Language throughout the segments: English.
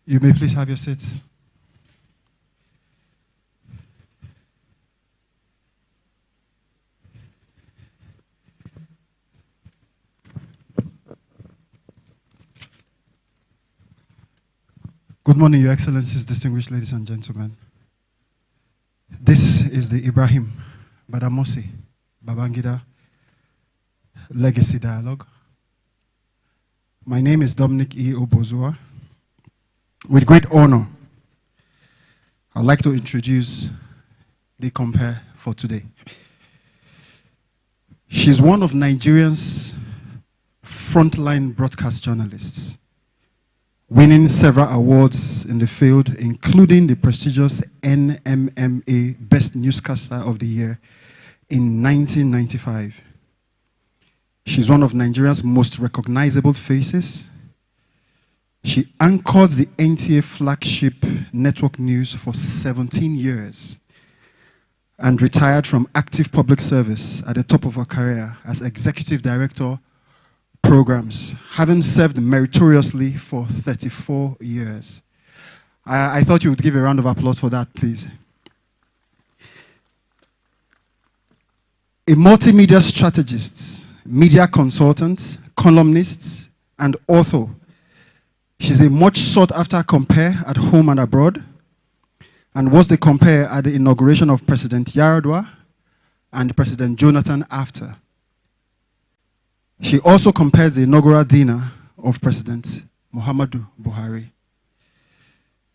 You may please have your seats. Good morning, Your Excellencies, distinguished ladies and gentlemen. This is the Ibrahim Badamose Babangida Legacy Dialogue. My name is Dominic E. Obozua. With great honor, I'd like to introduce the compare for today. She's one of Nigeria's frontline broadcast journalists, winning several awards in the field, including the prestigious NMMA Best Newscaster of the Year in 1995. She's one of Nigeria's most recognizable faces. She anchored the NTA flagship network news for 17 years and retired from active public service at the top of her career as Executive Director, Programs, having served meritoriously for 34 years. I thought you would give a round of applause for that, please. A multimedia strategist, media consultant, columnist, and author, she's a much sought-after compare at home and abroad, and was the compare at the inauguration of President Yaradua and President Jonathan after. She also compares the inaugural dinner of President Muhammadu Buhari.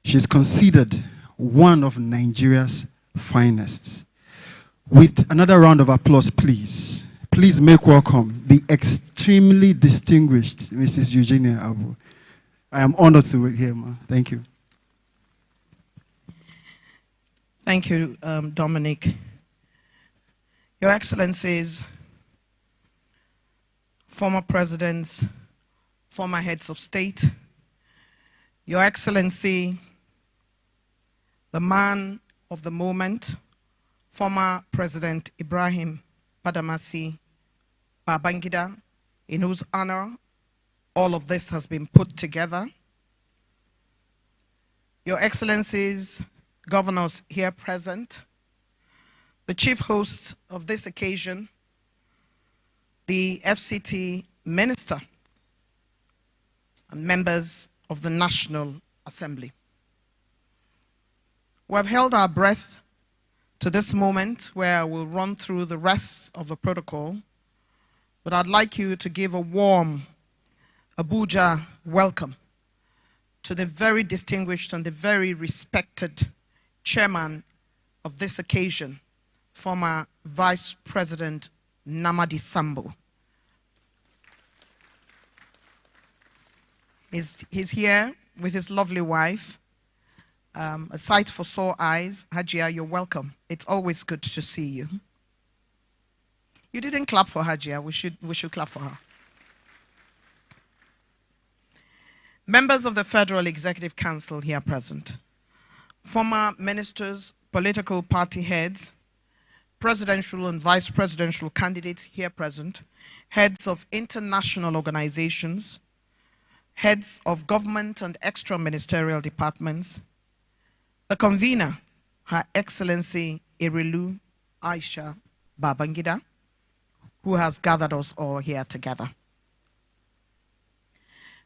She's considered one of Nigeria's finest. With another round of applause, please. Please make welcome the extremely distinguished Mrs. Eugenia Abu. I am honored to be here, ma. Thank you. Thank you, Dominic. Your Excellencies, former presidents, former heads of state, Your Excellency, the man of the moment, former President Ibrahim Badamasi Babangida, in whose honor all of this has been put together. Your Excellencies, governors here present, the chief host of this occasion, the FCT Minister, and members of the National Assembly. We have held our breath to this moment where we'll run through the rest of the protocol, but I'd like you to give a warm Abuja welcome to the very distinguished and the very respected chairman of this occasion, former Vice President Namadi Sambo. He's here with his lovely wife, A sight for sore eyes. Hajia, you're welcome. It's always good to see you. You didn't clap for Hajia. We should clap for her. Members of the Federal Executive Council here present, former ministers, political party heads, presidential and vice presidential candidates here present, heads of international organizations, heads of government and extra-ministerial departments, the convener, Her Excellency Irilu Aisha Babangida, who has gathered us all here together.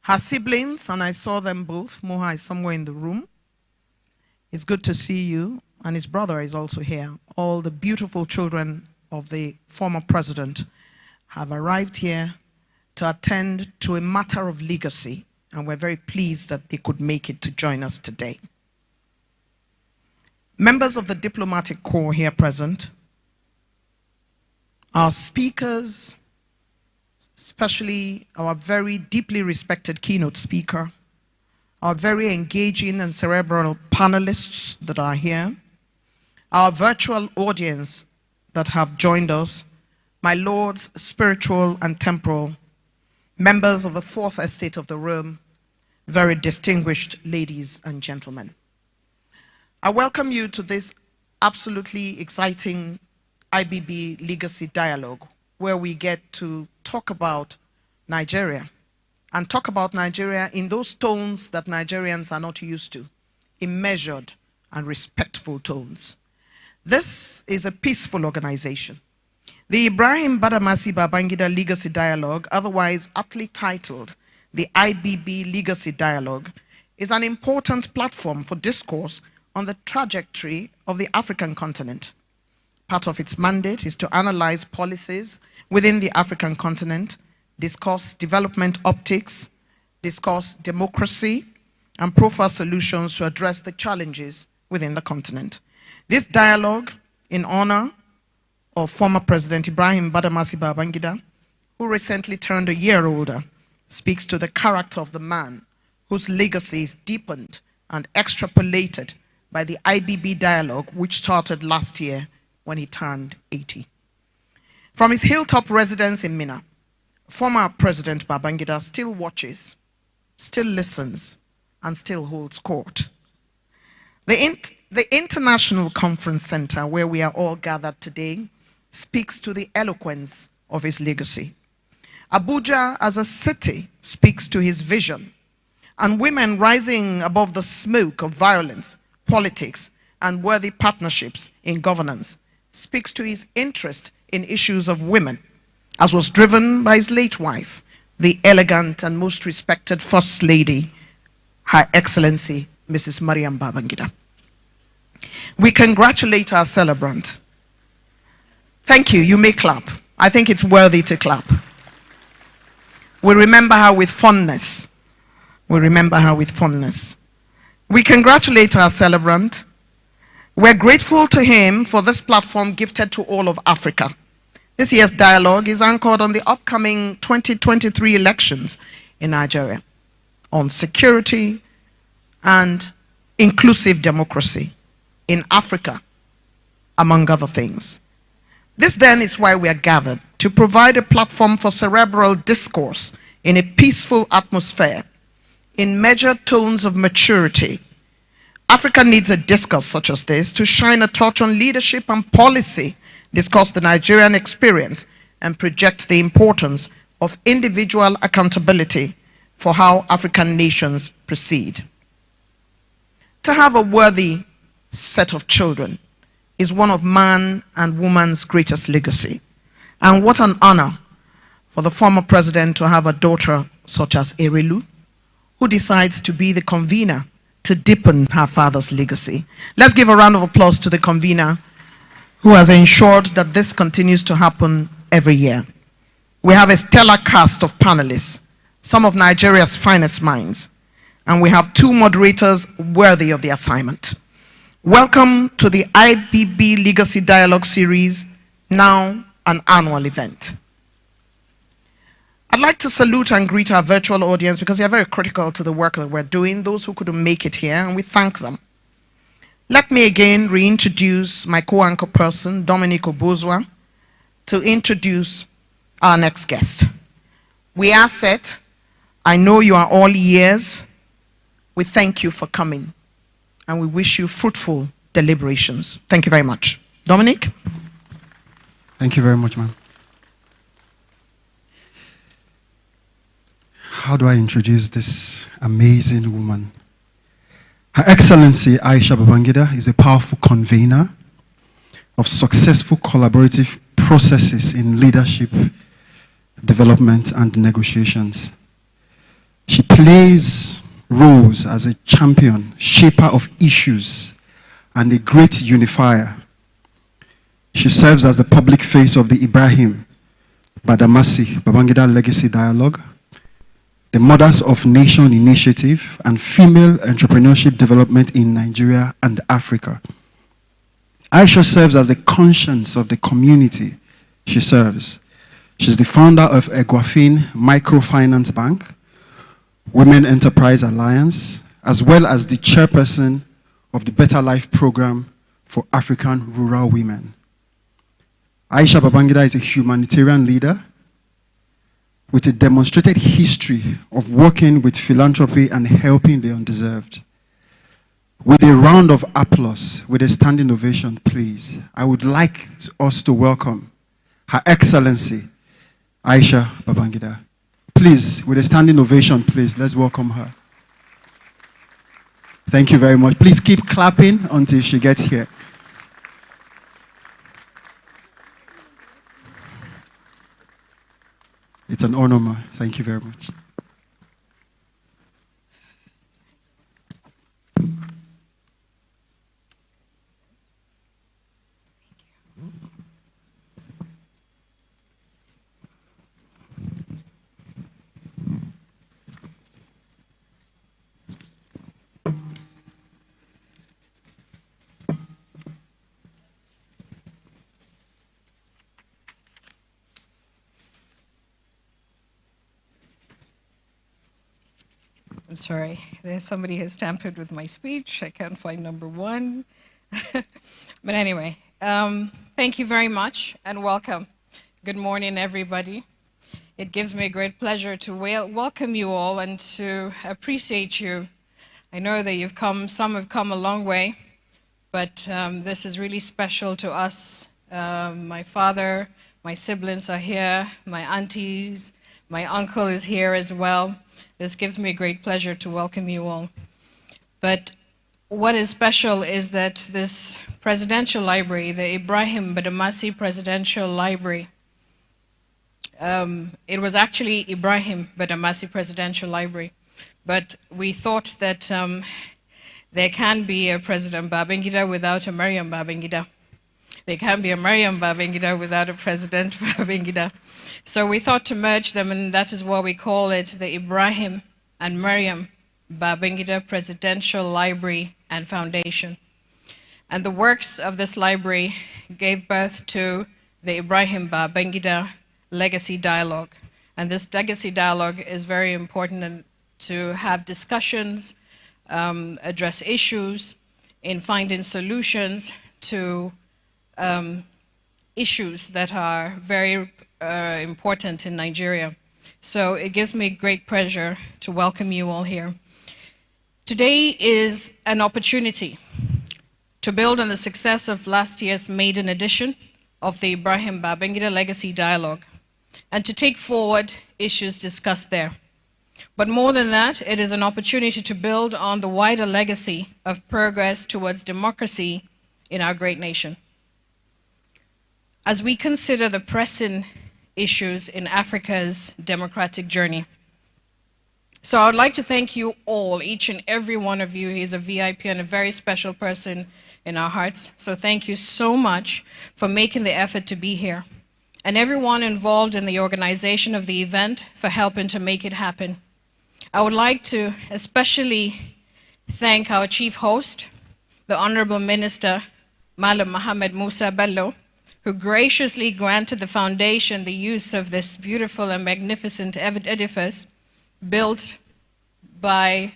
Her siblings, and I saw them both, Moha is somewhere in the room. It's good to see you, and his brother is also here. All the beautiful children of the former president have arrived here to attend to a matter of legacy, and we're very pleased that they could make it to join us today. Members of the diplomatic corps here present, our speakers, especially our very deeply respected keynote speaker, our very engaging and cerebral panelists that are here, our virtual audience that have joined us, my lords, spiritual and temporal, members of the fourth estate of the room, very distinguished ladies and gentlemen. I welcome you to this absolutely exciting IBB Legacy Dialogue, where we get to talk about Nigeria, and talk about Nigeria in those tones that Nigerians are not used to, in measured and respectful tones. This is a peaceful organization. The Ibrahim Babangida Legacy Dialogue, otherwise aptly titled the IBB Legacy Dialogue, is an important platform for discourse on the trajectory of the African continent. Part of its mandate is to analyze policies within the African continent, discuss development optics, discuss democracy, and profile solutions to address the challenges within the continent. This dialogue, in honor of former President Ibrahim Babangida, who recently turned a year older, speaks to the character of the man whose legacy is deepened and extrapolated by the IBB dialogue, which started last year when he turned 80. From his hilltop residence in Minna, former President Babangida still watches, still listens, and still holds court. The International Conference Center, where we are all gathered today, speaks to the eloquence of his legacy. Abuja as a city speaks to his vision, and women rising above the smoke of violence, politics, and worthy partnerships in governance speaks to his interest in issues of women, as was driven by his late wife, the elegant and most respected First Lady, Her Excellency Mrs. Maryam Babangida. We congratulate our celebrant. Thank you. You may clap. I think it's worthy to clap. We remember her with fondness. We remember her with fondness. We congratulate our celebrant. We're grateful to him for this platform gifted to all of Africa. This year's dialogue is anchored on the upcoming 2023 elections in Nigeria, on security and inclusive democracy in Africa, among other things. This then is why we are gathered, to provide a platform for cerebral discourse in a peaceful atmosphere, in measured tones of maturity. Africa needs a discourse such as this to shine a torch on leadership and policy, discuss the Nigerian experience, and project the importance of individual accountability for how African nations proceed. To have a worthy set of children is one of man and woman's greatest legacy. And what an honor for the former president to have a daughter such as Irilu, who decides to be the convener to deepen her father's legacy. Let's give a round of applause to the convener who has ensured that this continues to happen every year. We have a stellar cast of panelists, some of Nigeria's finest minds, and we have two moderators worthy of the assignment. Welcome to the IBB Legacy Dialogue Series, now an annual event. I'd like to salute and greet our virtual audience because they are very critical to the work that we're doing, those who couldn't make it here, and we thank them. Let me again reintroduce my co-anchor person, Dominic Obozwa, to introduce our next guest. We are set. I know you are all ears. We thank you for coming, and we wish you fruitful deliberations. Thank you very much. Dominic? Thank you very much, ma'am. How do I introduce this amazing woman? Her Excellency Aisha Babangida is a powerful convener of successful collaborative processes in leadership, development, and negotiations. She plays roles as a champion, shaper of issues, and a great unifier. She serves as the public face of the Ibrahim Babangida Legacy Dialogue, the Mothers of Nation Initiative, and Female Entrepreneurship Development in Nigeria and Africa. Aisha serves as the conscience of the community she serves. She's the founder of Eguafin Microfinance Bank, Women Enterprise Alliance, as well as the chairperson of the Better Life Program for African rural women. Aisha Babangida is a humanitarian leader with a demonstrated history of working with philanthropy and helping the undeserved. With a round of applause, with a standing ovation, please, I would like us to welcome Her Excellency Aisha Babangida. Please, with a standing ovation, please, let's welcome her. Thank you very much. Please keep clapping until she gets here. It's an honor, ma. Thank you very much. I'm sorry, there's somebody has tampered with my speech. I can't find number one. But anyway, thank you very much and welcome. Good morning, everybody. It gives me a great pleasure to welcome you all and to appreciate you. I know that some have come a long way, but this is really special to us. My father, my siblings are here, my aunties, my uncle is here as well. This gives me a great pleasure to welcome you all. But what is special is that this presidential library, the Ibrahim Badamasi Presidential Library, it was actually Ibrahim Badamasi Presidential Library, but we thought that there can be a President Babangida without a Maryam Babangida. There can be a Maryam Babangida without a President Babangida. So we thought to merge them, and that is why we call it the Ibrahim and Maryam Babangida Presidential Library and Foundation. And the works of this library gave birth to the Ibrahim Babangida Legacy Dialogue. And this legacy dialogue is very important to have discussions, address issues, in finding solutions to issues that are very important in Nigeria. So it gives me great pleasure to welcome you all here. Today is an opportunity to build on the success of last year's maiden edition of the Ibrahim Babangida Legacy Dialogue and to take forward issues discussed there. But more than that, it is an opportunity to build on the wider legacy of progress towards democracy in our great nation. As we consider the pressing issues in Africa's democratic journey. So I would like to thank you all, each and every one of you. He's a VIP and a very special person in our hearts. So thank you so much for making the effort to be here. And everyone involved in the organization of the event for helping to make it happen. I would like to especially thank our chief host, the Honorable Minister, Malam Mohammed Musa Bello, who graciously granted the foundation the use of this beautiful and magnificent edifice built by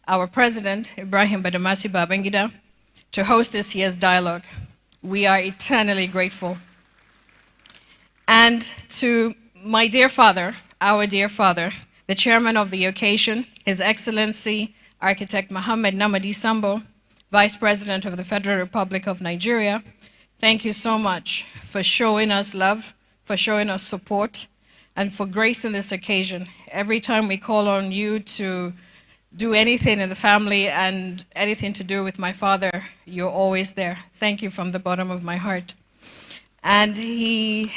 our president, Ibrahim Badamasi Babangida, to host this year's dialogue. We are eternally grateful. And to my dear father, our dear father, the chairman of the occasion, His Excellency Architect Mohammed Namadi Sambo, Vice President of the Federal Republic of Nigeria, thank you so much for showing us love, for showing us support, and for gracing this occasion. Every time we call on you to do anything in the family and anything to do with my father, you're always there. Thank you from the bottom of my heart. And he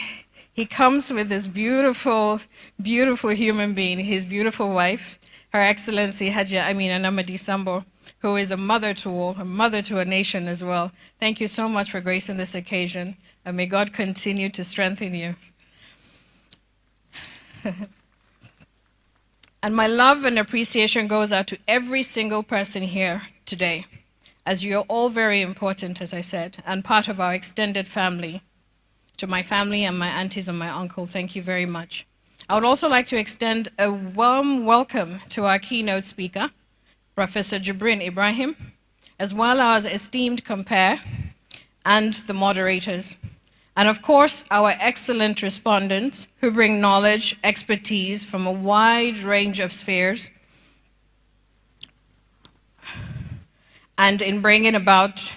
comes with this beautiful, beautiful human being, his beautiful wife, Her Excellency Hajia Amina Namadi Sambo, who is a mother to all, a mother to a nation as well. Thank you so much for gracing this occasion, and may God continue to strengthen you. And my love and appreciation goes out to every single person here today, as you're all very important, as I said, and part of our extended family. To my family and my aunties and my uncle, thank you very much. I would also like to extend a warm welcome to our keynote speaker, Professor Ibrahim, as well as esteemed compare and the moderators. And of course, our excellent respondents who bring knowledge, expertise from a wide range of spheres, and in bringing about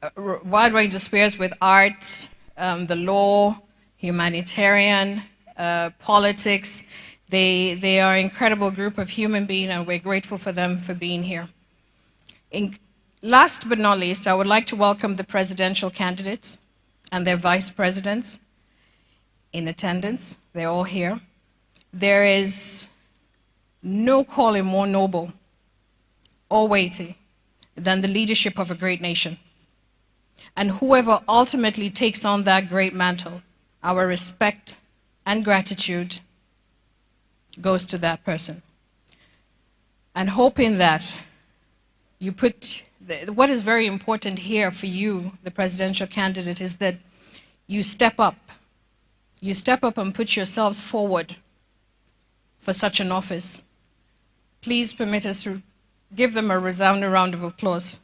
a wide range of spheres with art, the law, humanitarian, politics. They are an incredible group of human beings, and we're grateful for them for being here. Last but not least, I would like to welcome the presidential candidates and their vice presidents in attendance. They're all here. There is no calling more noble or weighty than the leadership of a great nation. And whoever ultimately takes on that great mantle, our respect and gratitude goes to that person. And hoping that you put, what is very important here for you, the presidential candidate, is that you step up. You step up and put yourselves forward for such an office. Please permit us to give them a resounding round of applause.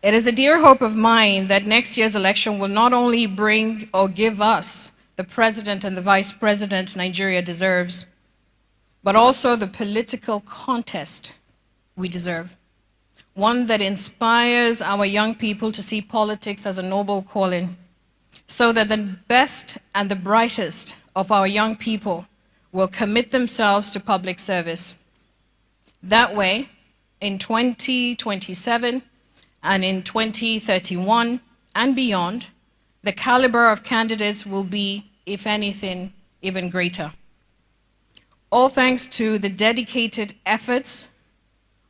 It is a dear hope of mine that next year's election will not only bring or give us the president and the vice president Nigeria deserves, but also the political contest we deserve. One that inspires our young people to see politics as a noble calling, so that the best and the brightest of our young people will commit themselves to public service. That way, in 2027 and in 2031 and beyond, the caliber of candidates will be, if anything, even greater. All thanks to the dedicated efforts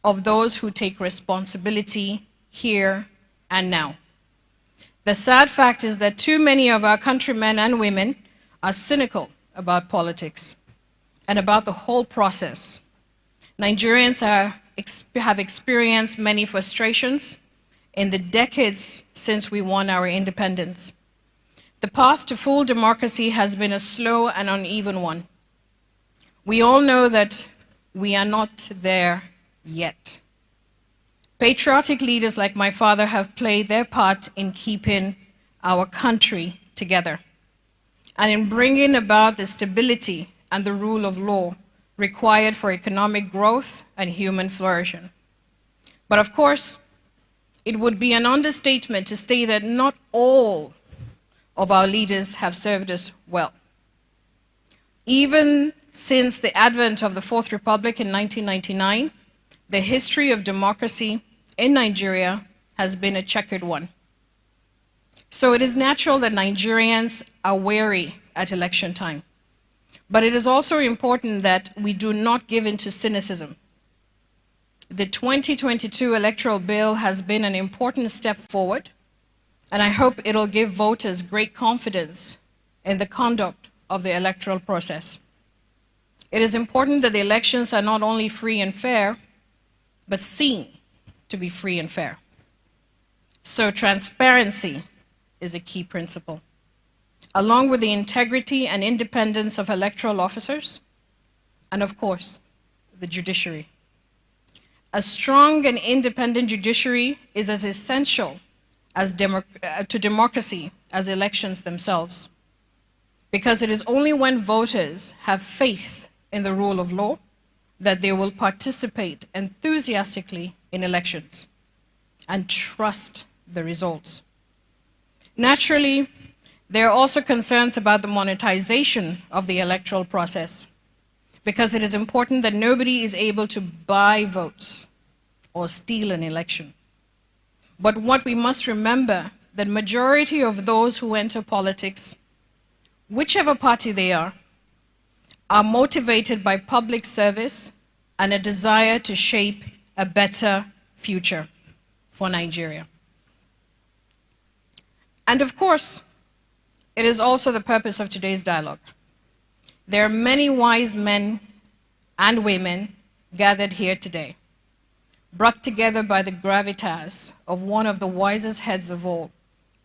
of those who take responsibility here and now. The sad fact is that too many of our countrymen and women are cynical about politics and about the whole process. Nigerians have experienced many frustrations in the decades since we won our independence. The path to full democracy has been a slow and uneven one. We all know that we are not there yet. Patriotic leaders like my father have played their part in keeping our country together and in bringing about the stability and the rule of law required for economic growth and human flourishing. But of course, it would be an understatement to say that not all of our leaders have served us well. Even since the advent of the Fourth Republic in 1999, the history of democracy in Nigeria has been a checkered one. So it is natural that Nigerians are wary at election time. But it is also important that we do not give in to cynicism. The 2022 electoral bill has been an important step forward, and I hope it'll give voters great confidence in the conduct of the electoral process. It is important that the elections are not only free and fair, but seen to be free and fair. So transparency is a key principle, along with the integrity and independence of electoral officers, and of course, the judiciary. A strong and independent judiciary is as essential as to democracy as elections themselves, because it is only when voters have faith in the rule of law that they will participate enthusiastically in elections and trust the results. Naturally, there are also concerns about the monetization of the electoral process, because it is important that nobody is able to buy votes or steal an election. But what we must remember, that majority of those who enter politics, whichever party they are motivated by public service and a desire to shape a better future for Nigeria. And of course, it is also the purpose of today's dialogue. There are many wise men and women gathered here today, brought together by the gravitas of one of the wisest heads of all,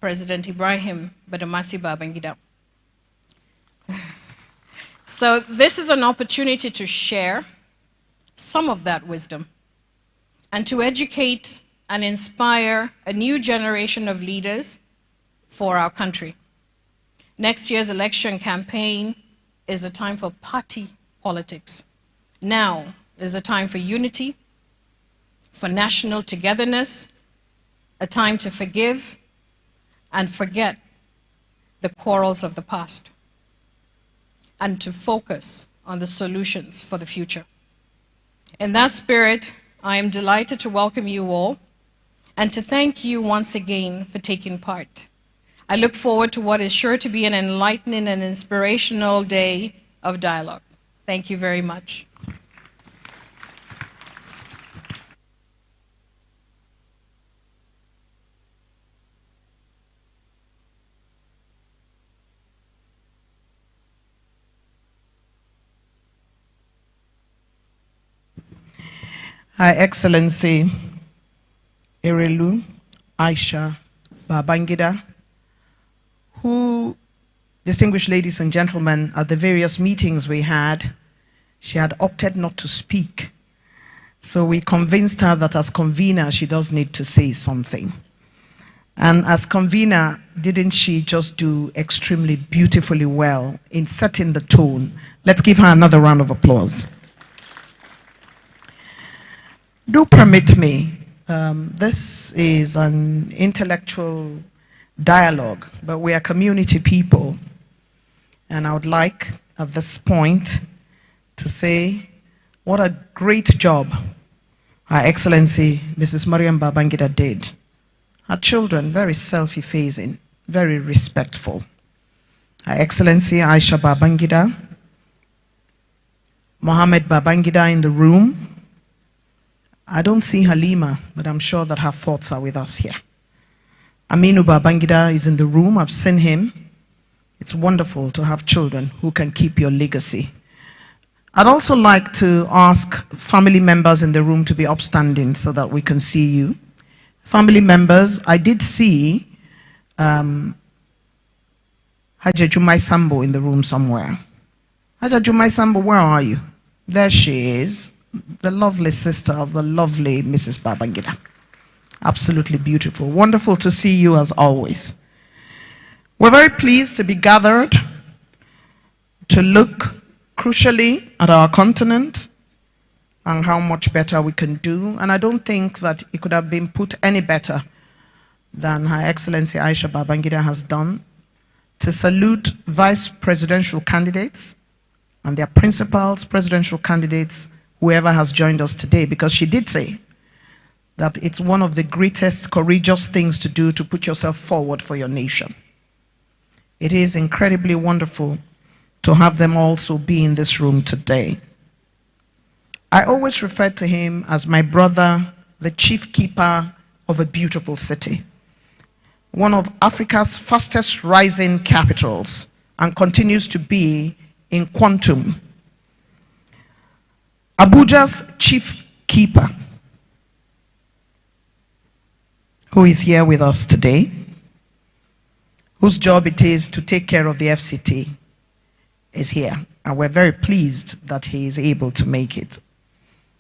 President Ibrahim Babangida. So this is an opportunity to share some of that wisdom and to educate and inspire a new generation of leaders for our country. Next year's election campaign is a time for party politics. Now is a time for unity, for national togetherness, a time to forgive and forget the quarrels of the past, and to focus on the solutions for the future. In that spirit, I am delighted to welcome you all and to thank you once again for taking part. I look forward to what is sure to be an enlightening and inspirational day of dialogue. Thank you very much. Her Excellency Erelu Aisha Babangida, who, distinguished ladies and gentlemen, at the various meetings we had, she had opted not to speak. So we convinced her that as convener, she does need to say something. And as convener, didn't she just do extremely beautifully well in setting the tone? Let's give her another round of applause. Do permit me, this is an intellectual dialogue, but we are community people. And I would like, at this point, to say what a great job Her Excellency Mrs. Maryam Babangida did. Her children, very self-effacing, very respectful. Her Excellency Aisha Babangida, Mohammed Babangida in the room. I don't see Halima, but I'm sure that her thoughts are with us here. Aminu Babangida is in the room. I've seen him. It's wonderful to have children who can keep your legacy. I'd also like to ask family members in the room to be upstanding so that we can see you. Family members, I did see Haja Jumai Sambo in the room somewhere. Haja Jumai Sambo, where are you? There she is. The lovely sister of the lovely Mrs. Babangida. Absolutely beautiful. Wonderful to see you as always. We're very pleased to be gathered to look crucially at our continent and how much better we can do. And I don't think that it could have been put any better than Her Excellency Aisha Babangida has done to salute vice presidential candidates and their principals, presidential candidates, whoever has joined us today, because she did say that it's one of the greatest courageous things to do, to put yourself forward for your nation. It is incredibly wonderful to have them also be in this room today. I always refer to him as my brother, the chief keeper of a beautiful city, one of Africa's fastest rising capitals, and continues to be in quantum. Abuja's chief keeper, who is here with us today, whose job it is to take care of the FCT, is here. And we're very pleased that he is able to make it.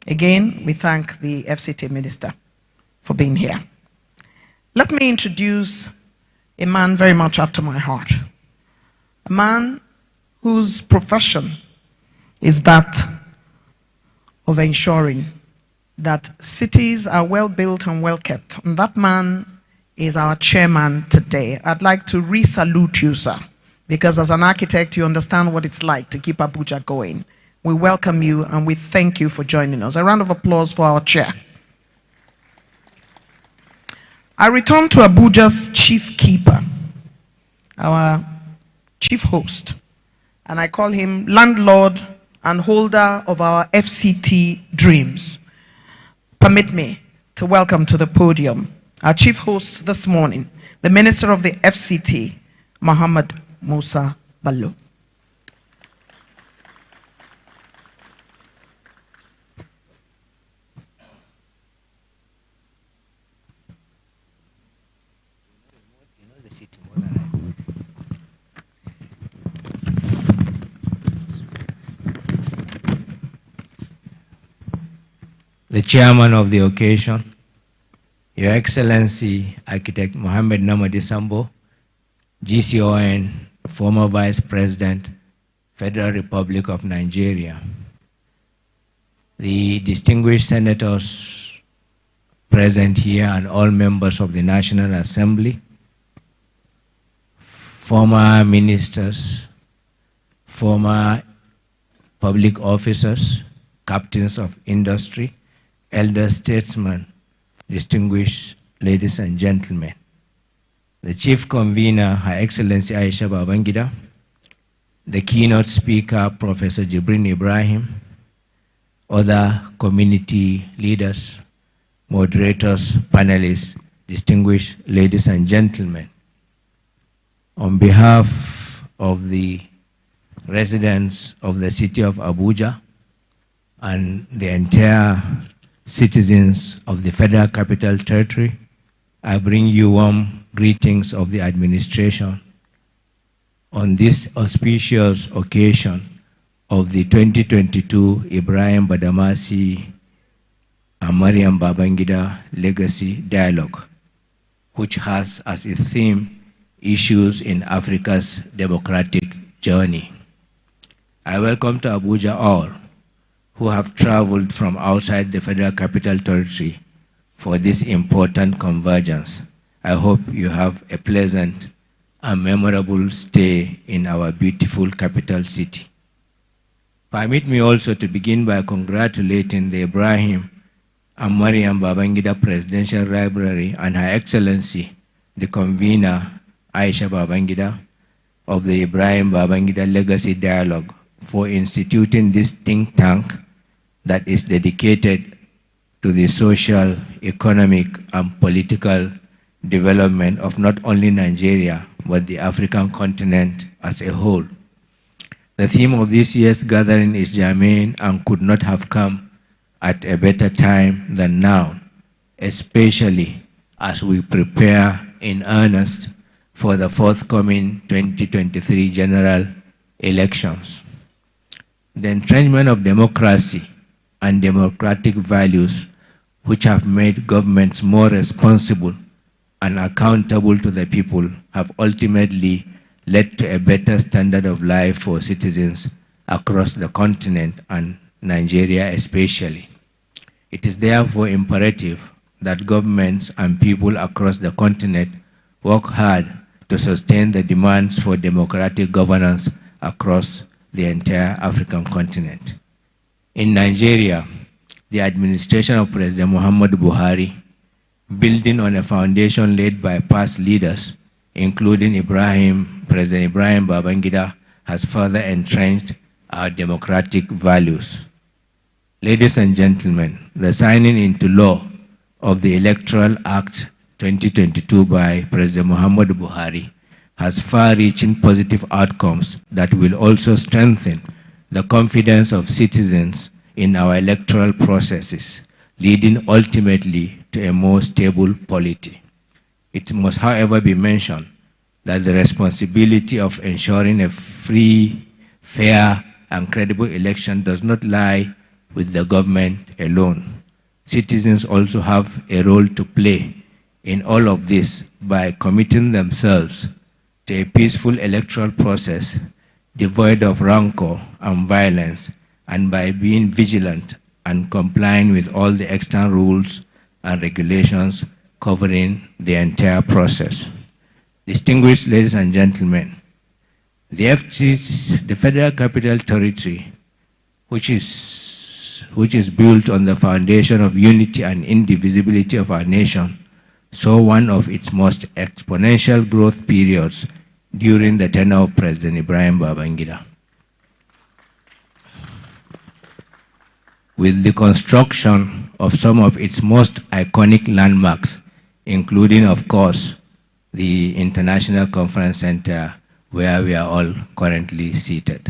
Again, we thank the FCT Minister for being here. Let me introduce a man very much after my heart. A man whose profession is that of ensuring that cities are well built and well kept. And that man is our chairman today. I'd like to re-salute you, sir, because as an architect, you understand what it's like to keep Abuja going. We welcome you and we thank you for joining us. A round of applause for our chair. I return to Abuja's chief keeper, our chief host, and I call him landlord and holder of our FCT dreams. Permit me to welcome to the podium our chief host this morning, the Minister of the FCT, Muhammad Musa Bello. The chairman of the occasion, Your Excellency Architect Mohammed Namadi Sambo, GCON, former Vice President, Federal Republic of Nigeria, the distinguished senators present here and all members of the National Assembly, former ministers, former public officers, captains of industry, elder statesmen, distinguished ladies and gentlemen. The chief convener, Her Excellency Aisha Babangida, the keynote speaker, Professor Ibrahim, other community leaders, moderators, panelists, distinguished ladies and gentlemen. On behalf of the residents of the city of Abuja and the entire citizens of the Federal Capital Territory, I bring you warm greetings of the administration on this auspicious occasion of the 2022 Ibrahim Badamasi and Maryam Babangida Legacy Dialogue, which has as its theme issues in Africa's democratic journey. I welcome to Abuja all who have traveled from outside the Federal Capital Territory for this important convergence. I hope you have a pleasant and memorable stay in our beautiful capital city. Permit me also to begin by congratulating the Ibrahim and Maryam Babangida Presidential Library and Her Excellency, the convener, Aisha Babangida, of the Ibrahim Babangida Legacy Dialogue for instituting this think tank that is dedicated to the social, economic, and political development of not only Nigeria, but the African continent as a whole. The theme of this year's gathering is germane and could not have come at a better time than now, especially as we prepare in earnest for the forthcoming 2023 general elections. The entrenchment of democracy and democratic values, which have made governments more responsible and accountable to the people, have ultimately led to a better standard of life for citizens across the continent and Nigeria especially. It is therefore imperative that governments and people across the continent work hard to sustain the demands for democratic governance across the entire African continent. In Nigeria, the administration of President Muhammadu Buhari, building on a foundation laid by past leaders, including President Ibrahim Babangida, has further entrenched our democratic values. Ladies and gentlemen, the signing into law of the Electoral Act 2022 by President Muhammadu Buhari has far-reaching positive outcomes that will also strengthen the confidence of citizens in our electoral processes, leading ultimately to a more stable polity. It must, however, be mentioned that the responsibility of ensuring a free, fair, and credible election does not lie with the government alone. Citizens also have a role to play in all of this by committing themselves to a peaceful electoral process devoid of rancor and violence, and by being vigilant and complying with all the extant rules and regulations covering the entire process. Distinguished ladies and gentlemen, the FTC, the Federal Capital Territory, which is built on the foundation of unity and indivisibility of our nation, saw one of its most exponential growth periods during the tenure of President Ibrahim Babangida. With the construction of some of its most iconic landmarks, including, of course, the International Conference Center, where we are all currently seated.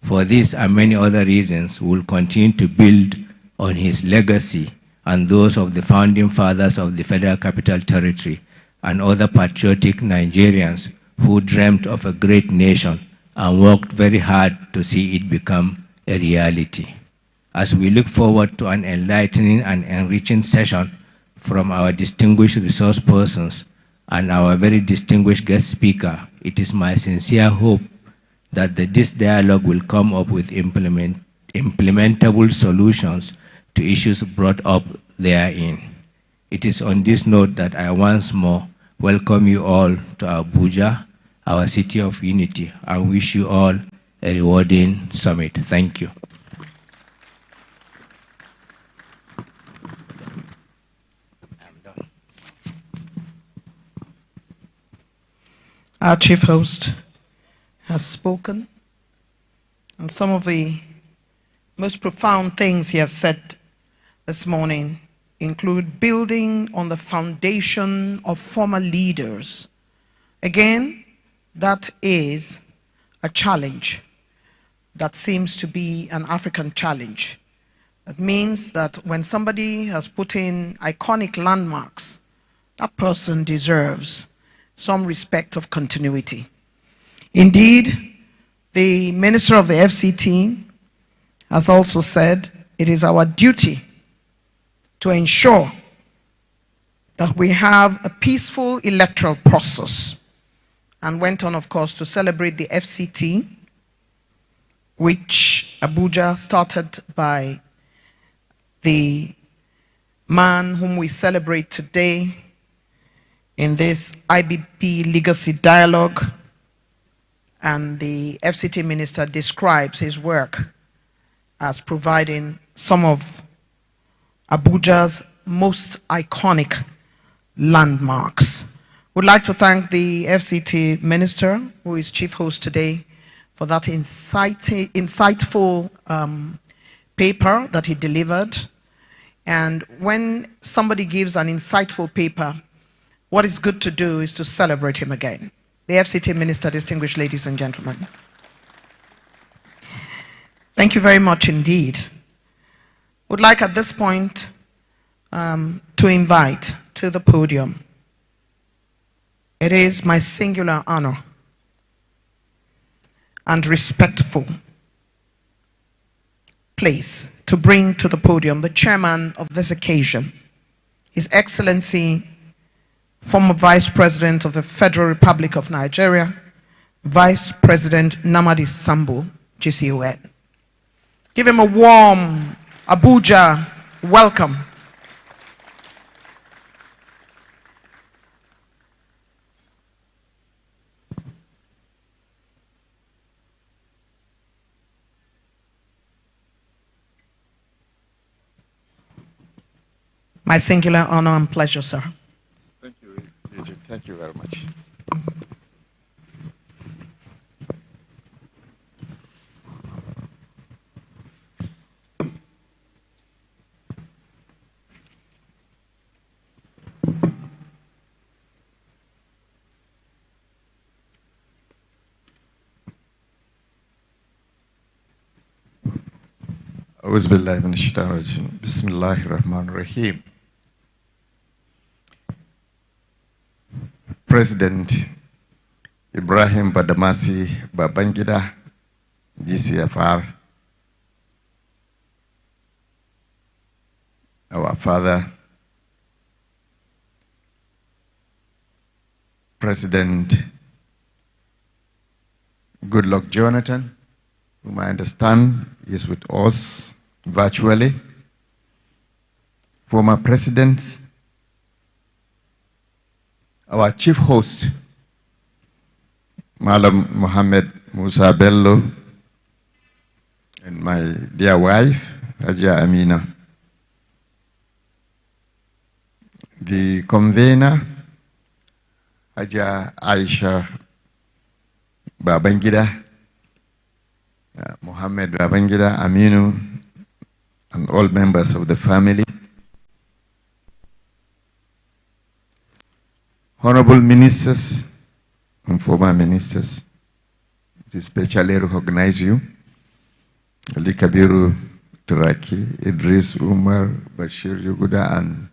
For this and many other reasons, we will continue to build on his legacy and those of the founding fathers of the Federal Capital Territory and other patriotic Nigerians who dreamt of a great nation and worked very hard to see it become a reality. As we look forward to an enlightening and enriching session from our distinguished resource persons and our very distinguished guest speaker, it is my sincere hope that this dialogue will come up with implementable solutions to issues brought up therein. It is on this note that I once more welcome you all to Abuja, our city of unity, and wish you all a rewarding summit. Thank you. Our chief host has spoken, and some of the most profound things he has said this morning include building on the foundation of former leaders. Again, that is a challenge that seems to be an African challenge. That means that when somebody has put in iconic landmarks, that person deserves some respect of continuity. Indeed, the Minister of the FCT has also said it is our duty to ensure that we have a peaceful electoral process, and went on, of course, to celebrate the FCT, which Abuja started by the man whom we celebrate today in this IBP Legacy Dialogue, and the FCT minister describes his work as providing some of Abuja's most iconic landmarks. We'd like to thank the FCT minister, who is chief host today, for that insightful paper that he delivered. And when somebody gives an insightful paper, what is good to do is to celebrate him again. The FCT minister, distinguished ladies and gentlemen. Thank you very much indeed. Would like at this point to invite to the podium. It is my singular honor and respectful place to bring to the podium the chairman of this occasion, His Excellency, former Vice President of the Federal Republic of Nigeria, Vice President Namadi Sambo, GCON. Give him a warm Abuja welcome. My singular honor and pleasure, sir. Thank you, Agent. Thank you very much. أعوذ بالله من الشيطان الرجيم بسم الله الرحمن الرحيم. President Ibrahim Badamasi Babangida, GCFR, father, President Goodluck Jonathan, whom I understand is with us virtually, former presidents, our chief host, Malam Mohammed Musa Bello, and my dear wife, Haja Amina. The convener, Haja Aisha Babangida, Mohammed Babangida, Aminu, and all members of the family. Honorable ministers and former ministers, we especially recognize you. Ali Kabiru Turaki, Idris Umar, Bashir Yuguda, and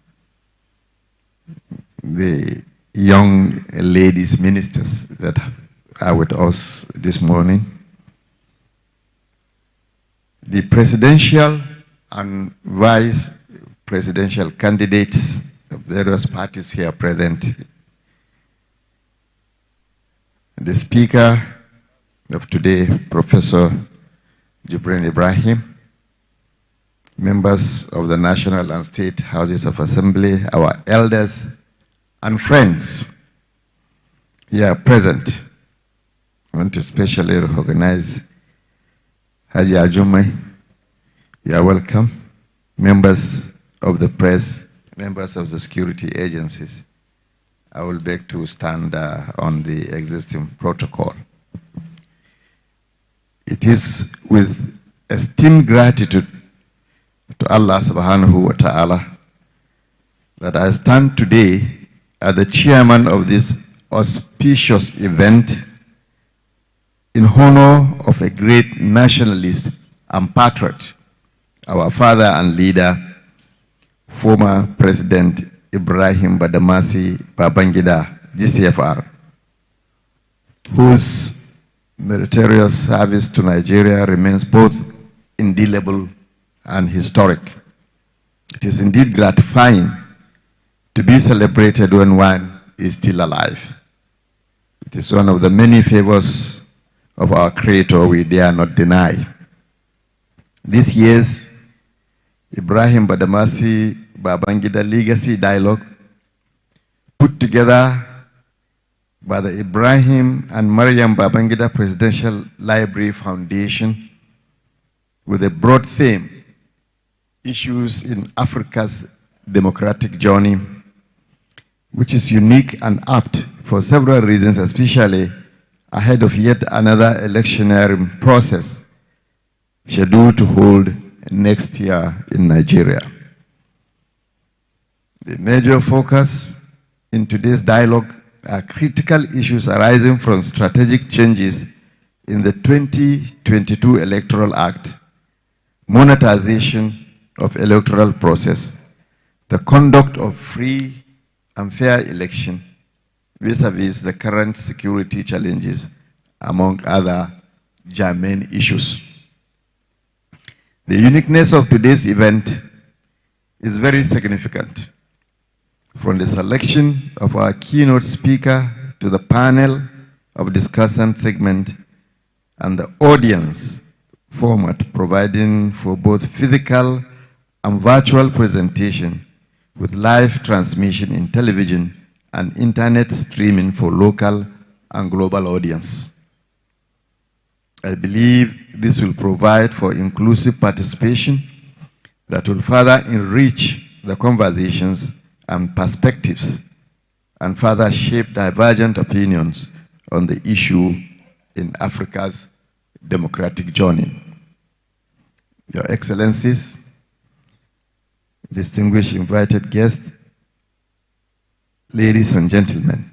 the young ladies ministers that are with us this morning. The presidential and vice presidential candidates of various parties here present. The speaker of today, Professor Ibrahim, members of the National and State Houses of Assembly, our elders and friends here present. I want to especially recognize Haji Ajumai. You are welcome. Members of the press, members of the security agencies. I will beg to stand on the existing protocol. It is with esteemed gratitude to Allah subhanahu wa ta'ala that I stand today as the chairman of this auspicious event in honor of a great nationalist and patriot, our father and leader, former President Ibrahim Babangida, GCFR, whose meritorious service to Nigeria remains both indelible and historic. It is indeed gratifying to be celebrated when one is still alive. It is one of the many favors of our Creator we dare not deny. This year's Ibrahim Babangida Legacy Dialogue, put together by the Ibrahim and Maryam Babangida Presidential Library Foundation with a broad theme, Issues in Africa's Democratic Journey, which is unique and apt for several reasons, especially ahead of yet another electionary process scheduled to hold next year in Nigeria. The major focus in today's dialogue are critical issues arising from strategic changes in the 2022 Electoral Act, monetization of electoral process, the conduct of free and fair election vis-a-vis the current security challenges, among other germane issues. The uniqueness of today's event is very significant. From the selection of our keynote speaker to the panel of discussion segment and the audience format providing for both physical and virtual presentation with live transmission in television and internet streaming for local and global audience. I believe this will provide for inclusive participation that will further enrich the conversations and perspectives and further shape divergent opinions on the issue in Africa's democratic journey. Your Excellencies, distinguished invited guests, ladies and gentlemen,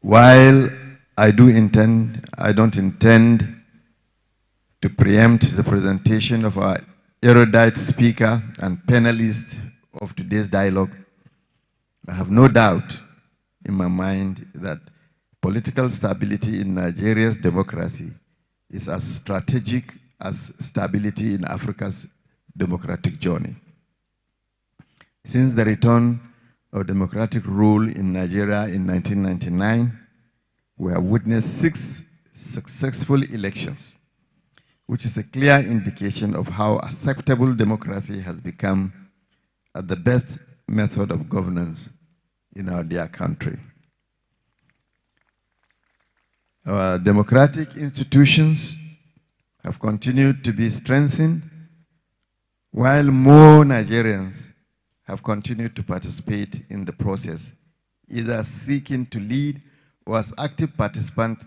while I don't intend to preempt the presentation of our erudite speaker and panelist of today's dialogue, I have no doubt in my mind that political stability in Nigeria's democracy is as strategic as stability in Africa's democratic journey. Since the return of democratic rule in Nigeria in 1999, we have witnessed 6 successful elections, which is a clear indication of how acceptable democracy has become as the best method of governance in our dear country. Our democratic institutions have continued to be strengthened, while more Nigerians have continued to participate in the process, either seeking to lead or as active participants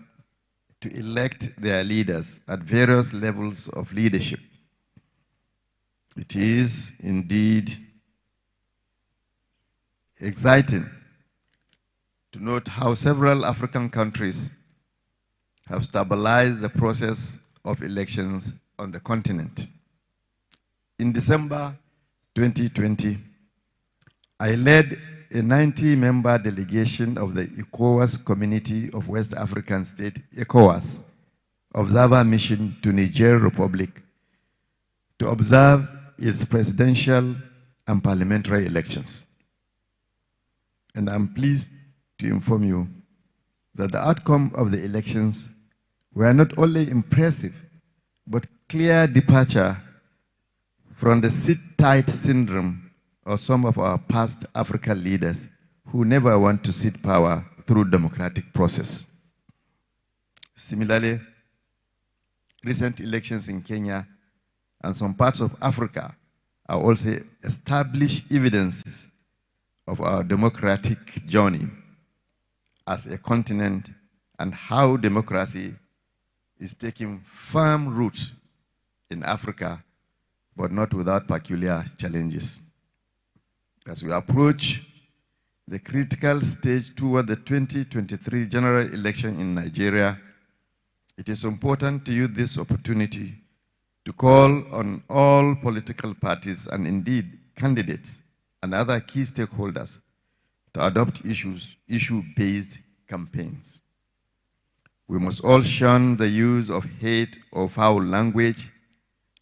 to elect their leaders at various levels of leadership. It is indeed exciting to note how several African countries have stabilized the process of elections on the continent. In December 2020, I led a 90-member delegation of the ECOWAS Community of West African States, ECOWAS, observer mission to Niger Republic to observe its presidential and parliamentary elections. And I'm pleased to inform you that the outcome of the elections were not only impressive, but clear departure from the sit-tight syndrome of some of our past African leaders who never want to cede power through democratic process. Similarly, recent elections in Kenya and some parts of Africa are also established evidences of our democratic journey as a continent and how democracy is taking firm roots in Africa, but not without peculiar challenges. As we approach the critical stage toward the 2023 general election in Nigeria, it is important to use this opportunity to call on all political parties and indeed candidates and other key stakeholders to adopt issue-based campaigns. We must all shun the use of hate or foul language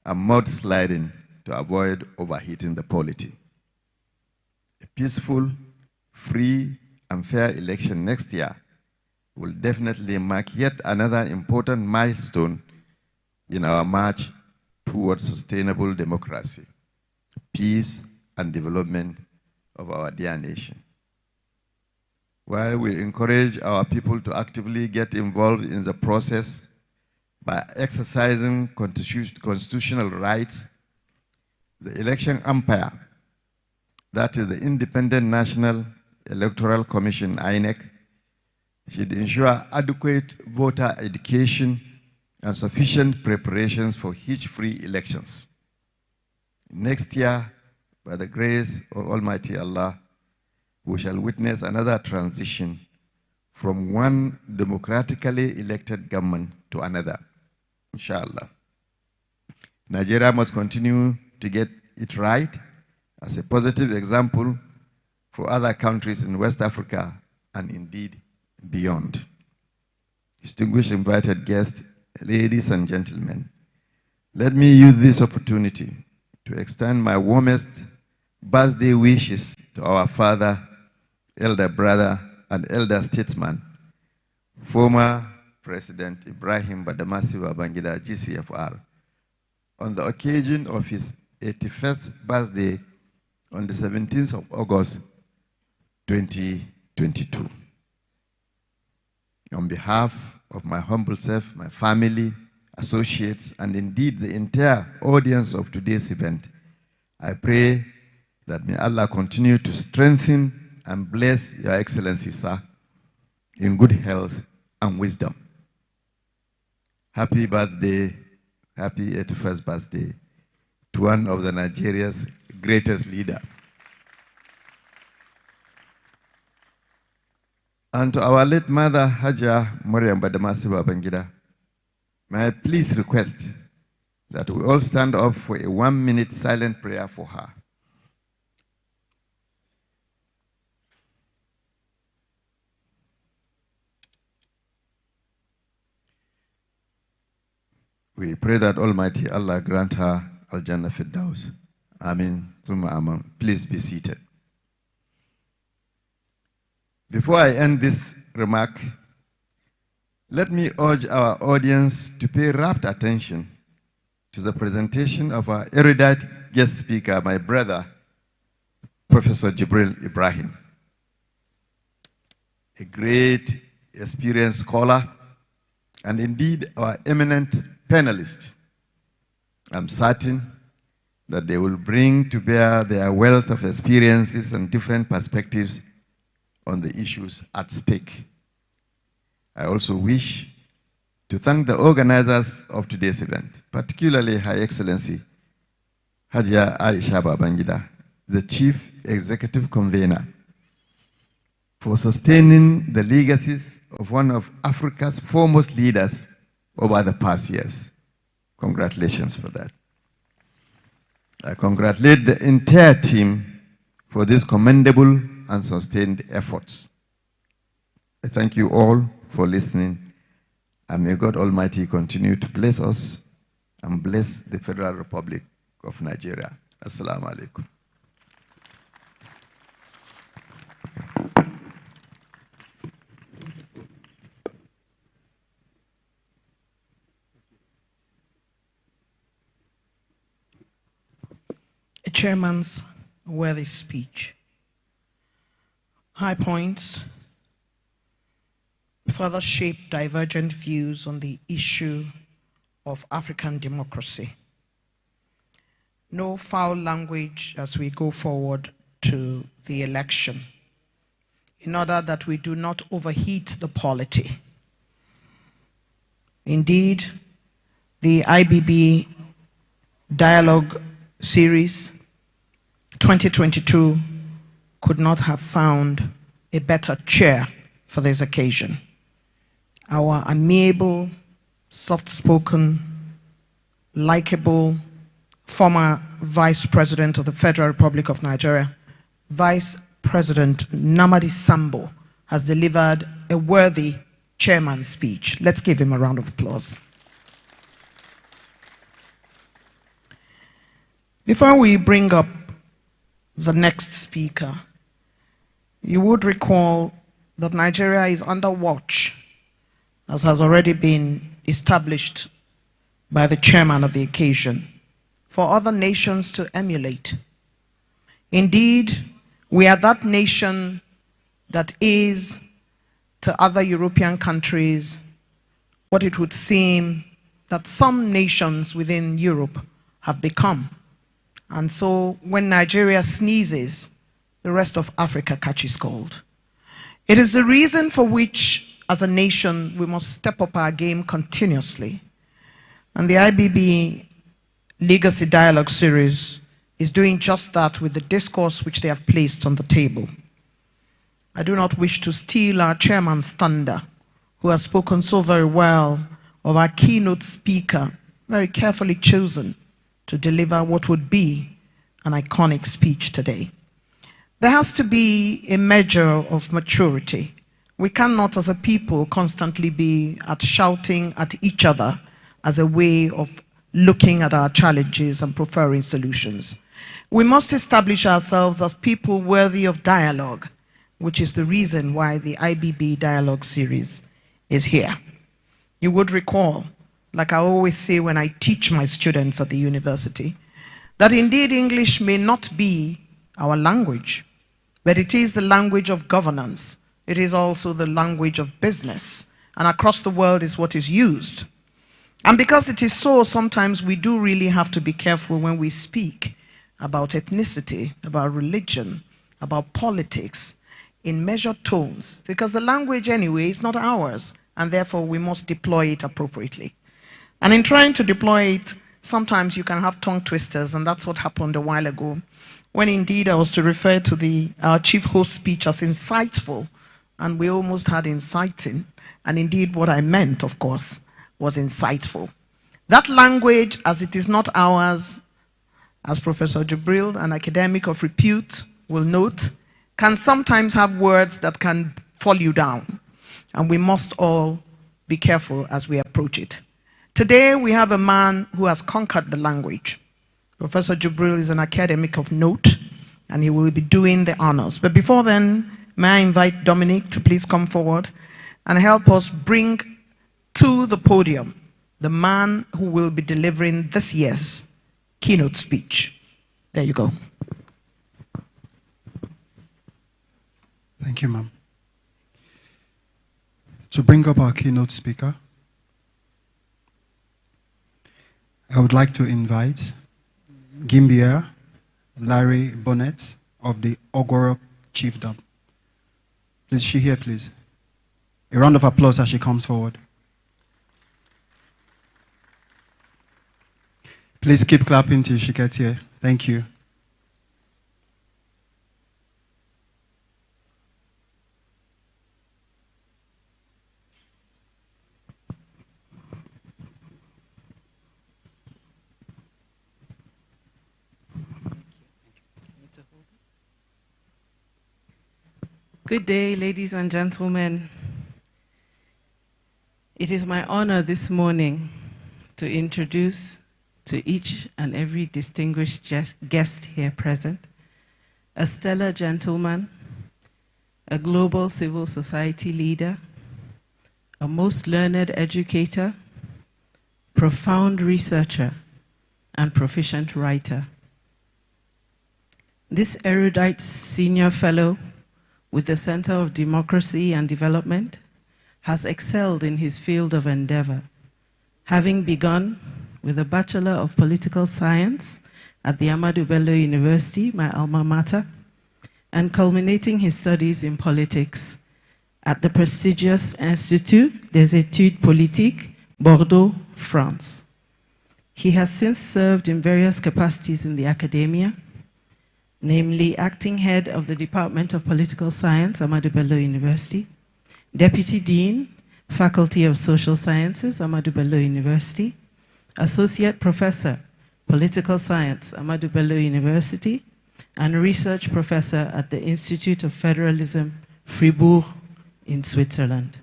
and mudsliding to avoid overheating the polity. A peaceful, free, and fair election next year will definitely mark yet another important milestone in our march towards sustainable democracy, peace, and development of our dear nation. While we encourage our people to actively get involved in the process by exercising constitutional rights, the election umpire, that is the Independent National Electoral Commission, INEC, should ensure adequate voter education and sufficient preparations for hitch-free elections. Next year, by the grace of Almighty Allah, we shall witness another transition from one democratically elected government to another, inshallah. Nigeria must continue to get it right as a positive example for other countries in West Africa and indeed beyond. Distinguished invited guests, ladies and gentlemen, let me use this opportunity to extend my warmest birthday wishes to our father, elder brother, and elder statesman, former President Ibrahim Babangida, GCFR, on the occasion of his 81st birthday on the 17th of August, 2022. On behalf of my humble self, my family, associates, and indeed the entire audience of today's event, I pray that may Allah continue to strengthen and bless Your Excellency, sir, in good health and wisdom. Happy birthday, happy 81st birthday to one of the Nigeria's greatest leader. And to our late mother, Haja Maryam Babangida, may I please request that we all stand up for a 1-minute silent prayer for her. We pray that Almighty Allah grant her Al-Jannah Firdaus. Amen. Please be seated. Before I end this remark, let me urge our audience to pay rapt attention to the presentation of our erudite guest speaker, my brother, Professor Ibrahim, a great experienced scholar, and indeed our eminent panelist. I'm certain that they will bring to bear their wealth of experiences and different perspectives on the issues at stake. I also wish to thank the organizers of today's event, particularly Her Excellency Hajia Aisha Babangida, the Chief Executive Convener, for sustaining the legacies of one of Africa's foremost leaders over the past years. Congratulations for that. I congratulate the entire team for these commendable and sustained efforts. I thank you all for listening, and may God Almighty continue to bless us and bless the Federal Republic of Nigeria. Assalamu alaikum. A chairman's worthy speech. High points further shape divergent views on the issue of African democracy. No foul language as we go forward to the election, in order that we do not overheat the polity. Indeed, the IBB Dialogue Series 2022 could not have found a better chair for this occasion. Our amiable, soft-spoken, likable former Vice President of the Federal Republic of Nigeria, Vice President Namadi Sambo, has delivered a worthy chairman's speech. Let's give him a round of applause. Before we bring up the next speaker, you would recall that Nigeria is under watch, as has already been established by the chairman of the occasion, for other nations to emulate. Indeed, we are that nation that is to other European countries what it would seem that some nations within Europe have become. And so when Nigeria sneezes, the rest of Africa catches cold. It is the reason for which, as a nation, we must step up our game continuously. And the IBB Legacy Dialogue Series is doing just that with the discourse which they have placed on the table. I do not wish to steal our chairman's thunder, who has spoken so very well of our keynote speaker, very carefully chosen to deliver what would be an iconic speech today. There has to be a measure of maturity. We cannot, as a people, constantly be shouting at each other as a way of looking at our challenges and preferring solutions. We must establish ourselves as people worthy of dialogue, which is the reason why the IBB Dialogue Series is here. You would recall, like I always say when I teach my students at the university, that indeed English may not be our language, but it is the language of governance. It is also the language of business, and across the world is what is used. And because it is so, sometimes we do really have to be careful when we speak about ethnicity, about religion, about politics, in measured tones, because the language anyway is not ours, and therefore we must deploy it appropriately. And in trying to deploy it, sometimes you can have tongue twisters, and that's what happened a while ago, when indeed I was to refer to our chief host speech as insightful, and we almost had inciting, and indeed what I meant, of course, was insightful. That language, as it is not ours, as Professor Jibril, an academic of repute, will note, can sometimes have words that can fall you down, and we must all be careful as we approach it. Today, we have a man who has conquered the language. Professor Jibril is an academic of note, and he will be doing the honors. But before then, may I invite Dominic to please come forward and help us bring to the podium the man who will be delivering this year's keynote speech. There you go. Thank you, ma'am. To bring up our keynote speaker, I would like to invite Gimbia Larry Bonnet of the Ogoro Chiefdom. Is she here, please? A round of applause as she comes forward. Please keep clapping till she gets here. Thank you. Good day, ladies and gentlemen. It is my honor this morning to introduce to each and every distinguished guest here present a stellar gentleman, a global civil society leader, a most learned educator, profound researcher, and proficient writer. This erudite senior fellow with the Center of Democracy and Development has excelled in his field of endeavor, having begun with a Bachelor of Political Science at the Ahmadu Bello University, my alma mater, and culminating his studies in politics at the prestigious Institut des Études Politiques, Bordeaux, France. He has since served in various capacities in the academia, namely acting head of the Department of Political Science, Ahmadu Bello University, Deputy Dean, Faculty of Social Sciences, Ahmadu Bello University, Associate Professor, Political Science, Ahmadu Bello University, and Research Professor at the Institute of Federalism, Fribourg, in Switzerland.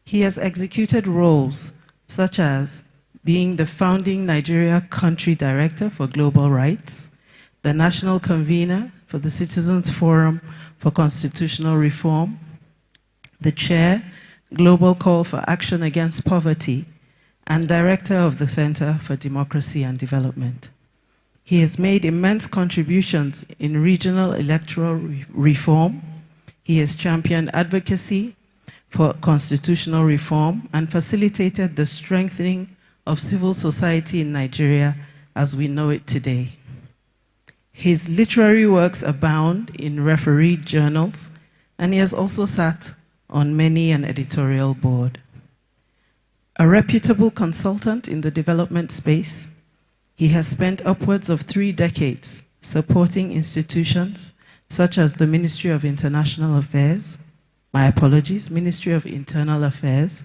He has executed roles such as being the founding Nigeria Country Director for Global Rights, the National Convener for the Citizens Forum for Constitutional Reform, the Chair, Global Call for Action Against Poverty, and Director of the Center for Democracy and Development. He has made immense contributions in regional electoral reform. He has championed advocacy for constitutional reform and facilitated the strengthening of civil society in Nigeria as we know it today. His literary works abound in refereed journals, and he has also sat on many an editorial board. A reputable consultant in the development space, he has spent upwards of 3 decades supporting institutions such as the Ministry of International Affairs, Ministry of Internal Affairs,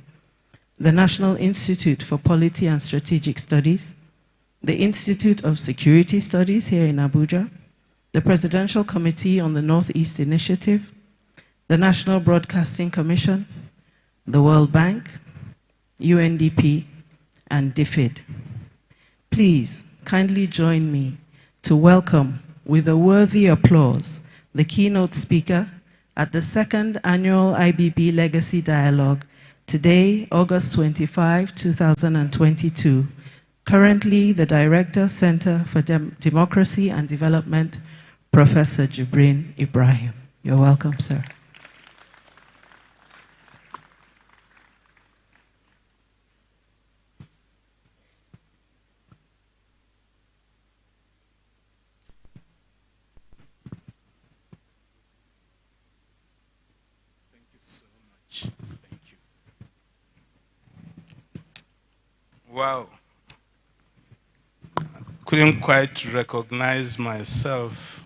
the National Institute for Polity and Strategic Studies, the Institute of Security Studies here in Abuja, the Presidential Committee on the Northeast Initiative, the National Broadcasting Commission, the World Bank, UNDP, and DFID. Please kindly join me to welcome with a worthy applause the keynote speaker at the 2nd Annual IBB Legacy Dialogue, today, August 25, 2022, currently the Director, Center for Democracy and Development, Professor Ibrahim. You're welcome, sir. Wow. Couldn't quite recognize myself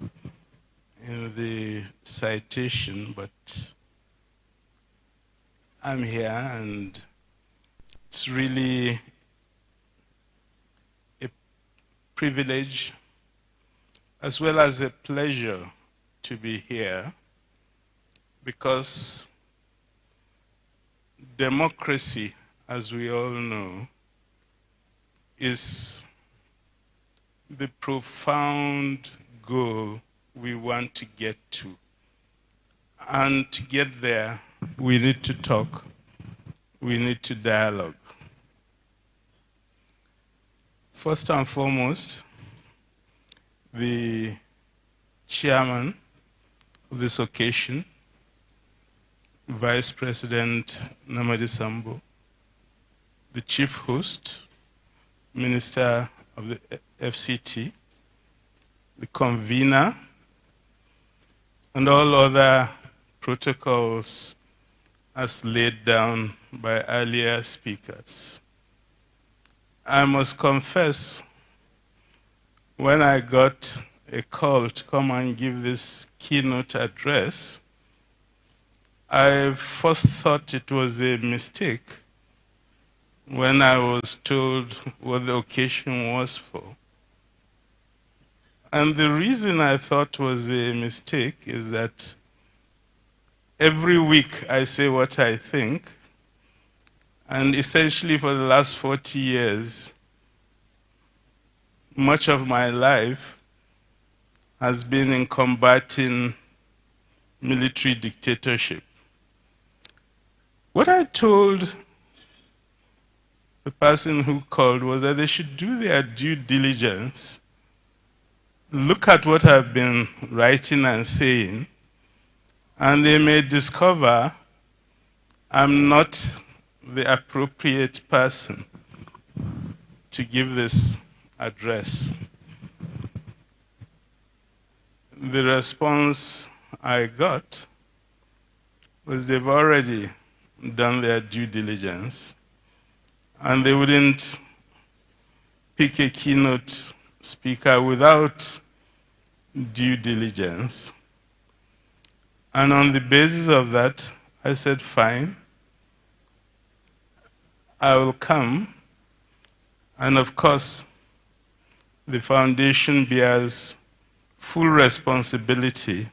in the citation, but I'm here, and it's really a privilege as well as a pleasure to be here, because democracy, as we all know, is the profound goal we want to get to. And to get there, we need to talk. We need to dialogue. First and foremost, the chairman of this occasion, Vice President Namadi Sambo, the chief host, Minister of the FCT, the convener, and all other protocols as laid down by earlier speakers. I must confess, when I got a call to come and give this keynote address, I first thought it was a mistake when I was told what the occasion was for. And the reason I thought was a mistake is that every week I say what I think, and essentially for the last 40 years, much of my life has been in combating military dictatorship. What I told the person who called was that they should do their due diligence, look at what I've been writing and saying, and they may discover I'm not the appropriate person to give this address. The response I got was they've already done their due diligence, and they wouldn't pick a keynote speaker without due diligence. And on the basis of that, I said, fine, I will come. And of course, the foundation bears full responsibility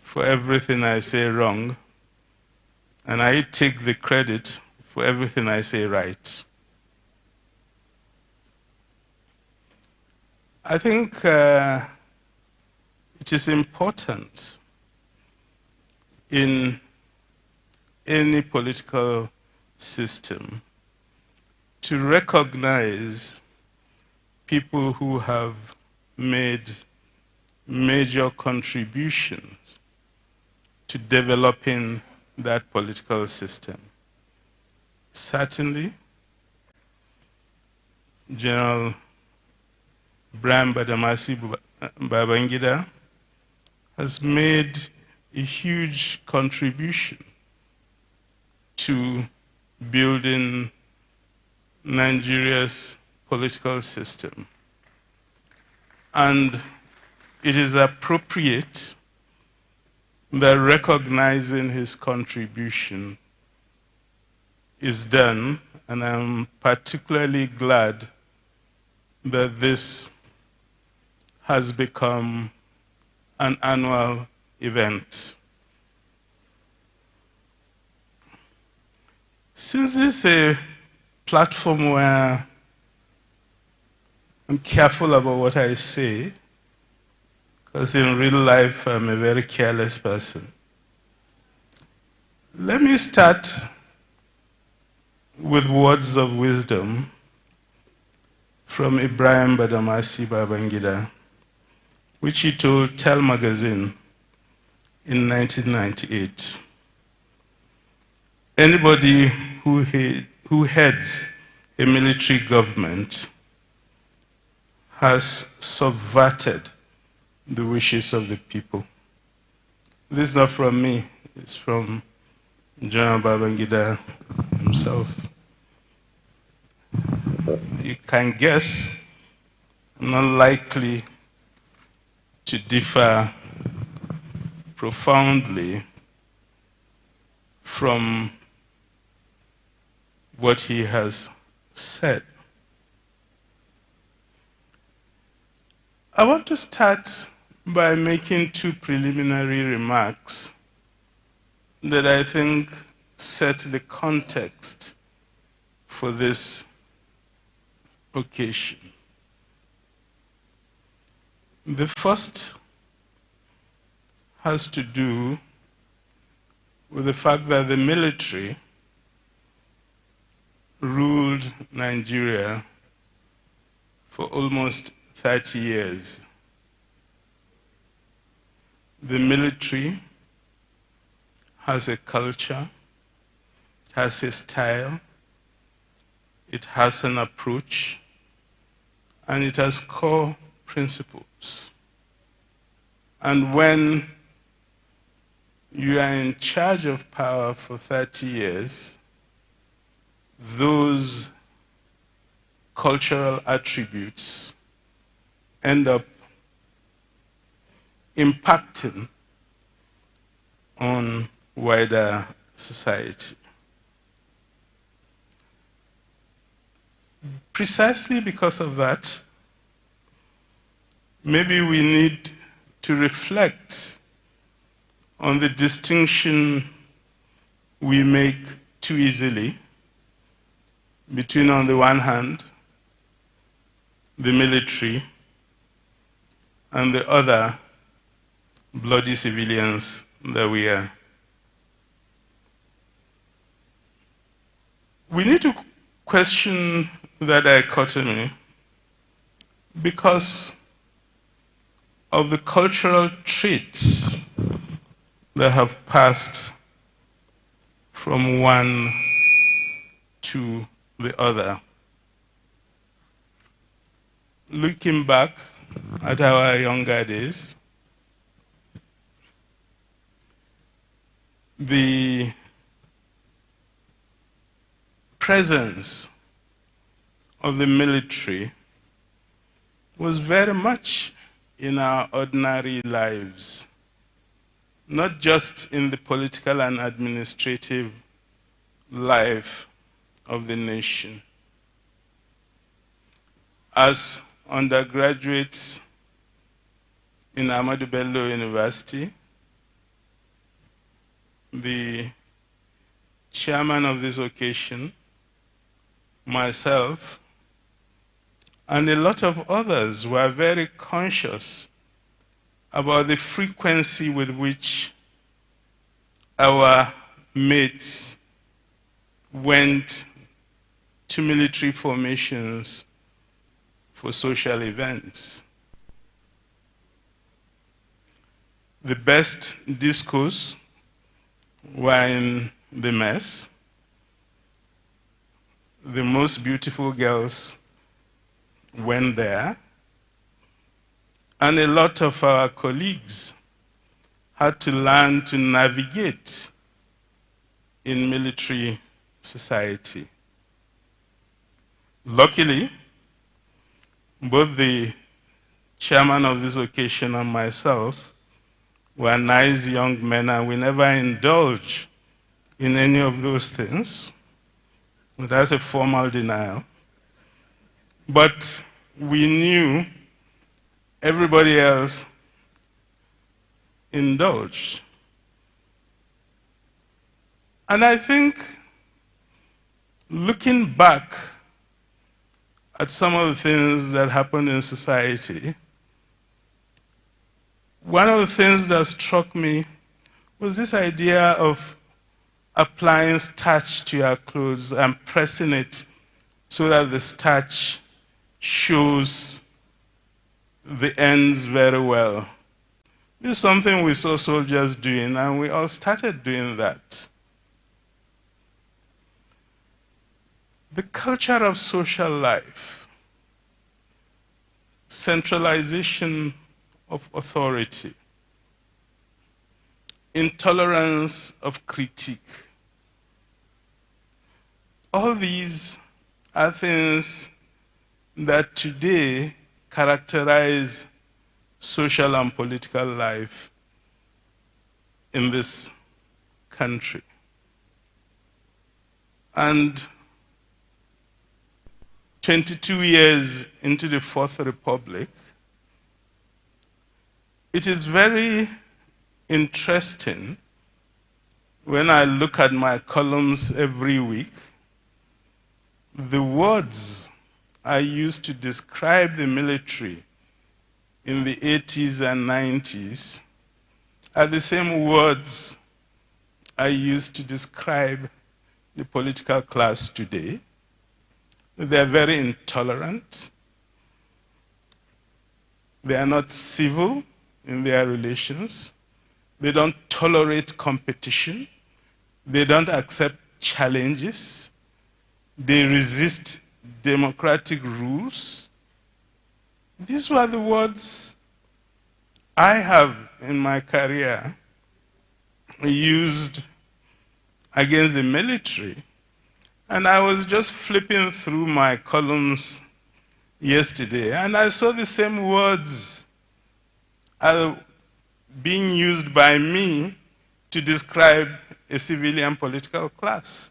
for everything I say wrong, and I take the credit for everything I say right. I think it is important in any political system to recognize people who have made major contributions to developing that political system. Certainly, General Ibrahim Babangida has made a huge contribution to building Nigeria's political system. And it is appropriate that recognizing his contribution is done, and I'm particularly glad that this has become an annual event. Since this is a platform where I'm careful about what I say, because in real life I'm a very careless person, let me start with words of wisdom from Ibrahim Babangida, which he told Tell magazine in 1998. Anybody who heads a military government has subverted the wishes of the people. This is not from me, it's from General Babangida himself. You can guess I'm not likely to differ profoundly from what he has said. I want to start by making two preliminary remarks that I think set the context for this occasion. The first has to do with the fact that the military ruled Nigeria for almost 30 years. The military has a culture, it has a style, it has an approach, and it has core principles. And when you are in charge of power for 30 years, those cultural attributes end up impacting on wider society. Precisely because of that, maybe we need to reflect on the distinction we make too easily between, on the one hand, the military, and the other, bloody civilians that we are. We need to question that dichotomy because of the cultural traits that have passed from one to the other. Looking back at our younger days, the presence of the military was very much in our ordinary lives, not just in the political and administrative life of the nation. As undergraduates in Ahmadu Bello University, the chairman of this occasion, myself, and a lot of others were very conscious about the frequency with which our mates went to military formations for social events. The best discourse were in the mess. The most beautiful girls went there. And a lot of our colleagues had to learn to navigate in military society. Luckily, both the chairman of this occasion and myself were nice young men, and we never indulged in any of those things. That's a formal denial. But we knew everybody else indulged. And I think, looking back at some of the things that happened in society, one of the things that struck me was this idea of applying starch to your clothes and pressing it so that the starch shows the ends very well. This is something we saw soldiers doing, and we all started doing that. The culture of social life, centralization of authority, intolerance of critique. All these are things that today characterize social and political life in this country. And 22 years into the Fourth Republic, it is very interesting when I look at my columns every week, the words I used to describe the military in the 80s and 90s are the same words I use to describe the political class today. They are very intolerant. They are not civil in their relations. They don't tolerate competition. They don't accept challenges. They resist democratic rules. These were the words I have in my career used against the military. And I was just flipping through my columns yesterday, and I saw the same words being used by me to describe a civilian political class.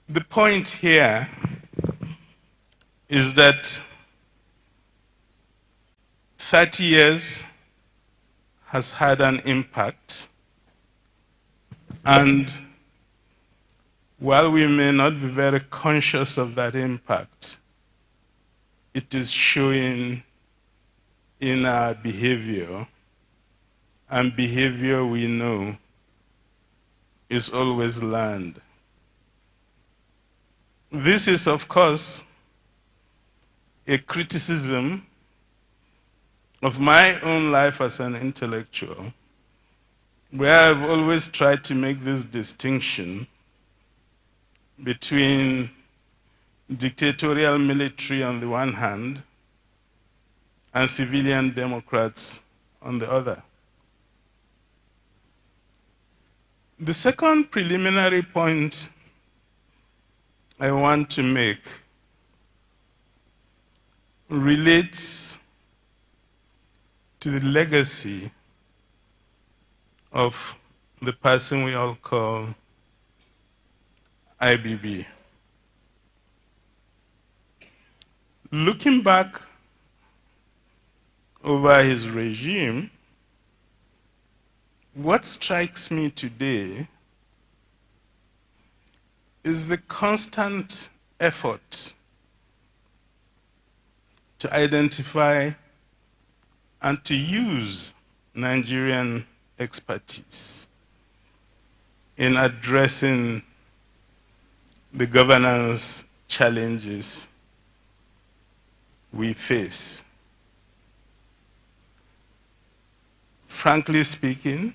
The point here is that 30 years has had an impact, and while we may not be very conscious of that impact, it is showing in our behavior, and behavior we know is always learned. This is, of course, a criticism of my own life as an intellectual, where I've always tried to make this distinction between dictatorial military on the one hand and civilian democrats on the other. The second preliminary point I want to make relates to the legacy of the person we all call IBB. Looking back over his regime, what strikes me today is the constant effort to identify and to use Nigerian expertise in addressing the governance challenges we face. Frankly speaking,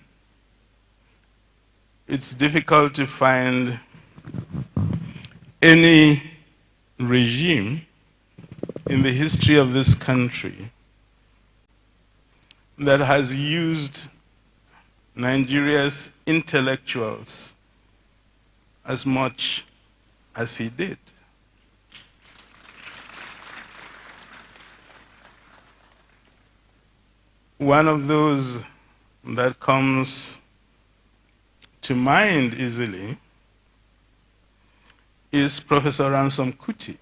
it's difficult to find any regime in the history of this country that has used Nigeria's intellectuals as much as he did. One of those that comes to mind easily is Professor Ransom Kuti,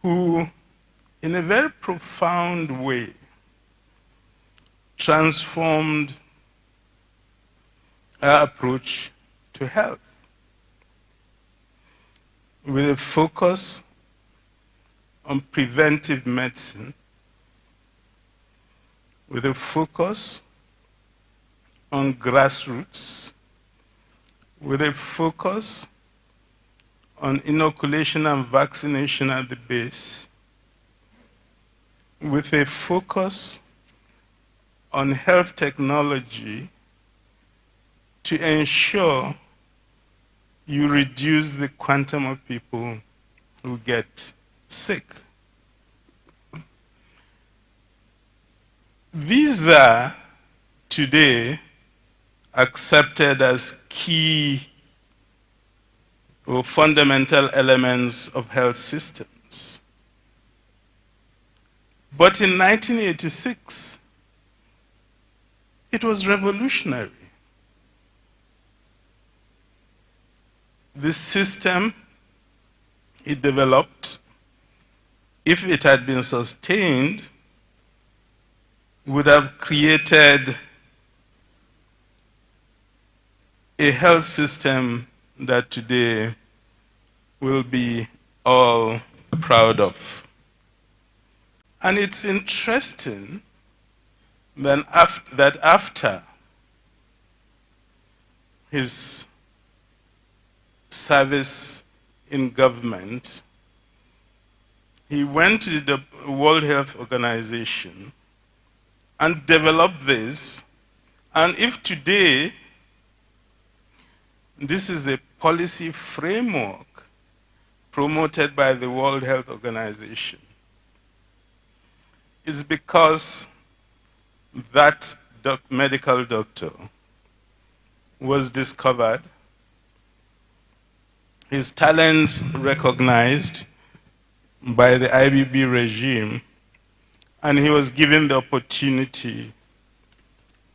who, in a very profound way, transformed our approach to health with a focus on preventive medicine, with a focus on grassroots, with a focus on inoculation and vaccination at the base, with a focus on health technology to ensure you reduce the quantum of people who get sick. These are today accepted as key or fundamental elements of health systems. But in 1986, it was revolutionary. The system it developed, if it had been sustained, would have created a health system that today we'll be all proud of. And it's interesting that after his service in government, he went to the World Health Organization and developed this. And if today this is a policy framework promoted by the World Health Organization, it's because that medical doctor was discovered, his talents recognized by the IBB regime, and he was given the opportunity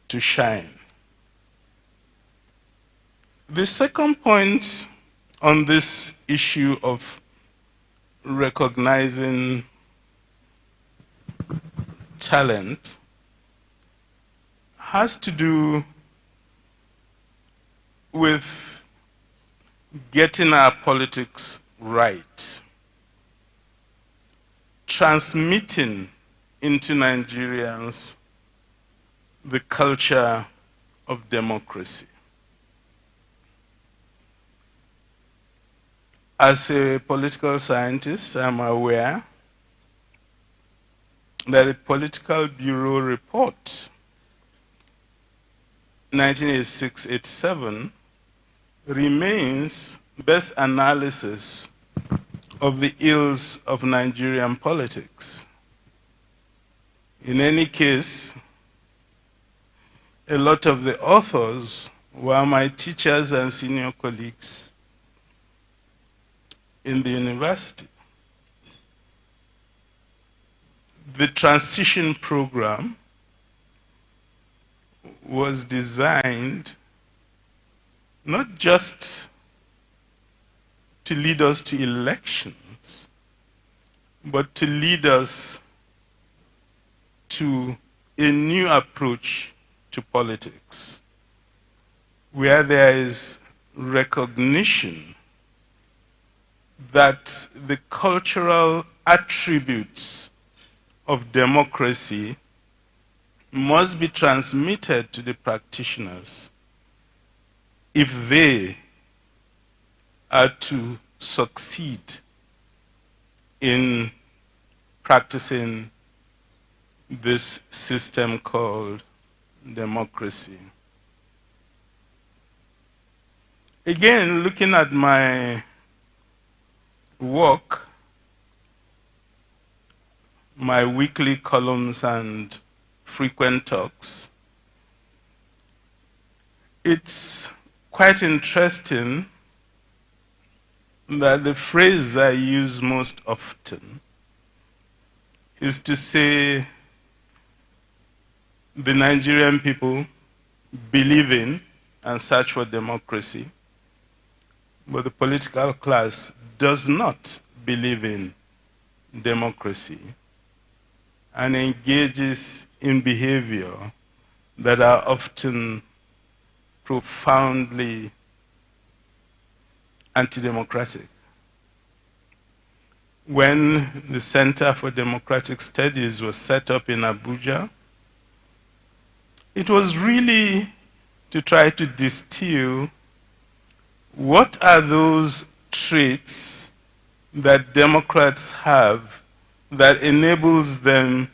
to shine. The second point on this issue of recognizing talent has to do with getting our politics right, transmitting into Nigerians the culture of democracy. As a political scientist, I'm aware that the Political Bureau report 1986-87 remains best analysis of the ills of Nigerian politics. In any case, a lot of the authors were my teachers and senior colleagues in the university. The transition program was designed not just to lead us to elections, but to lead us to a new approach to politics, where there is recognition that the cultural attributes of democracy must be transmitted to the practitioners if they are to succeed in practicing this system called democracy. Again, looking at my work, my weekly columns and frequent talks, it's quite interesting that the phrase I use most often is to say the Nigerian people believe in and search for democracy, but the political class does not believe in democracy and engages in behavior that are often profoundly anti-democratic. When the Center for Democratic Studies was set up in Abuja, it was really to try to distill what are those traits that Democrats have that enables them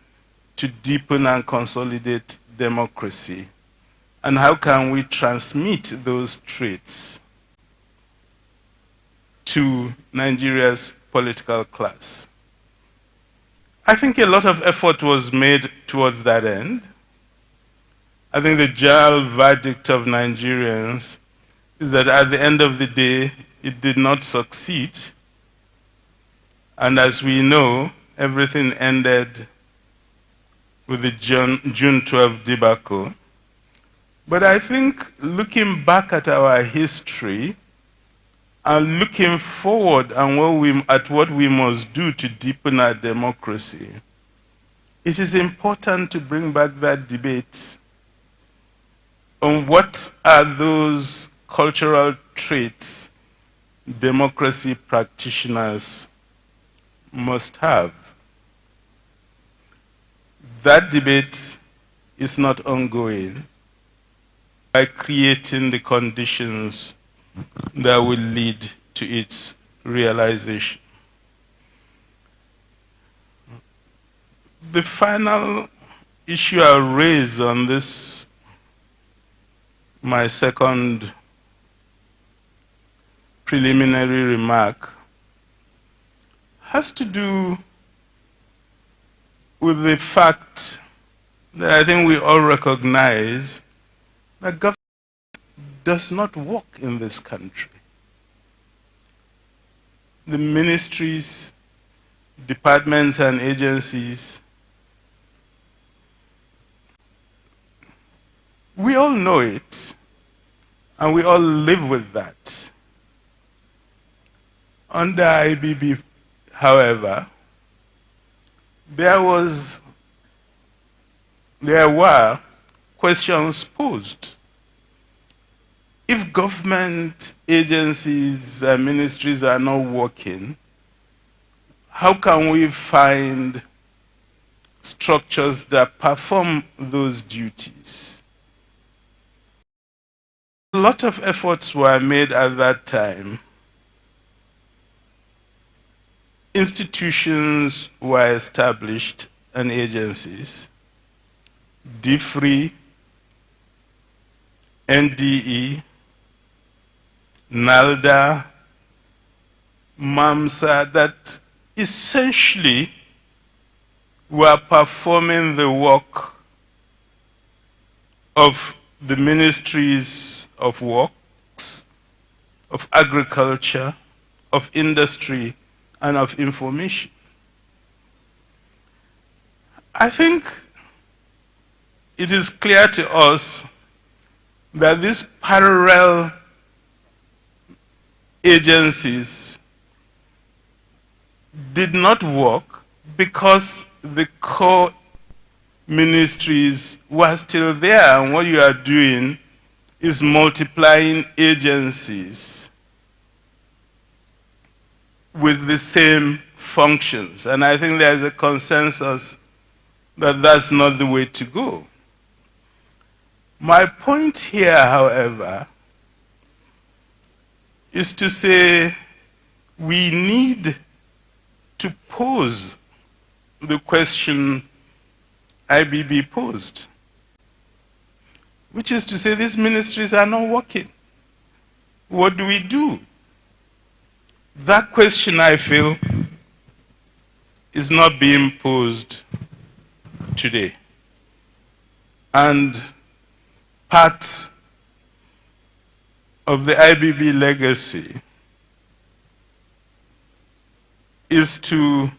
to deepen and consolidate democracy, and how can we transmit those traits to Nigeria's political class. I think a lot of effort was made towards that end. I think the general verdict of Nigerians is that at the end of the day, it did not succeed. And as we know, everything ended with the June 12 debacle. But I think looking back at our history and looking forward and at what we must do to deepen our democracy, it is important to bring back that debate on what are those cultural traits democracy practitioners must have. That debate is not ongoing by creating the conditions that will lead to its realization. The final issue I'll raise on this, my second preliminary remark, has to do with the fact that I think we all recognize that government does not work in this country. The ministries, departments, and agencies, we all know it, and we all live with that. Under IBB, however, there were questions posed. If government agencies and ministries are not working, how can we find structures that perform those duties? A lot of efforts were made at that time. Institutions were established and agencies, DFRI, NDE, NALDA, MAMSA, that essentially were performing the work of the ministries of works, of agriculture, of industry, and of information. I think it is clear to us that these parallel agencies did not work because the core ministries were still there, and what you are doing is multiplying agencies with the same functions. And I think there is a consensus that that's not the way to go. My point here, however, is to say we need to pose the question IBB posed, which is to say these ministries are not working. What do we do? That question, I feel, is not being posed today. And part of the IBB legacy is to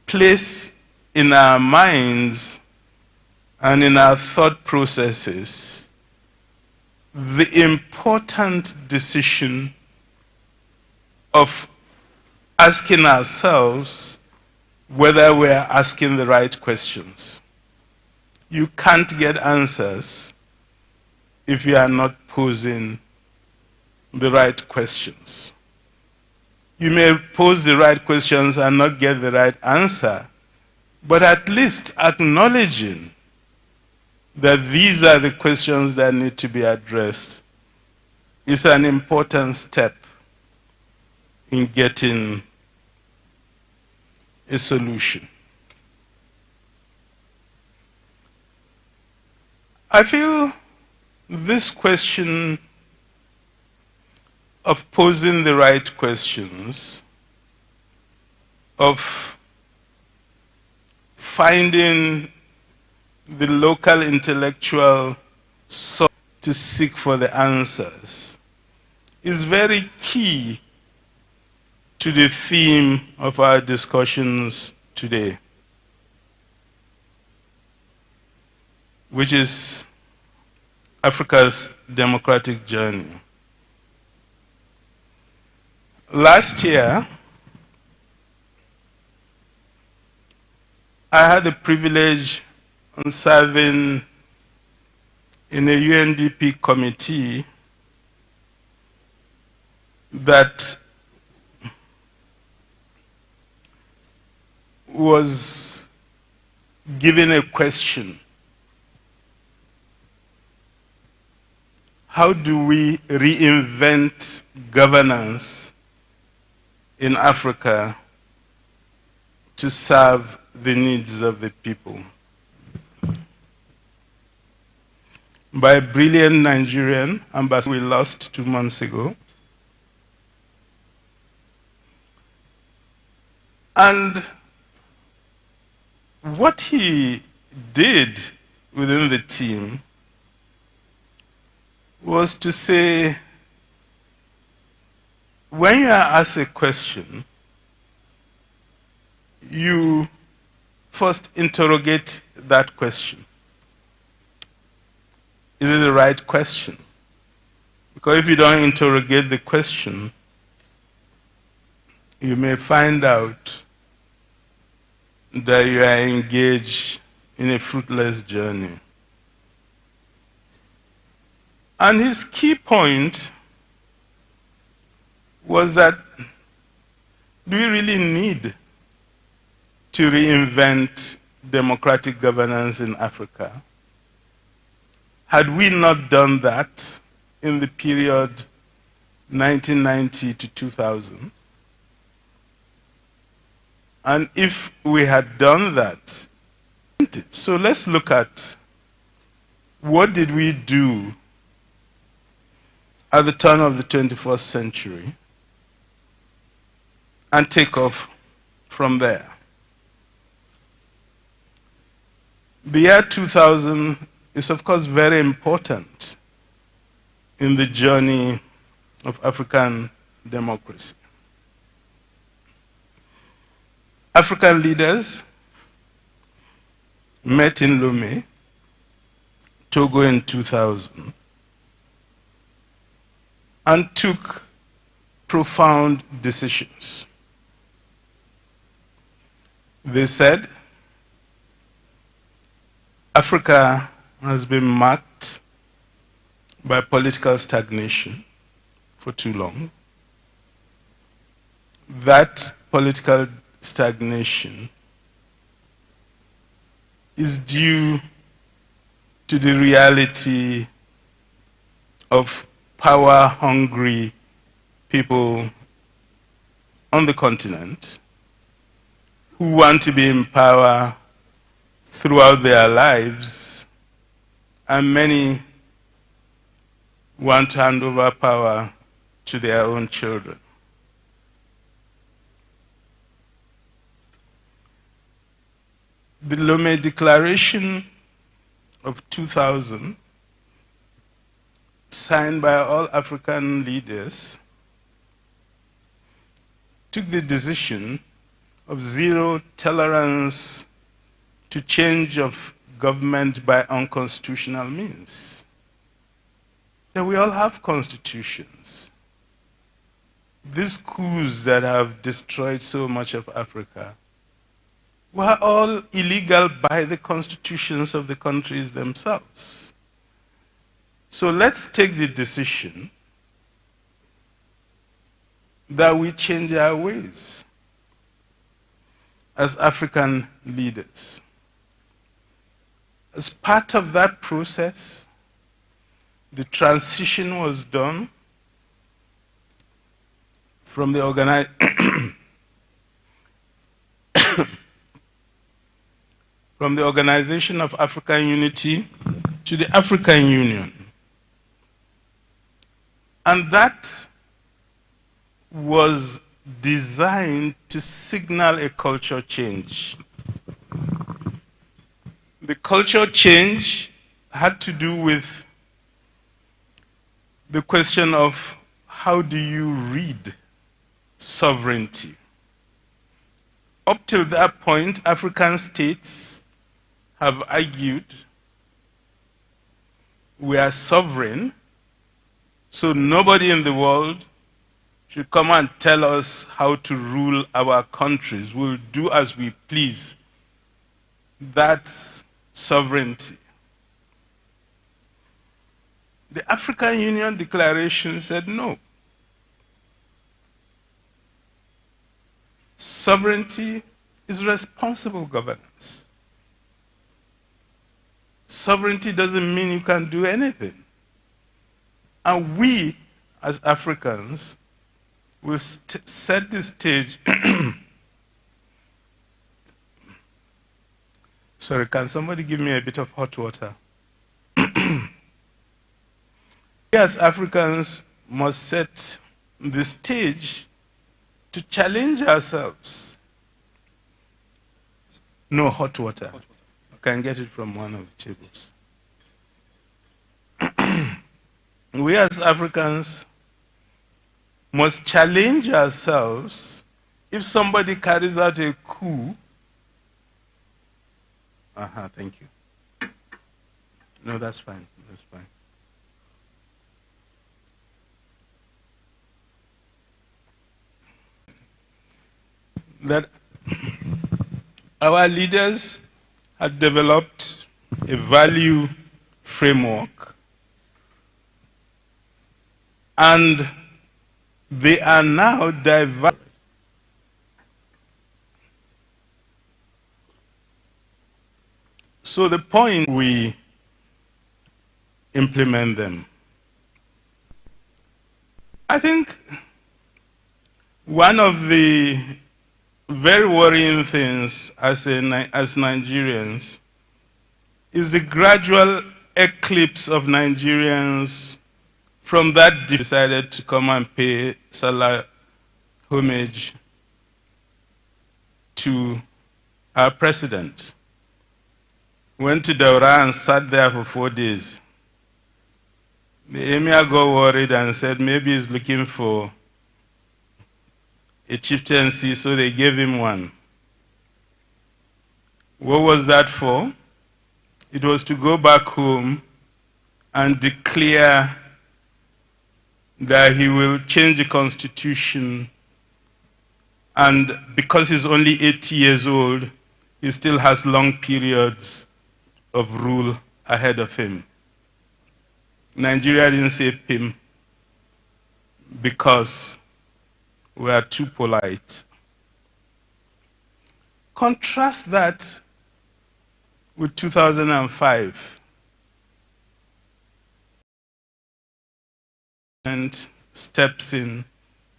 place in our minds and in our thought processes the important decision of asking ourselves whether we're asking the right questions. You can't get answers if you are not posing the right questions. You may pose the right questions and not get the right answer, but at least acknowledging that these are the questions that need to be addressed is an important step in getting a solution. I feel this question of posing the right questions, of finding the local intellectual source to seek for the answers, is very key to the theme of our discussions today, which is Africa's democratic journey. Last year, I had the privilege of serving in a UNDP committee that was given a question how do we reinvent governance in Africa to serve the needs of the people? By a brilliant Nigerian ambassador we lost 2 months ago. And what he did within the team was to say, when you are asked a question, you first interrogate that question. Is it the right question? Because if you don't interrogate the question, you may find out that you are engaged in a fruitless journey. And his key point was that, do we really need to reinvent democratic governance in Africa? Had we not done that in the period 1990 to 2000? And if we had done that, so let's look at what did we do at the turn of the 21st century and take off from there. The year 2000 is, of course, very important in the journey of African democracy. African leaders met in Lomé, Togo in 2000, and took profound decisions. They said, Africa has been marked by political stagnation for too long. That political stagnation is due to the reality of power-hungry people on the continent who want to be in power throughout their lives, and many want to hand over power to their own children. The Lomé Declaration of 2000, signed by all African leaders, took the decision of zero tolerance to change of government by unconstitutional means. That we all have constitutions. These coups that have destroyed so much of Africa were all illegal by the constitutions of the countries themselves. So let's take the decision that we change our ways as African leaders. As part of that process, the transition was done from the from the Organization of African Unity to the African Union. And that was designed to signal a culture change. The culture change had to do with the question of how do you read sovereignty. Up till that point, African states have argued we are sovereign, so nobody in the world should come and tell us how to rule our countries. We'll do as we please. That's sovereignty. The African Union Declaration said no. Sovereignty is responsible governance. Sovereignty doesn't mean you can do anything. And we, as Africans, will set the stage. Sorry, can somebody give me a bit of hot water? We as Africans must set the stage to challenge ourselves. No, hot water. I can get it from one of the tables. We as Africans must challenge ourselves. If somebody carries out a coup, thank you. No, that's fine. That's fine. That our leaders had developed a value framework, and they are now diverse. So the point we implement them. I think one of the very worrying things as Nigerians is the gradual eclipse of Nigerians from that decided to come and pay Salah homage to our president. Went to Daura and sat there for 4 days. The emir got worried and said maybe he's looking for a chieftaincy, so they gave him one. What was that for? It was to go back home and declare that he will change the constitution, and because he's only 80 years old, he still has long periods of rule ahead of him. Nigeria didn't say PIM because we are too polite. Contrast that with 2005. And steps in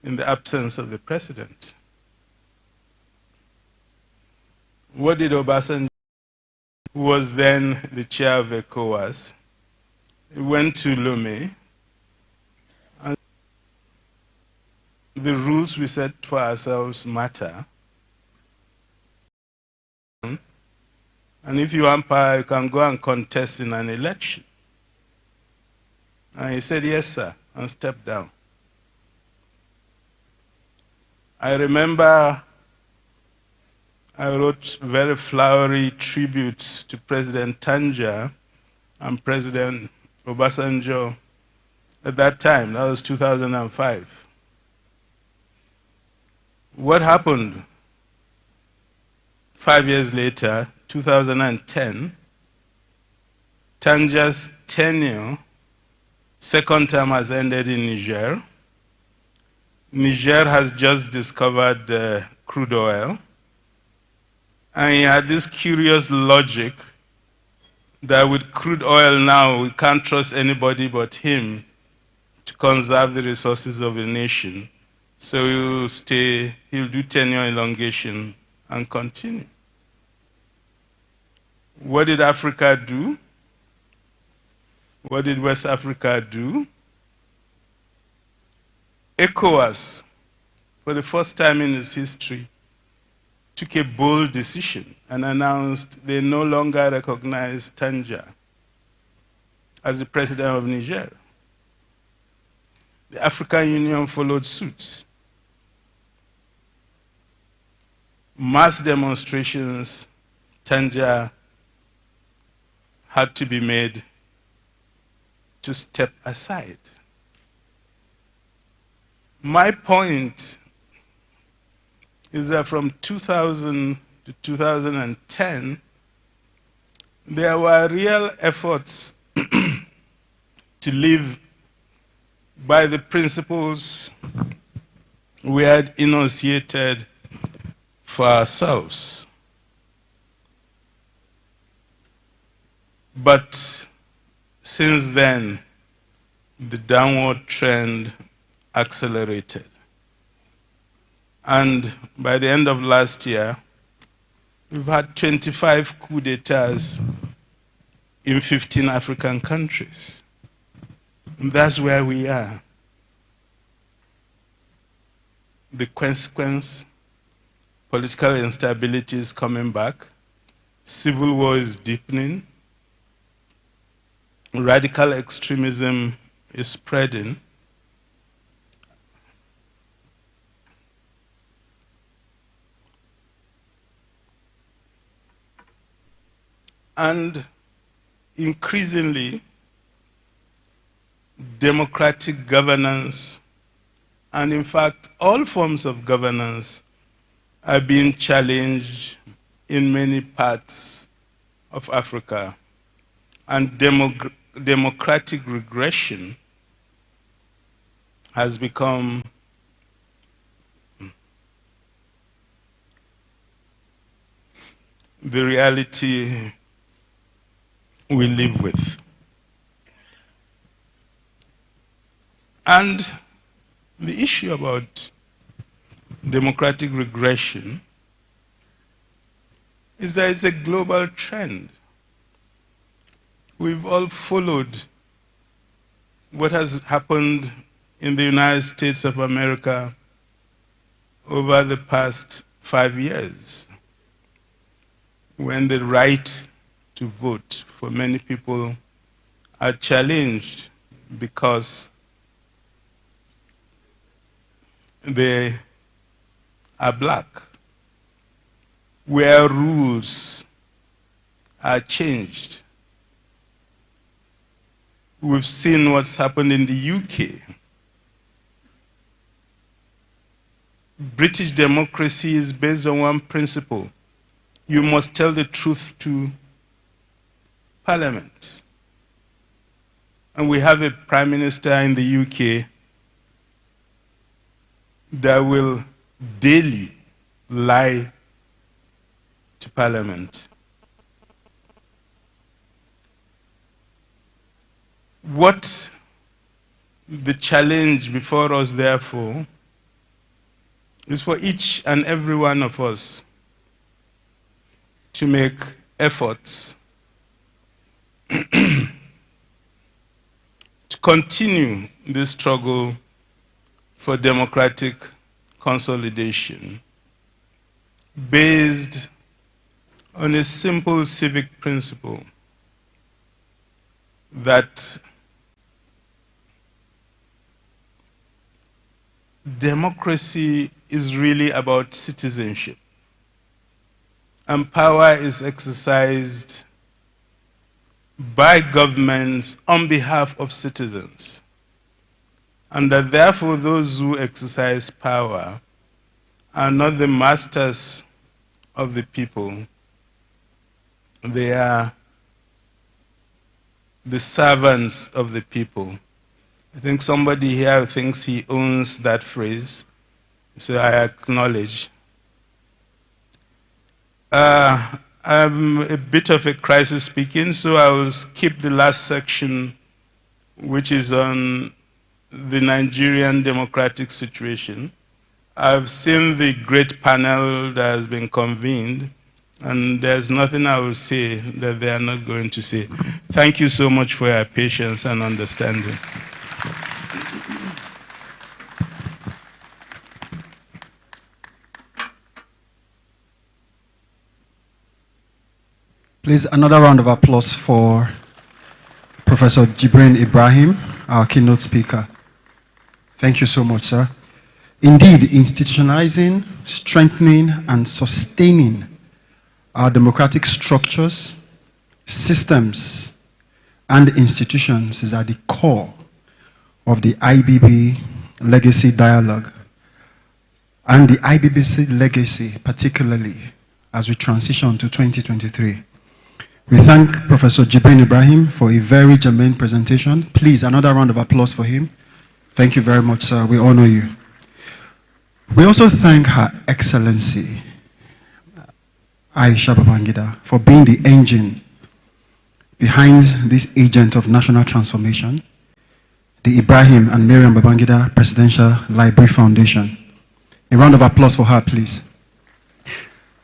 the absence of the president. What did Obasanjo, who was then the chair of ECOWAS, he went to Lomé, and the rules we set for ourselves matter. And if you want power, you can go and contest in an election. And he said, yes, sir, and stepped down. I remember I wrote very flowery tributes to President Tanja and President Obasanjo at that time. That was 2005. What happened? 5 years later, 2010, Tanja's tenure, second term, has ended in Niger. Niger has just discovered crude oil. And he had this curious logic that with crude oil now, we can't trust anybody but him to conserve the resources of the nation. So he'll do tenure elongation and continue. What did Africa do? What did West Africa do? ECOWAS, for the first time in its history, took a bold decision and announced they no longer recognize Tanja as the president of Niger. The African Union followed suit. Mass demonstrations, Tanja had to be made to step aside. My point is that from 2000 to 2010, there were real efforts to live by the principles we had enunciated for ourselves. But since then, the downward trend accelerated. And by the end of last year, we've had 25 coups d'etats in 15 African countries. And that's where we are. The consequence, political instability is coming back, civil war is deepening, radical extremism is spreading, and increasingly, democratic governance, and in fact, all forms of governance are being challenged in many parts of Africa. And democratic regression has become the reality we live with. And the issue about democratic regression is that it's a global trend. We've all followed what has happened in the United States of America over the past 5 years, when the right to vote for many people are challenged because they are black, where rules are changed. We've seen what's happened in the UK. British democracy is based on one principle: you must tell the truth to Parliament. And we have a Prime Minister in the UK that will daily lie to Parliament. What the challenge before us, therefore, is for each and every one of us to make efforts to continue this struggle for democratic consolidation based on a simple civic principle that democracy is really about citizenship, and power is exercised by governments on behalf of citizens, and that therefore those who exercise power are not the masters of the people, they are the servants of the people. I think somebody here thinks he owns that phrase, so I acknowledge. I'm a bit of a crisis speaking, so I will skip the last section, which is on the Nigerian democratic situation. I've seen the great panel that has been convened, and there's nothing I will say that they are not going to say. Thank you so much for your patience and understanding. Please, another round of applause for Professor Ibrahim, our keynote speaker. Thank you so much, sir. Indeed, institutionalizing, strengthening, and sustaining our democratic structures, systems, and institutions is at the core of the IBB legacy dialogue, and the IBBC legacy particularly as we transition to 2023. We thank Professor Ibrahim for a very germane presentation. Please, another round of applause for him. Thank you very much, sir. We honor you. We also thank Her Excellency, Aisha Babangida, for being the engine behind this agent of national transformation, the the Ibrahim and Maryam Babangida Presidential Library Foundation. A round of applause for her, please.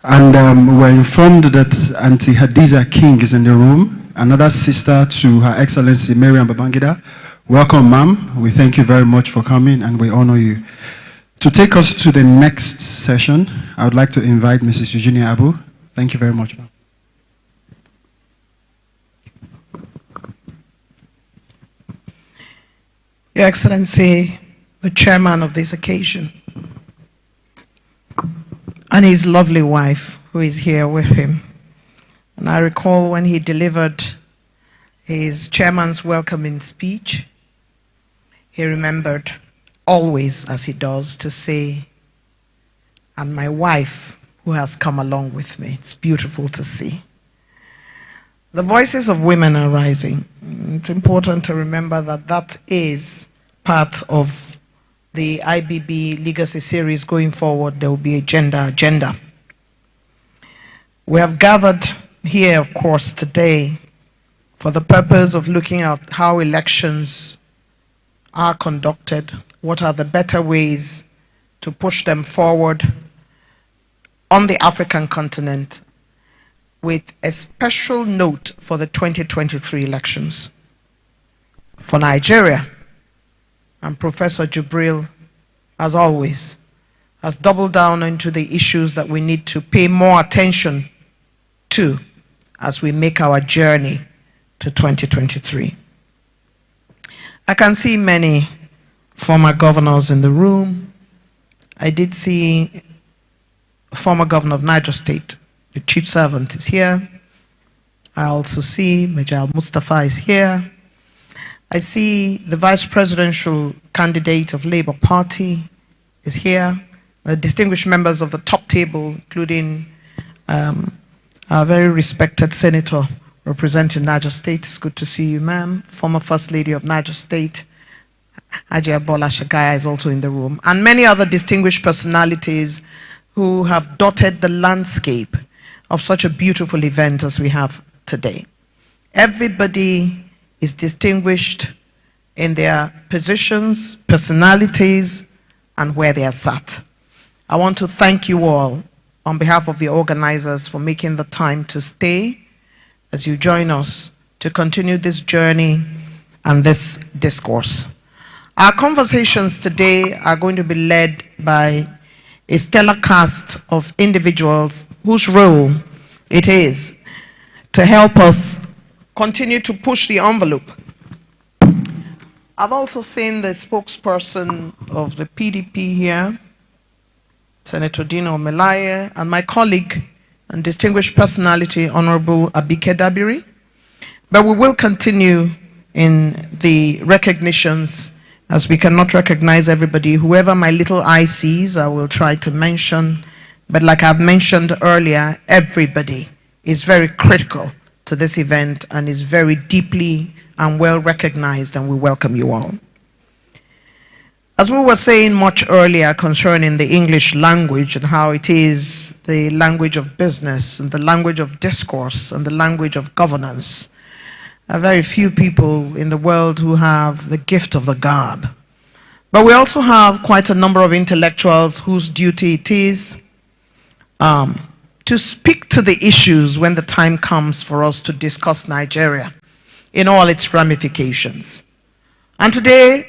And we're informed that Auntie Hadiza King is in the room, another sister to Her Excellency Maryam Babangida. Welcome, ma'am. We thank you very much for coming and we honor you. To take us to the next session, I would like to invite Mrs. Eugenia Abu. Thank you very much, ma'am. Your Excellency, the chairman of this occasion, and his lovely wife, who is here with him. And I recall when he delivered his chairman's welcoming speech, he remembered always, as he does, to say, and my wife, who has come along with me. It's beautiful to see. The voices of women are rising. It's important to remember that that is part of the IBB Legacy Series going forward. There will be a gender agenda. We have gathered here, of course, today for the purpose of looking at how elections are conducted, what are the better ways to push them forward on the African continent, with a special note for the 2023 elections. For Nigeria, and Professor Jubril, as always, has doubled down into the issues that we need to pay more attention to as we make our journey to 2023. I can see many former governors in the room. I did see former governor of Niger State. The chief servant is here. I also see Majal Mustafa is here. I see the vice presidential candidate of Labour Party is here. The distinguished members of the top table, including our very respected senator representing Niger State. It's good to see you, ma'am. Former First Lady of Niger State, Ajia Bola Shagaya, is also in the room. And many other distinguished personalities who have dotted the landscape of such a beautiful event as we have today. Everybody is distinguished in their positions, personalities, and where they are sat. I want to thank you all on behalf of the organizers for making the time to stay as you join us to continue this journey and this discourse. Our conversations today are going to be led by a stellar cast of individuals whose role it is to help us continue to push the envelope. I've also seen the spokesperson of the PDP here, Senator Dino Melaye, and my colleague and distinguished personality, Honorable Abike Dabiri. But we will continue in the recognitions, as we cannot recognize everybody. Whoever my little eye sees, I will try to mention. But like I've mentioned earlier, everybody is very critical to this event and is very deeply and well recognized, and we welcome you all. As we were saying much earlier concerning the English language and how it is the language of business and the language of discourse and the language of governance, there are very few people in the world who have the gift of the gab. But we also have quite a number of intellectuals whose duty it is to speak to the issues when the time comes for us to discuss Nigeria in all its ramifications. And today,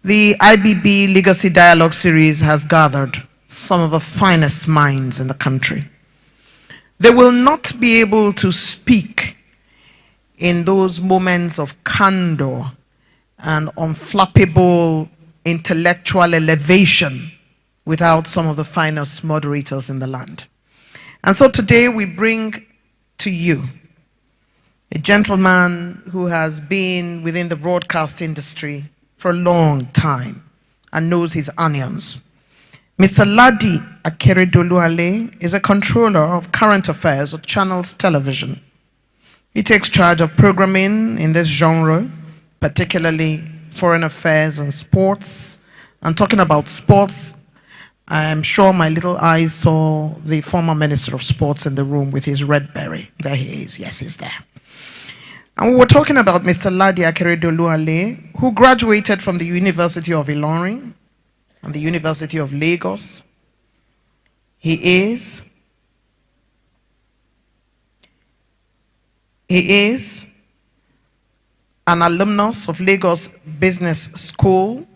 the IBB Legacy Dialogue Series has gathered some of the finest minds in the country. They will not be able to speak in those moments of candor and unflappable intellectual elevation without some of the finest moderators in the land. And so today we bring to you a gentleman who has been within the broadcast industry for a long time and knows his onions. Mr. Ladi Akeredoluale is a controller of current affairs at Channels Television. He takes charge of programming in this genre, particularly foreign affairs and sports. And talking about sports, I am sure my little eyes saw the former Minister of Sports in the room with his red beret. There he is. Yes, he's there. And we were talking about Mr. Ladi Akeredoluale, who graduated from the University of Ilorin and the University of Lagos. He is an alumnus of Lagos Business School,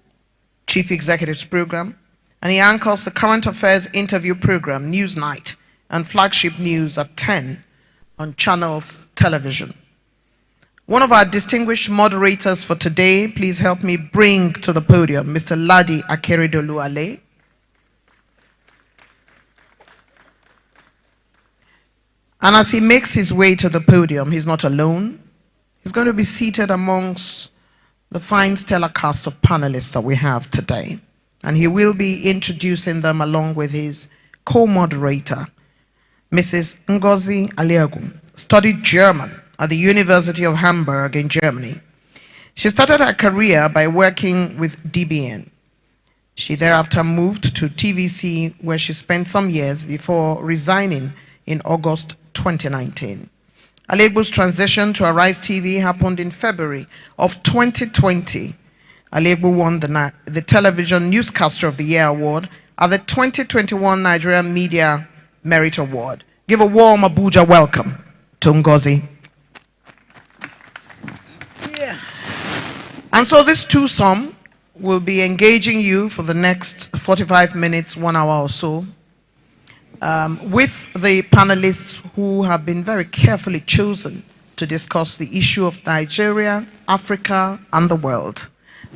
Chief Executives Program, and he anchors the current affairs interview program, Newsnight, and Flagship News at 10 on Channels Television. One of our distinguished moderators for today, please help me bring to the podium Mr. Ladi Akeredoluale. And as he makes his way to the podium, he's not alone. He's going to be seated amongst the fine stellar cast of panelists that we have today. And he will be introducing them along with his co-moderator, Mrs. Ngozi Aliagu, studied German at the University of Hamburg in Germany. She started her career by working with DBN. She thereafter moved to TVC, where she spent some years before resigning in August 2019. Aliagbu's transition to Arise TV happened in February of 2020. Aliagbu won the Television Newscaster of the Year award at the 2021 Nigerian Media Merit Award. Give a warm Abuja welcome to Ngozi. Yeah. And so this twosome will be engaging you for the next 45 minutes, 1 hour or so, with the panelists who have been very carefully chosen to discuss the issue of Nigeria, Africa, and the world.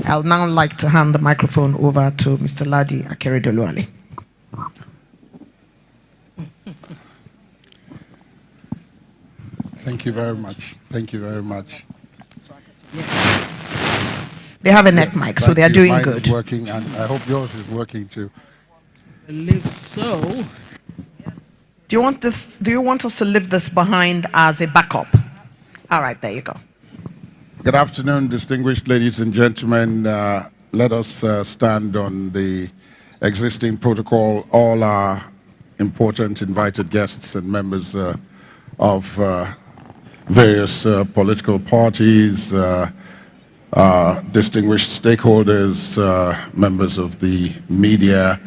I'll now like to hand the microphone over to Mr. Ladi Akeredoluale. Thank you very much. Thank you very much. They have a neck mic, so they are doing good. Mine is working, and I hope yours is working too. I believe so. Do you want us to leave this behind as a backup? All right, there you go. Good afternoon, distinguished ladies and gentlemen. Let us stand on the existing protocol. All our important invited guests and members of various political parties, distinguished stakeholders, members of the media,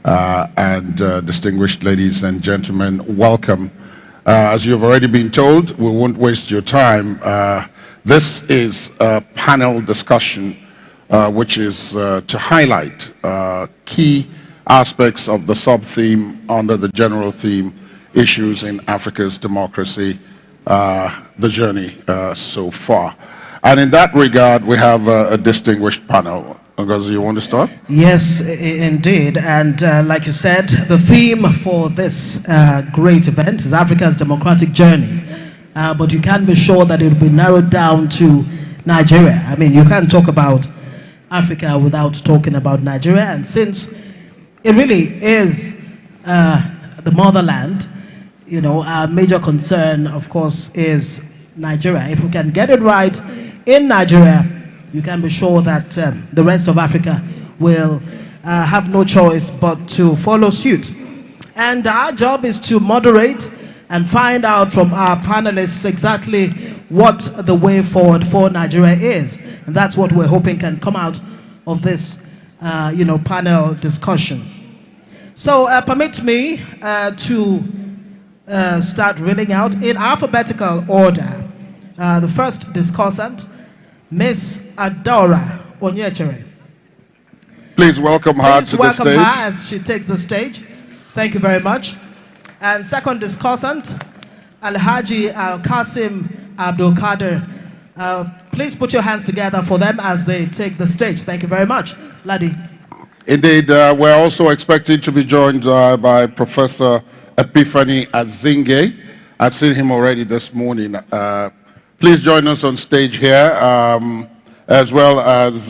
and distinguished ladies and gentlemen, welcome. As you've already been told, we won't waste your time. This is a panel discussion which is to highlight key aspects of the sub-theme under the general theme, issues in Africa's democracy, the journey so far. And in that regard, we have a distinguished panel. Ngozi, you want to start? Yes, indeed. And like you said, the theme for this great event is Africa's democratic journey. But you can be sure that it will be narrowed down to Nigeria. I mean, you can't talk about Africa without talking about Nigeria. And since it really is the motherland, you know, our major concern, of course, is Nigeria. If we can get it right in Nigeria, you can be sure that the rest of Africa will have no choice but to follow suit. And our job is to moderate and find out from our panelists exactly what the way forward for Nigeria is. And that's what we're hoping can come out of this panel discussion. So permit me to start reading out in alphabetical order. The first discussant, Miss Adora Onyechere. Please welcome her to the stage. Please welcome her as she takes the stage. Thank you very much. And second discussant, Alhaji Al-Qasim Abdul Kader. Please put your hands together for them as they take the stage. Thank you very much. Ladi. Indeed, we're also expecting to be joined by Professor Epiphany Azinge. I've seen him already this morning. Please join us on stage here, as well as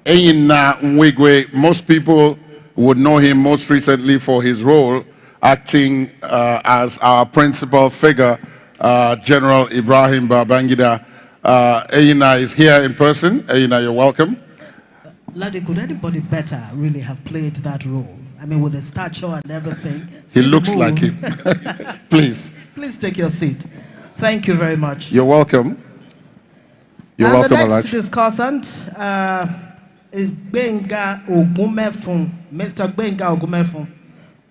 Eyina Nwigwe. Most people would know him most recently for his role acting as our principal figure, General Ibrahim Babangida. Eyina is here in person. Eyina, you're welcome. Ladi, could anybody better really have played that role? I mean, with the stature and everything. He looks like him. Please. Please take your seat. Thank you very much. You're welcome. You're and welcome, the next Alaj. discussant is Gbenga Ogumefun. Mr. Gbenga Ogumefun.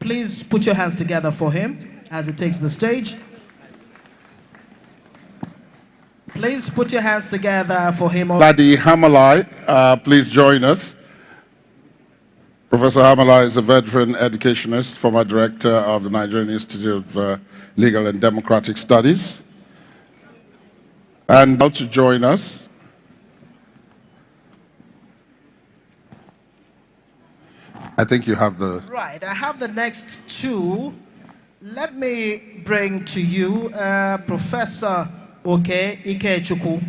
Please put your hands together for him as he takes the stage. Please put your hands together for him. Ladi Hamalai, please join us. Professor Hamalai is a veteran educationist, former director of the Nigerian Institute of Legal and Democratic Studies. And now to join us, I think you have the... Right, I have the next two. Let me bring to you Professor Ikechukwu.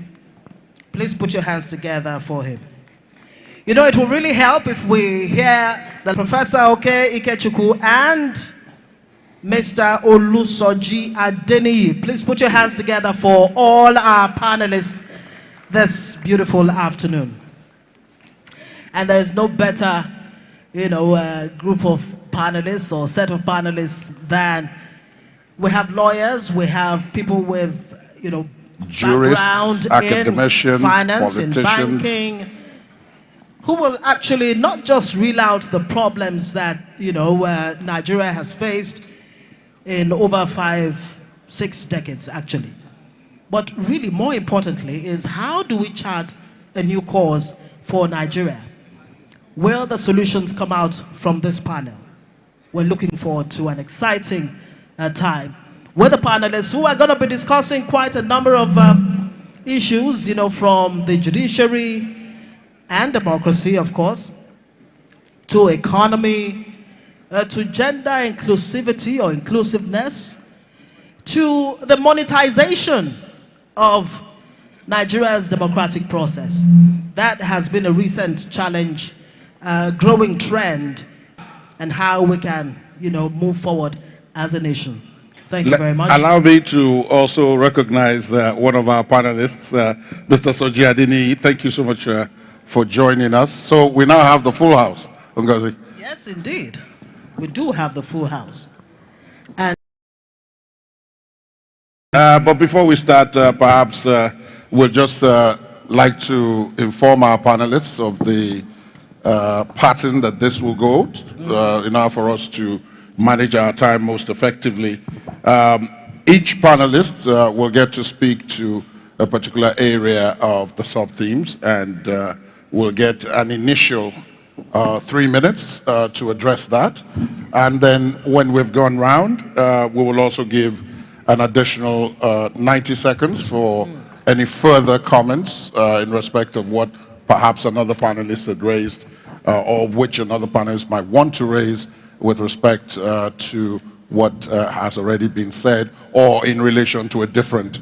Please put your hands together for him. You know, it will really help if we hear that Professor Ikechukwu and Mr. Olusoji Adeniyi. Please put your hands together for all our panelists this beautiful afternoon. And there is no better, group of panelists or set of panelists than we have lawyers, we have people with, jurists, background academicians, in finance, in politicians, banking, who will actually not just reel out the problems that, Nigeria has faced in over 5-6 decades, actually. But really, more importantly, is how do we chart a new course for Nigeria? Will the solutions come out from this panel? We're looking forward to an exciting time with the panelists who are going to be discussing quite a number of issues, from the judiciary and democracy, of course, to economy, to gender inclusivity or inclusiveness, to the monetization of Nigeria's democratic process. That has been a recent challenge, growing trend, and how we can, move forward as a nation. Thank you very much. Allow me to also recognize one of our panelists, Mr. Soji Adeniyi. Thank you so much for joining us. So we now have the full house, Ngozi. Yes, indeed. We do have the full house. And but before we start, perhaps we'll just like to inform our panelists of the pattern that this will go in order for us to manage our time most effectively. Each panelist will get to speak to a particular area of the sub-themes, and we'll get an initial 3 minutes to address that. And then when we've gone round, we will also give an additional 90 seconds for any further comments in respect of what perhaps another panelist had raised or which another panelist might want to raise with respect to what has already been said or in relation to a different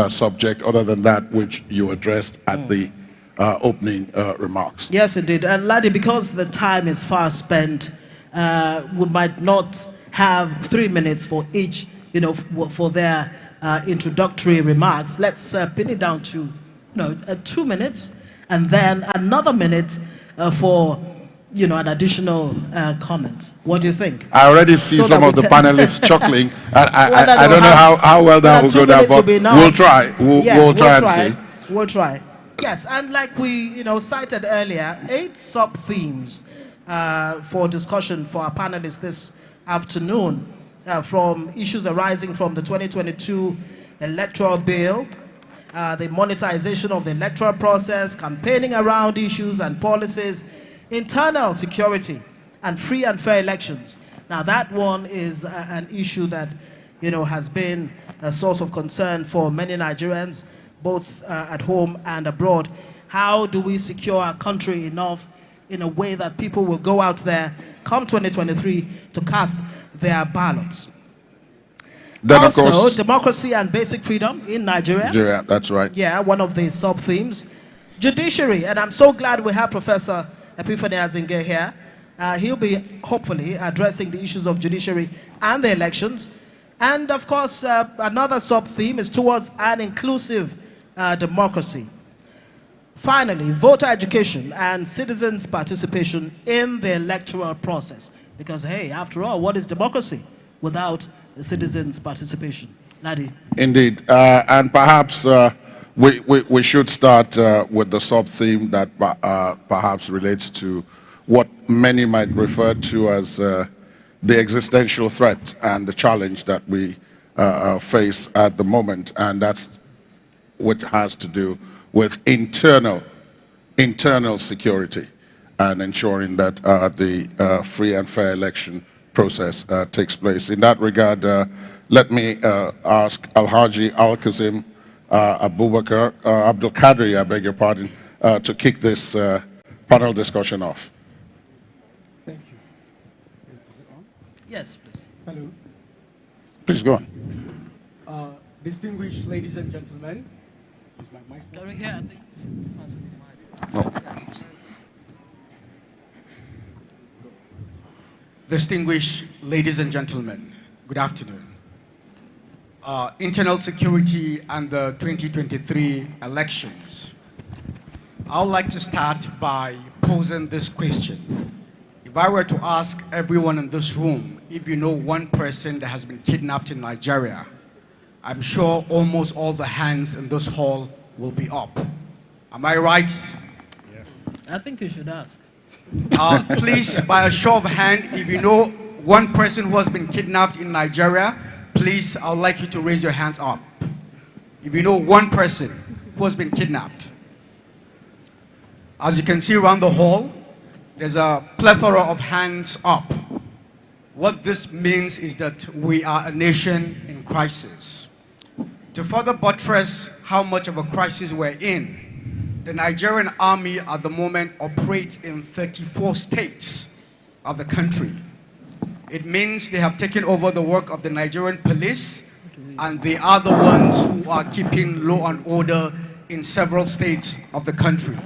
subject other than that which you addressed at the opening remarks. yes, indeed. And Ladi, because the time is fast spent, we might not have 3 minutes for each, for their introductory remarks. Let's pin it down to 2 minutes, and then another minute for an additional comment. What do you think? I already see some of the panelists chuckling. I don't know how well that will go down, but we'll try. We'll try and see. We'll try. Yes, and like we cited earlier, 8 sub-themes for discussion for our panelists this afternoon, from issues arising from the 2022 electoral bill, the monetization of the electoral process, campaigning around issues and policies, internal security, and free and fair elections. Now that one is an issue that has been a source of concern for many Nigerians, both at home and abroad. How do we secure our country enough in a way that people will go out there come 2023 to cast their ballots? Then, also, of course, democracy and basic freedom in Nigeria. Yeah, that's right. Yeah, one of the sub-themes. Judiciary, and I'm so glad we have Professor Epiphany Azinge here. He'll be hopefully addressing the issues of judiciary and the elections. And of course, another sub-theme is towards an inclusive democracy. Finally, voter education and citizens' participation in the electoral process. Because, hey, after all, what is democracy without the citizens' participation? Laddie. Indeed. And perhaps we should start with the sub-theme that perhaps relates to what many might refer to as the existential threat and the challenge that we face at the moment. And that's what has to do with internal security and ensuring that the free and fair election process takes place. In that regard, let me ask Alhaji Al-Kazim Abubakar, Abdul Qadri, I beg your pardon, to kick this panel discussion off. Thank you. Yes, please. Hello. Please go on. Distinguished ladies and gentlemen, is my mic on? Can we hear? I think you should pass the mic. Distinguished ladies and gentlemen, good afternoon. Internal security and the 2023 elections. I would like to start by posing this question. If I were to ask everyone in this room if you know one person that has been kidnapped in Nigeria, I'm sure almost all the hands in this hall will be up. Am I right? Yes. I think you should ask. Please, by a show of hand, if you know one person who has been kidnapped in Nigeria, please, I would like you to raise your hands up. If you know one person who has been kidnapped. As you can see around the hall, there's a plethora of hands up. What this means is that we are a nation in crisis. To further buttress how much of a crisis we're in, the Nigerian army at the moment operates in 34 states of the country. It means they have taken over the work of the Nigerian police, and they are the ones who are keeping law and order in several states of the country.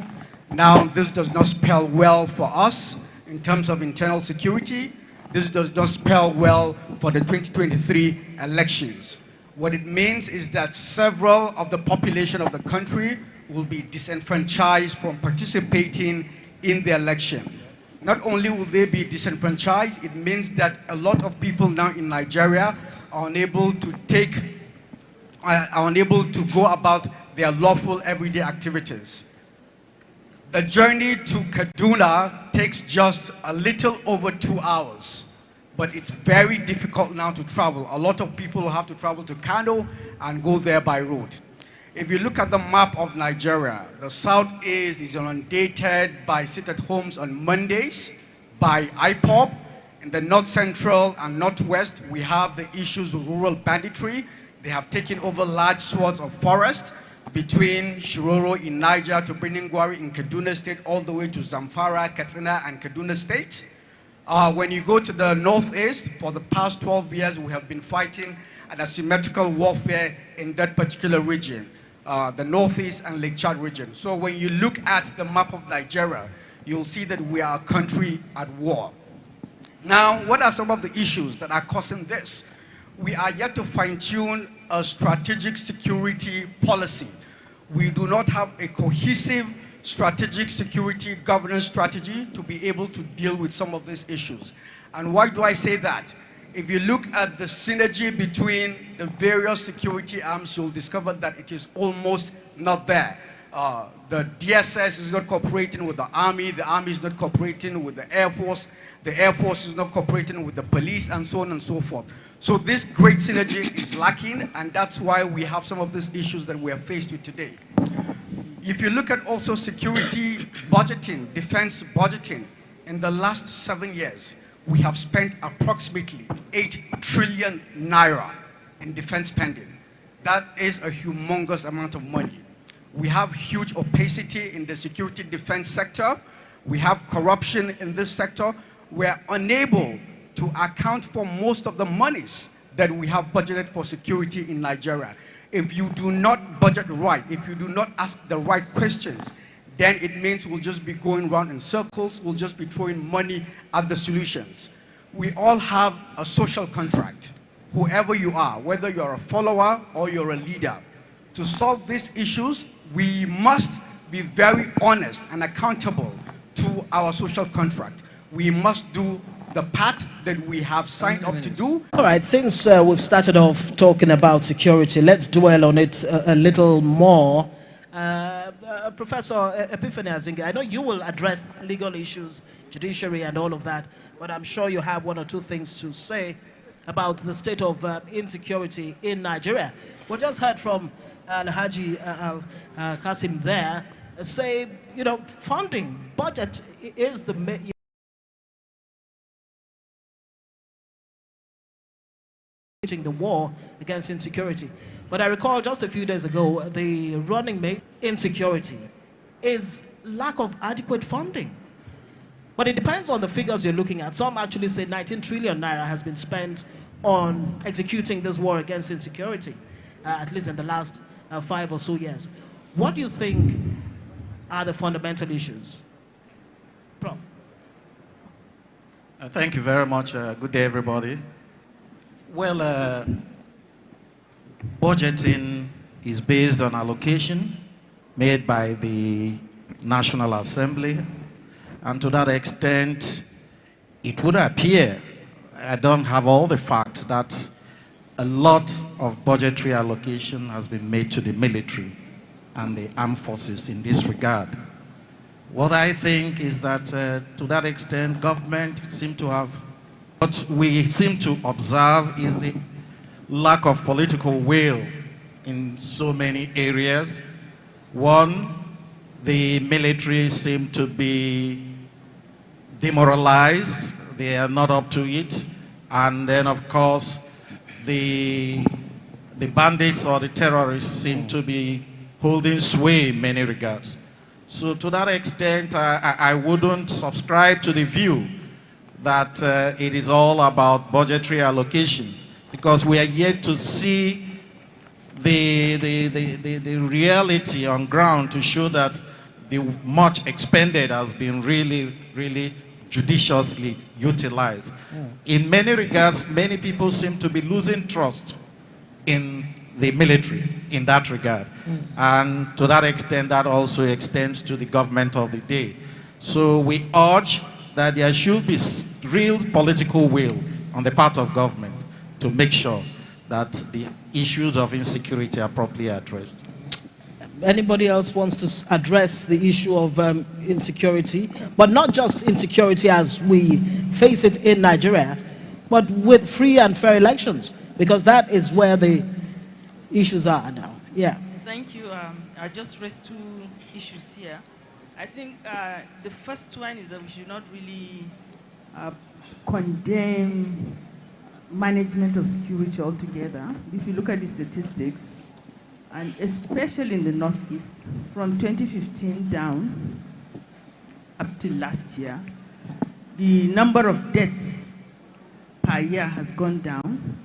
Now, this does not spell well for us in terms of internal security. This does not spell well for the 2023 elections. What it means is that several of the population of the country will be disenfranchised from participating in the election. Not only will they be disenfranchised, it means that a lot of people now in Nigeria are unable to go about their lawful everyday activities. The journey to Kaduna takes just a little over 2 hours, but it's very difficult now to travel. A lot of people will have to travel to Kano and go there by road. If you look at the map of Nigeria, the southeast is inundated by sit-at-homes on Mondays, by IPOB. In the north central and northwest, we have the issues of rural banditry. They have taken over large swaths of forest between Shiroro in Niger to Beningwari in Kaduna State, all the way to Zamfara, Katsina, and Kaduna State. When you go to the northeast, for the past 12 years, we have been fighting an asymmetrical warfare in that particular region. The northeast and Lake Chad region. So when you look at the map of Nigeria, you'll see that we are a country at war. Now, what are some of the issues that are causing this? We are yet to fine-tune a strategic security policy. We do not have a cohesive strategic security governance strategy to be able to deal with some of these issues. And why do I say that? If you look at the synergy between the various security arms, you'll discover that it is almost not there. The DSS is not cooperating with the army is not cooperating with the Air Force is not cooperating with the police, and so on and so forth. So this great synergy is lacking, and that's why we have some of these issues that we are faced with today. If you look at also security budgeting, defense budgeting, in the last 7 years, we have spent approximately 8 trillion naira in defense spending. That is a humongous amount of money. We have huge opacity in the security defense sector. We have corruption in this sector. We're unable to account for most of the monies that we have budgeted for security in Nigeria. If you do not budget right, if you do not ask the right questions, then it means we'll just be going around in circles, we'll just be throwing money at the solutions. We all have a social contract, whoever you are, whether you're a follower or you're a leader. To solve these issues, we must be very honest and accountable to our social contract. We must do the part that we have signed up to do. All right, since we've started off talking about security, let's dwell on it a little more. Professor Epiphany Azinga, I know you will address legal issues, judiciary and all of that, but I'm sure you have one or two things to say about the state of insecurity in Nigeria. We just heard from Alhaji Kasim there say, you know, funding, budget is the war against insecurity. But I recall just a few days ago, the running mate, insecurity, is lack of adequate funding. But it depends on the figures you're looking at. Some actually say 19 trillion naira has been spent on executing this war against insecurity, at least in the last 5 or so years. What do you think are the fundamental issues? Prof. Thank you very much. Good day, everybody. Well, budgeting is based on allocation made by the National Assembly. And to that extent, it would appear, I don't have all the facts, that a lot of budgetary allocation has been made to the military and the armed forces in this regard. What I think is that to that extent, government seem to have, what we seem to observe is the lack of political will in so many areas. One, the military seem to be demoralized, they are not up to it, and then of course the bandits or the terrorists seem to be holding sway in many regards. So to that extent, I wouldn't subscribe to the view that it is all about budgetary allocation, because we are yet to see the reality on ground to show that the much expended has been really judiciously utilized. In many regards, many people seem to be losing trust in the military in that regard. And to that extent, that also extends to the government of the day. So we urge that there should be real political will on the part of government to make sure that the issues of insecurity are properly addressed. Anybody else wants to address the issue of insecurity, but not just insecurity as we face it in Nigeria, but with free and fair elections, because that is where the issues are now. Yeah. Thank you. I just raised two issues here. I think the first one is that we should not really condemn management of security altogether. If you look at the statistics, and especially in the Northeast, from 2015 down up to last year, the number of deaths per year has gone down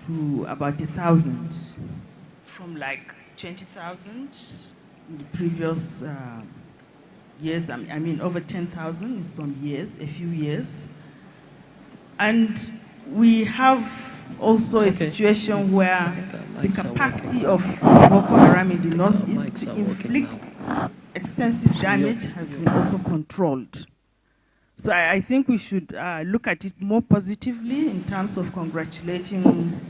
to about 1,000, from like 20,000 in the previous years. I mean, over 10,000 in some years, a few years. And we have also a situation where the capacity of Boko Haram in the Northeast to inflict extensive damage has been also controlled. So I think we should look at it more positively in terms of congratulating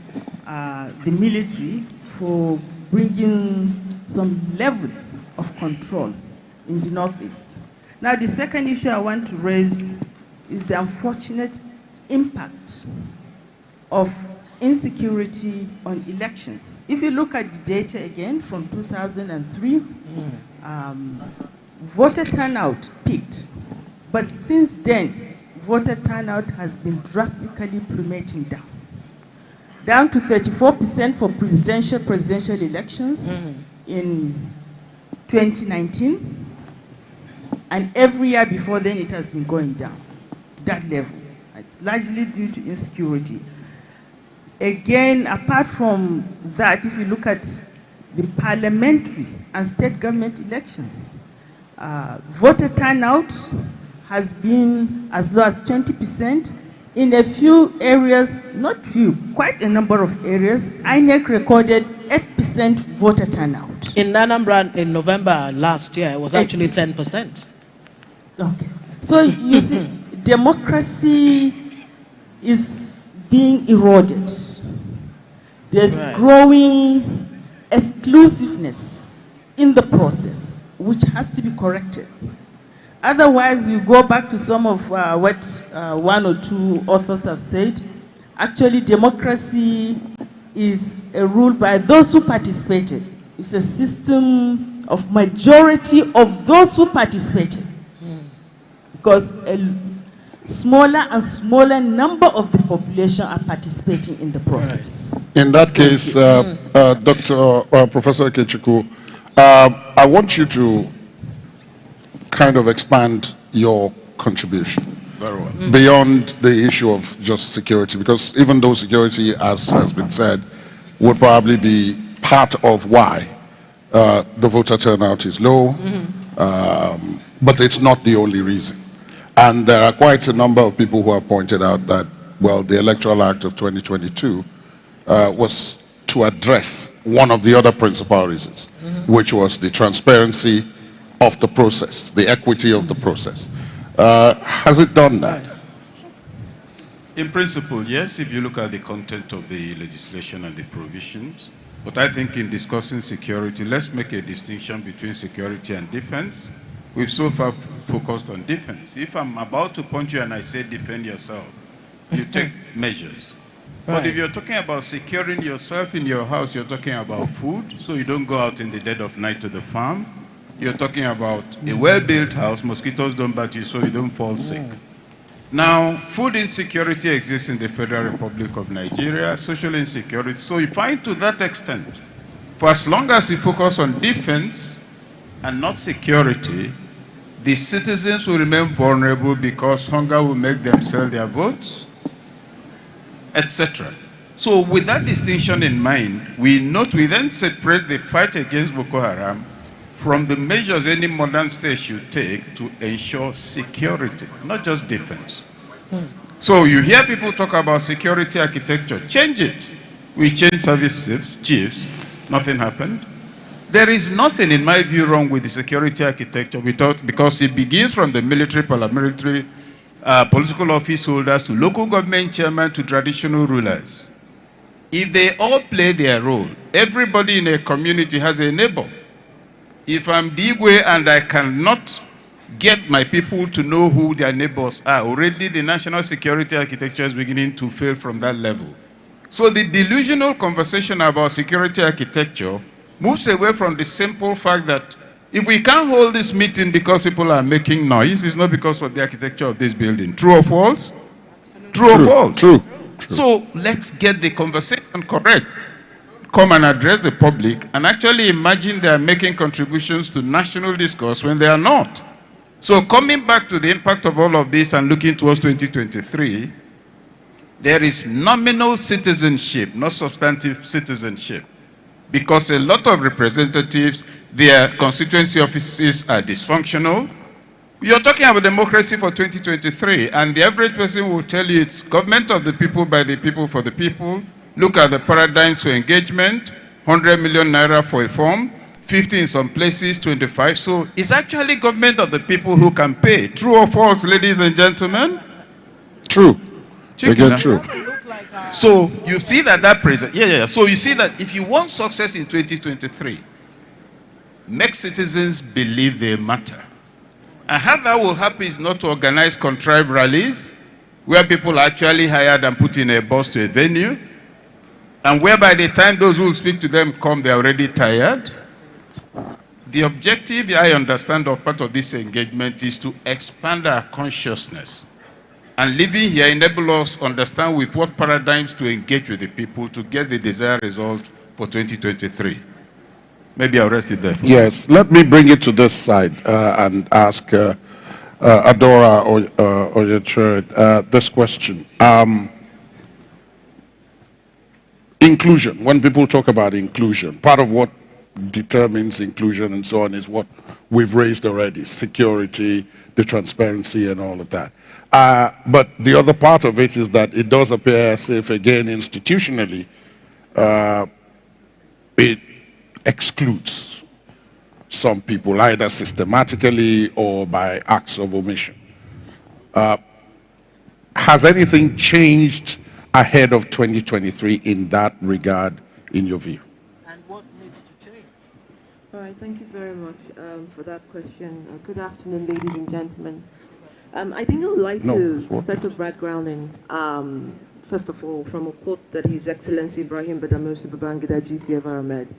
the military for bringing some level of control in the Northeast. Now, the second issue I want to raise is the unfortunate impact of insecurity on elections. If you look at the data again from 2003, voter turnout peaked. But since then, voter turnout has been drastically plummeting down to 34% for presidential elections in 2019. And every year before then, it has been going down to that level. It's largely due to insecurity. Again, apart from that, if you look at the parliamentary and state government elections, voter turnout has been as low as 20%. In a few areas, not few, quite a number of areas, INEC recorded 8% voter turnout. In Anambra in November last year, it was actually 10%. Okay. So you see, democracy is being eroded. There's growing exclusiveness in the process, which has to be corrected. Otherwise, we go back to some of what one or two authors have said. Actually, democracy is a rule by those who participated. It's a system of majority of those who participated. Because a smaller and smaller number of the population are participating in the process. In that case, Professor Ikechukwu, I want you to kind of expand your contribution. Very well. Beyond the issue of just security, because even though security, as has been said, would probably be part of why the voter turnout is low, but it's not the only reason. And there are quite a number of people who have pointed out that, well, the Electoral Act of 2022 was to address one of the other principal reasons, which was the transparency of the process, the equity of the process. Has it done that? In principle, yes, if you look at the content of the legislation and the provisions. But I think in discussing security, let's make a distinction between security and defense. We've so far focused on defense. If I'm about to punch you and I say defend yourself, you take measures. But if you're talking about securing yourself in your house, you're talking about food, so you don't go out in the dead of night to the farm. You're talking about a well-built house, mosquitoes don't bite you, so you don't fall sick. Now, food insecurity exists in the Federal Republic of Nigeria, social insecurity. So you find to that extent, for as long as we focus on defense and not security, the citizens will remain vulnerable because hunger will make them sell their votes, etc. So with that distinction in mind, we then separate the fight against Boko Haram from the measures any modern state should take to ensure security, not just defense. So you hear people talk about security architecture. Change it. We change service chiefs. Nothing happened. There is nothing, in my view, wrong with the security architecture because it begins from the military, paramilitary, political office holders to local government chairmen to traditional rulers. If they all play their role, everybody in a community has a neighbor. If I'm Digwe and I cannot get my people to know who their neighbors are, already the national security architecture is beginning to fail from that level. So the delusional conversation about security architecture moves away from the simple fact that if we can't hold this meeting because people are making noise, it's not because of the architecture of this building. True or false? True or false? True. So let's get the conversation correct. Come and address the public and actually imagine they are making contributions to national discourse when they are not. So coming back to the impact of all of this and looking towards 2023, there is nominal citizenship, not substantive citizenship. Because a lot of representatives, their constituency offices are dysfunctional. You're talking about democracy for 2023, and the average person will tell you it's government of the people, by the people, for the people. Look at the paradigms for engagement, 100 million naira for a form, 50 in some places, 25. So it's actually government of the people who can pay. True or false, ladies and gentlemen? True. Again, true. So you see that So you see that if you want success in 2023, make citizens believe they matter. And how that will happen is not to organize contrived rallies where people are actually hired and put in a bus to a venue, and where by the time those who will speak to them come, they're already tired. The objective, I understand, of part of this engagement is to expand our consciousness. And living here enable us to understand with what paradigms to engage with the people to get the desired result for 2023. Maybe I'll rest it there. Yes, let me bring it to this side and ask Adora or this question. Inclusion, when people talk about inclusion, part of what determines inclusion and so on is what we've raised already, security, the transparency and all of that. But the other part of it is that it does appear as if, again, institutionally, it excludes some people, either systematically or by acts of omission. has anything changed ahead of 2023 in that regard, in your view? And what needs to change? All right, thank you very much for that question. Good afternoon, ladies and gentlemen. I think I would like to set a backgrounding, first of all, from a quote that His Excellency Ibrahim Babangida GCF Ahmed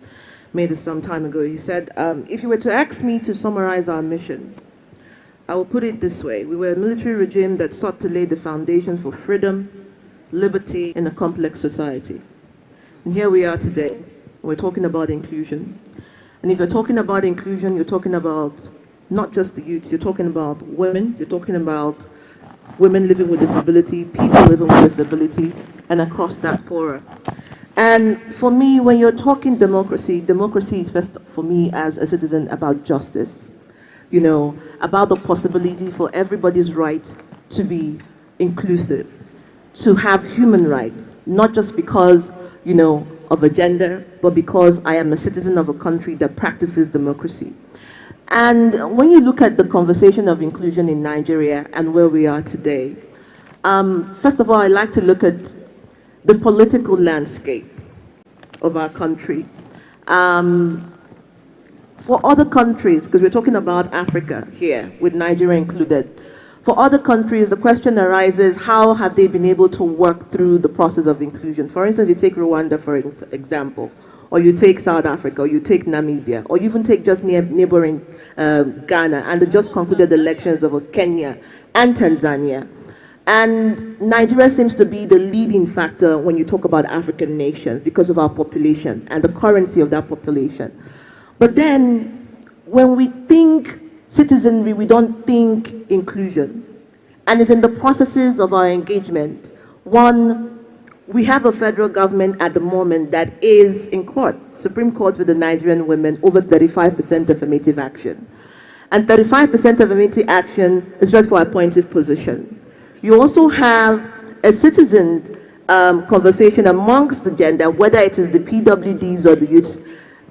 made some time ago. He said, if you were to ask me to summarize our mission, I will put it this way. We were a military regime that sought to lay the foundation for freedom, liberty in a complex society. And here we are today. We're talking about inclusion. And if you're talking about inclusion, you're talking about not just the youth, you're talking about women, you're talking about women living with disability, people living with disability, and across that fora. And for me, when you're talking democracy, democracy is first, for me as a citizen, about justice. You know, about the possibility for everybody's right to be inclusive, to have human rights, not just because, you know, of a gender, but because I am a citizen of a country that practices democracy. And when you look at the conversation of inclusion in Nigeria and where we are today, first of all, I like to look at the political landscape of our country. For other countries, because we're talking about Africa here, with Nigeria included, for other countries, the question arises, how have they been able to work through the process of inclusion? For instance, you take Rwanda, for example, or you take South Africa, or you take Namibia, or you even take just neighboring Ghana, and the just concluded elections of Kenya and Tanzania. And Nigeria seems to be the leading factor when you talk about African nations because of our population and the currency of that population. But then, when we think citizenry, we don't think inclusion. And it's in the processes of our engagement. One, we have a federal government at the moment that is in court, Supreme Court with the Nigerian women, over 35% affirmative action. And 35% affirmative action is just for appointive position. You also have a citizen conversation amongst the gender, whether it is the PWDs or the youths,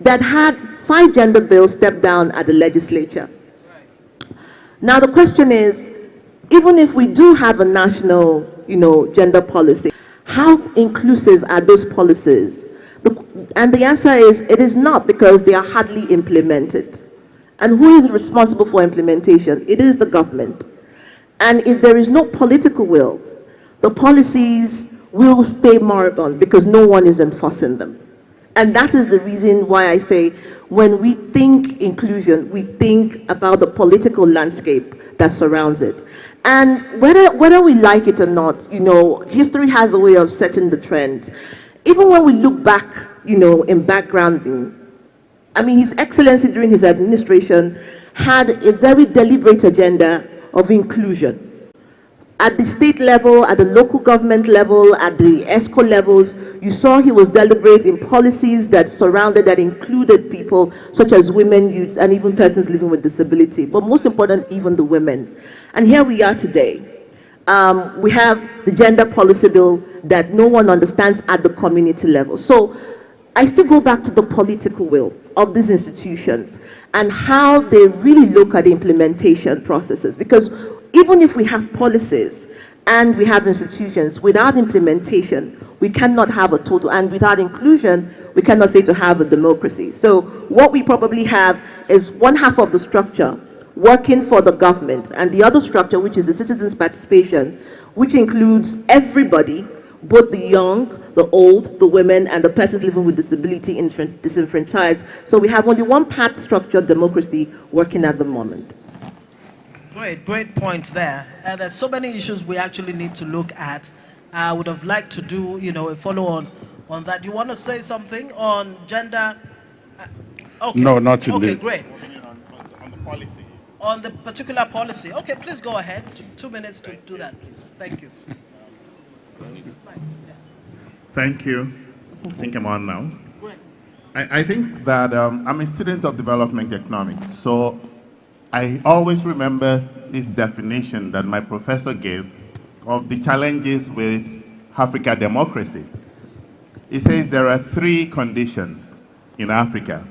that had 5 gender bills stepped down at the legislature. Now the question is, even if we do have a national, gender policy, how inclusive are those policies? And the answer is, it is not, because they are hardly implemented. And who is responsible for implementation? It is the government. And if there is no political will, the policies will stay moribund because no one is enforcing them. And that is the reason why I say, when we think inclusion, we think about the political landscape that surrounds it. And whether we like it or not, history has a way of setting the trends. Even when we look back, in backgrounding, I mean, His Excellency during his administration had a very deliberate agenda of inclusion. At the state level, at the local government level, at the ESCO levels, you saw he was deliberate in policies that included people such as women, youths, and even persons living with disability, but most important, even the women. And here we are today. We have the gender policy bill that no one understands at the community level. So I still go back to the political will of these institutions and how they really look at the implementation processes, because even if we have policies and we have institutions, without implementation, we cannot have a total, and without inclusion, we cannot say to have a democracy. So what we probably have is one half of the structure working for the government, and the other structure, which is the citizens' participation, which includes everybody, both the young, the old, the women, and the persons living with disability disenfranchised. So we have only one part structured democracy working at the moment. Great point there. There's so many issues we actually need to look at. I would have liked to do, a follow-on on that. You want to say something on gender? Okay. No, not in Okay, great. On the policy. On the particular policy. Okay, please go ahead. 2 minutes to do that, please. Thank you. Thank you. I think I'm on now. I think that I'm a student of development economics, so I always remember this definition that my professor gave of the challenges with Africa democracy. He says there are 3 conditions in Africa.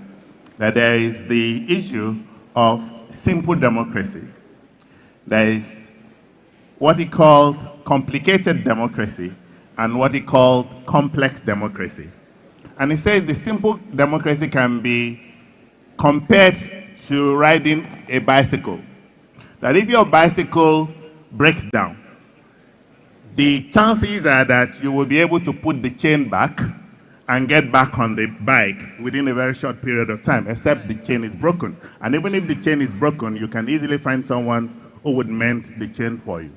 That there is the issue of simple democracy. There is what he called complicated democracy and what he called complex democracy. And he says the simple democracy can be compared to riding a bicycle. That if your bicycle breaks down, the chances are that you will be able to put the chain back and get back on the bike within a very short period of time, except the chain is broken. And even if the chain is broken, you can easily find someone who would mend the chain for you.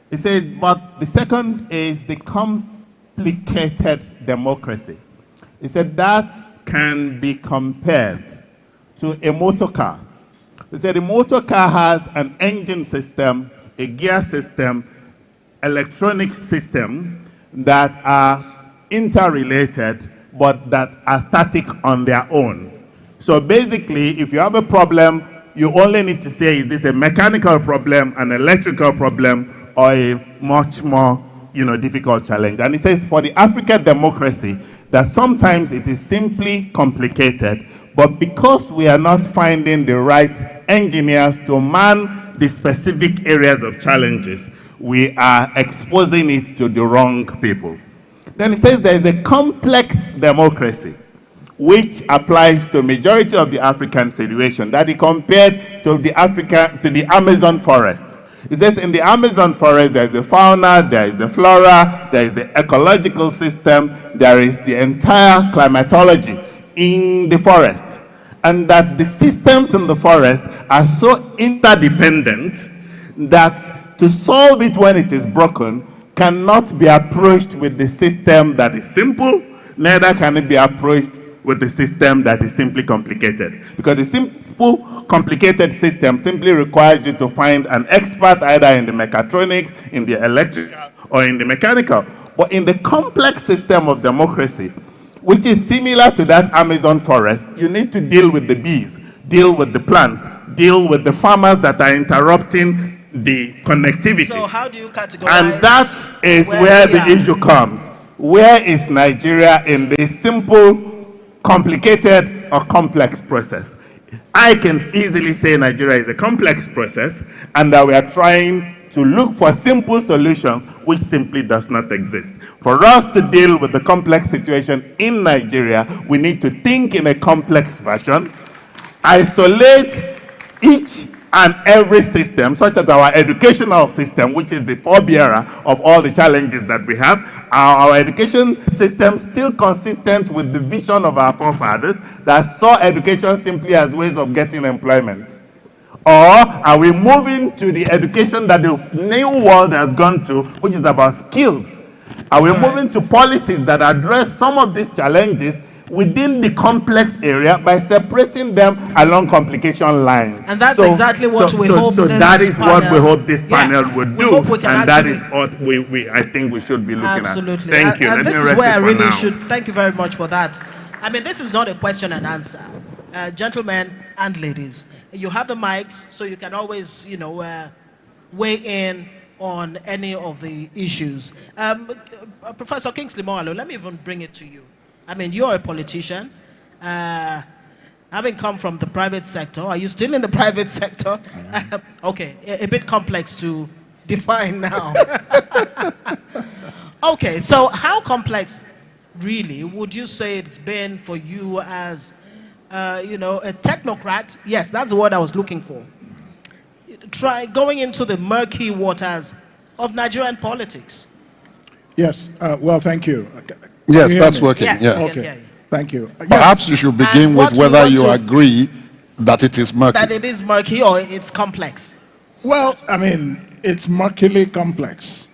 He says, but the second is the complicated democracy. He said that can be compared to a motor car. He said a motor car has an engine system, a gear system, electronic system that are interrelated but that are static on their own. So basically, if you have a problem, you only need to say, is this a mechanical problem, an electrical problem, or a much more difficult challenge. And he says for the African democracy, that sometimes it is simply complicated, but because we are not finding the right engineers to man the specific areas of challenges, we are exposing it to the wrong people. Then he says there is a complex democracy, which applies to a majority of the African situation, that he compared to the Amazon forest. He says in the Amazon forest, there is the fauna, there is the flora, there is the ecological system, there is the entire climatology in the forest. And that the systems in the forest are so interdependent that to solve it when it is broken cannot be approached with the system that is simple, neither can it be approached with the system that is simply complicated. Because the simple, complicated system simply requires you to find an expert either in the mechatronics, in the electrical, or in the mechanical. But in the complex system of democracy, which is similar to that Amazon forest, you need to deal with the bees, deal with the plants, deal with the farmers that are interrupting the connectivity. So how do you categorize? And that is where the issue comes. Where is Nigeria in this simple, complicated, or complex process? I can easily say Nigeria is a complex process and that we are trying to look for simple solutions which simply does not exist. For us to deal with the complex situation in Nigeria, we need to think in a complex fashion, isolate each and every system, such as our educational system, which is the forebearer of all the challenges that we have. Our education system still consistent with the vision of our forefathers that saw education simply as ways of getting employment? Or are we moving to the education that the new world has gone to, which is about skills? Are we moving to policies that address some of these challenges within the complex area by separating them along complication lines? And that's exactly what we hope So this that is panel, what we hope this panel would do, and that actually, is what I think we should be looking absolutely. at. Thank you. And Let this me is where I rest it for really now. should, thank you very much for that. I mean, this is not a question and answer. Gentlemen and ladies, you have the mics, so you can always, weigh in on any of the issues. Professor Kingsley Moalo, let me even bring it to you. I mean, you're a politician. Having come from the private sector, are you still in the private sector? Okay, a bit complex to define now. Okay, so how complex, really, would you say it's been for you as, a technocrat? Yes, that's the word I was looking for. Try going into the murky waters of Nigerian politics. Yes, well, thank you. Yes, that's working. Yes, yeah. Okay, thank you. Perhaps you should begin with whether you agree that it is murky. That it is murky or it's complex. Well, I mean, it's murkily complex.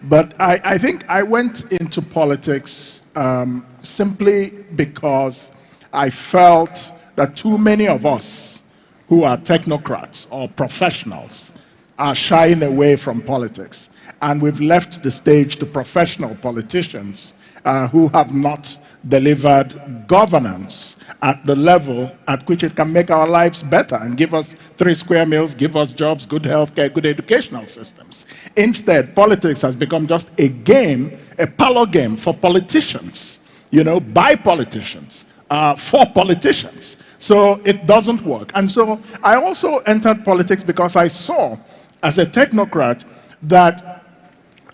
But I think I went into politics simply because I felt that too many of us who are technocrats or professionals are shying away from politics. And we've left the stage to professional politicians who have not delivered governance at the level at which it can make our lives better and give us 3 square meals, give us jobs, good healthcare, good educational systems. Instead, politics has become just a game, a parlor game for politicians, by politicians, for politicians. So it doesn't work. And so I also entered politics because I saw, as a technocrat, that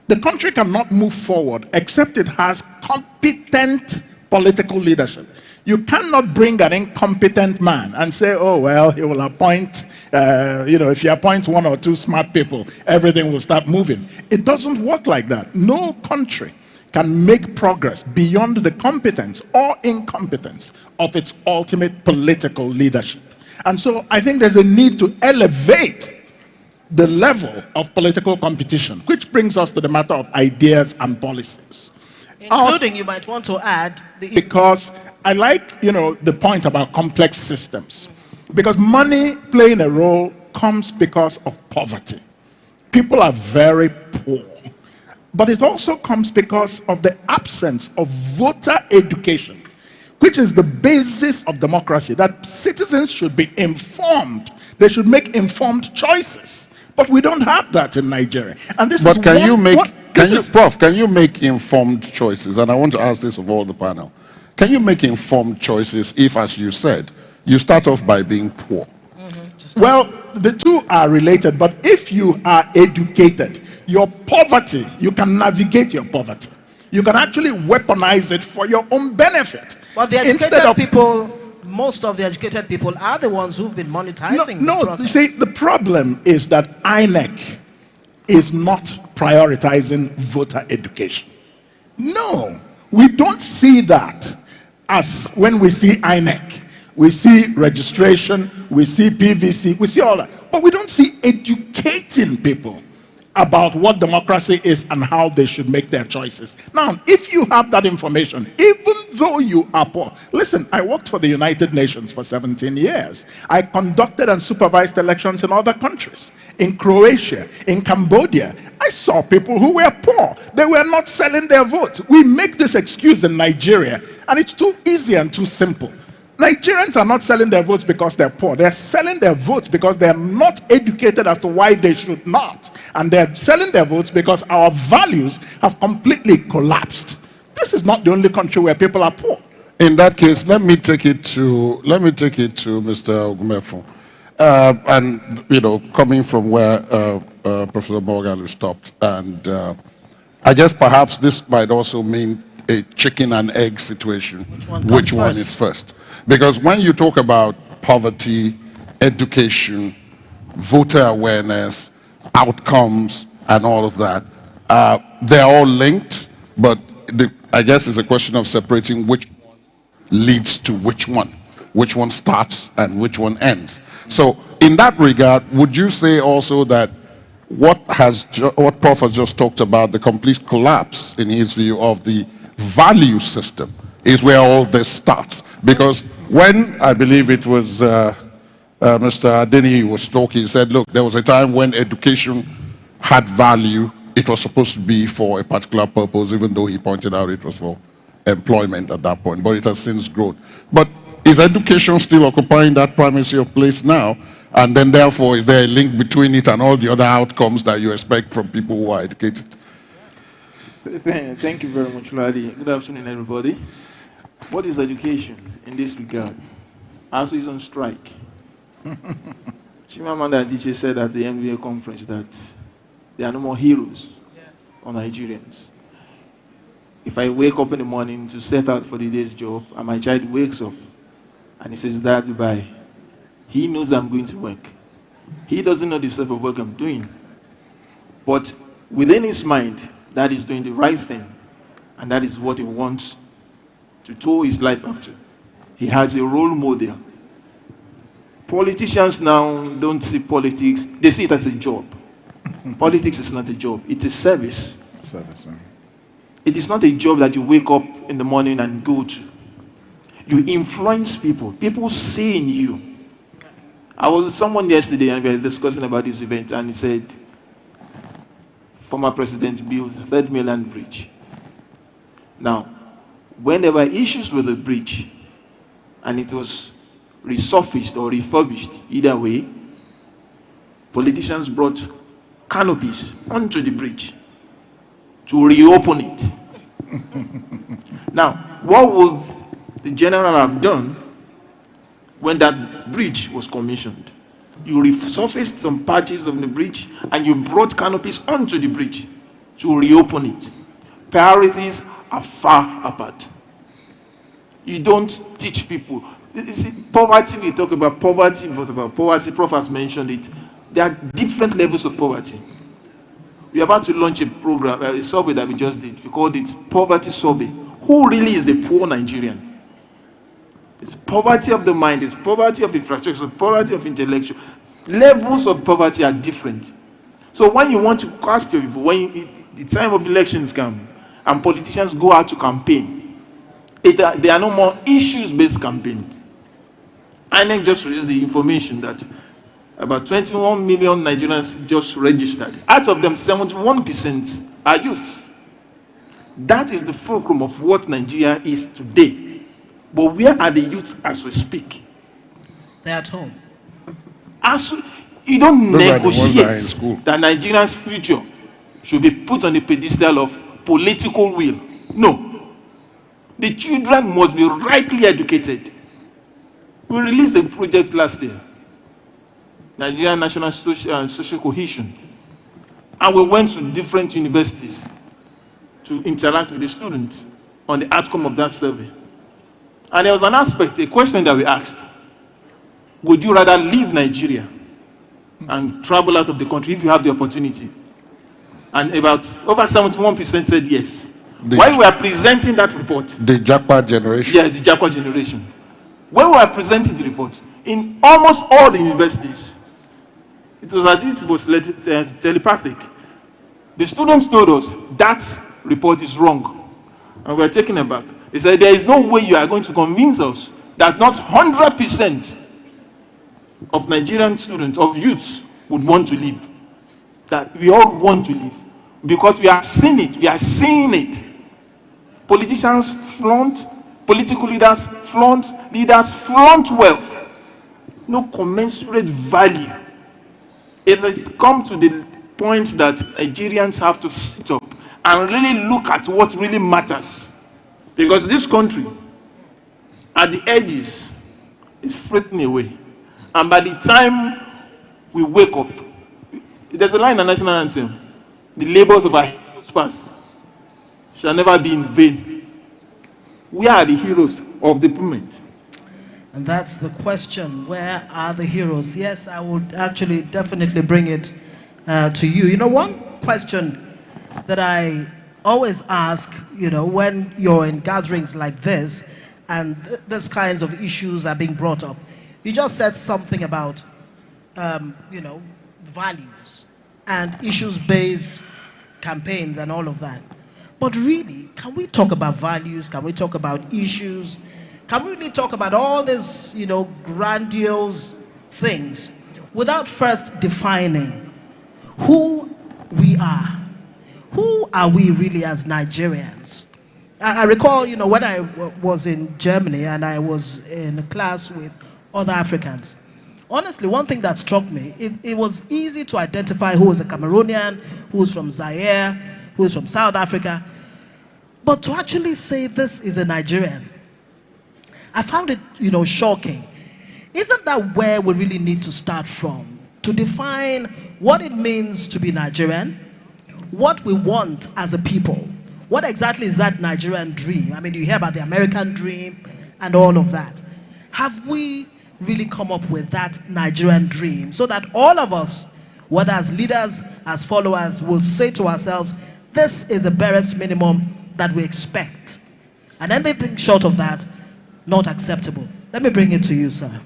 the country cannot move forward except it has competent political leadership. You cannot bring an incompetent man and say, oh, well, he will appoint, if you appoint one or two smart people, everything will start moving. It doesn't work like that. No country can make progress beyond the competence or incompetence of its ultimate political leadership. And so I think there's a need to elevate the level of political competition, which brings us to the matter of ideas and policies. Including, you might want to add, because I like, the point about complex systems. Because money playing a role comes because of poverty. People are very poor. But it also comes because of the absence of voter education, which is the basis of democracy, that citizens should be informed. They should make informed choices. But we don't have that in Nigeria. And this but is can you make, Prof, can you make informed choices? And I want to ask this of all the panel. Can you make informed choices if, as you said, you start off by being poor? Well, the two are related, but if you are educated, your poverty, you can navigate your poverty. You can actually weaponize it for your own benefit. But the educated people, most of the educated people are the ones who've been monetizing the process. You see, the problem is that INEC is not prioritizing voter education. No, we don't see that as when we see INEC. We see registration, we see PVC, we see all that. But we don't see educating people about what democracy is and how they should make their choices. Now, if you have that information, even though you are poor, listen, I worked for the United Nations for 17 years. I conducted and supervised elections in other countries. In Croatia, in Cambodia, I saw people who were poor. They were not selling their vote. We make this excuse in Nigeria, and it's too easy and too simple. Nigerians are not selling their votes because they're poor. They're selling their votes because they're not educated as to why they should not. And they're selling their votes because our values have completely collapsed. This is not the only country where people are poor. In that case, let me take it to Mr. Ogumefo. And, coming from where Professor Morgan stopped, and I guess perhaps this might also mean a chicken and egg situation. Which one is first? Because when you talk about poverty, education, voter awareness, outcomes, and all of that, they're all linked, but I guess it's a question of separating which one leads to which one starts and which one ends. So in that regard, would you say also that what Prof has just talked about, the complete collapse, in his view, of the value system is where all this starts? Because when, I believe it was Mr. Adeni was talking, he said, look, there was a time when education had value. It was supposed to be for a particular purpose, even though he pointed out it was for employment at that point, but it has since grown. But is education still occupying that primacy of place now? And then therefore, is there a link between it and all the other outcomes that you expect from people who are educated? Thank you very much, Ladi. Good afternoon, everybody. What is education in this regard? ASU is on strike. Chimamanda Adichie said at the NBA conference that there are no more heroes or Nigerians. If I wake up in the morning to set out for the day's job, and my child wakes up and he says, Dad, bye, he knows I'm going to work. He doesn't know the type of work I'm doing. But within his mind, that is doing the right thing, and that is what he wants to tow his life after. He has a role model. Politicians now don't see politics, they see it as a job. Politics is not a job, it's a service. It is not a job that you wake up in the morning and go to. You influence people. People see in you. I was with someone yesterday and we were discussing about this event, and he said, former president built the 3rd mainland bridge. Now, when there were issues with the bridge and it was resurfaced or refurbished, either way, politicians brought canopies onto the bridge to reopen it. Now, what would the general have done when that bridge was commissioned. You resurfaced some patches of the bridge and you brought canopies onto the bridge to reopen it. Priorities are far apart. You don't teach people. Poverty, we talk about poverty, Prof has mentioned it. There are different levels of poverty. We're about to launch a program, a survey that we just did. We called it Poverty Survey. Who really is the poor Nigerian? It's poverty of the mind, it's poverty of infrastructure, poverty of intellectual. Levels of poverty are different. So when you want to cast your vote, when the time of elections come and politicians go out to campaign, there are no more issues-based campaigns. INEC just released the information that about 21 million Nigerians just registered. Out of them, 71% are youth. That is the fulcrum of what Nigeria is today. But where are the youths as we speak? They're at home. You don't negotiate that Nigeria's future should be put on the pedestal of political will. No. The children must be rightly educated. We released a project last year, Nigerian National Social Cohesion, and we went to different universities to interact with the students on the outcome of that survey. And there was an aspect, a question that we asked: would you rather leave Nigeria and travel out of the country if you have the opportunity? And about over 71% said yes. While we are presenting that report, the Japa generation. Yes, the Japa generation. When we were presenting the report, in almost all the universities, it was as if it was telepathic. The students told us that report is wrong, and we were taken aback. They said there is no way you are going to convince us that not 100% of Nigerian students, of youths, would want to leave. That we all want to leave because we have seen it. We are seeing it. Politicians flaunt. Political leaders flaunt wealth. No commensurate value. It has come to the point that Nigerians have to sit up and really look at what really matters. Because this country, at the edges, is fritting away. And by the time we wake up, there's a line in the national anthem: the labors of our heroes past shall never be in vain. We are the heroes of the moment. And that's the question. Where are the heroes? Yes, I would actually definitely bring it to you. You know, one question that I always ask, you know, when you're in gatherings like this and these kinds of issues are being brought up, you just said something about, you know, values and issues-based campaigns and all of that. But really, can we talk about values? Can we talk about issues? Can we really talk about all these, you know, grandiose things without first defining who we are? Who are we really as Nigerians? I recall, you know, when I was in Germany and I was in a class with other Africans, honestly, one thing that struck me, it was easy to identify who was a Cameroonian, who was from Zaire, who is from South Africa. But to actually say this is a Nigerian, I found it, you know, shocking. Isn't that where we really need to start from? To define what it means to be Nigerian, what we want as a people. What exactly is that Nigerian dream? I mean, you hear about the American dream and all of that. Have we really come up with that Nigerian dream so that all of us, whether as leaders, as followers, will say to ourselves, this is the barest minimum that we expect. And anything short of that, not acceptable. Let me bring it to you, sir.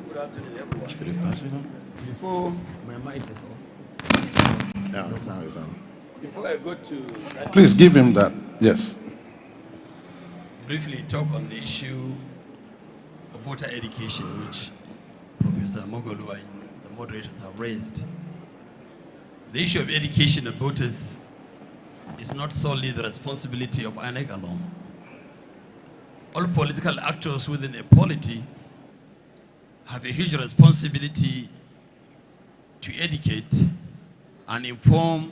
Good afternoon, everyone. Before my mic is on. No, it's on. Before I go to... Please give him that. Yes. Briefly talk on the issue of voter education, which Professor Mogolu and the moderators have raised. The issue of education of voters is not solely the responsibility of INEC alone. All political actors within a polity have a huge responsibility to educate and inform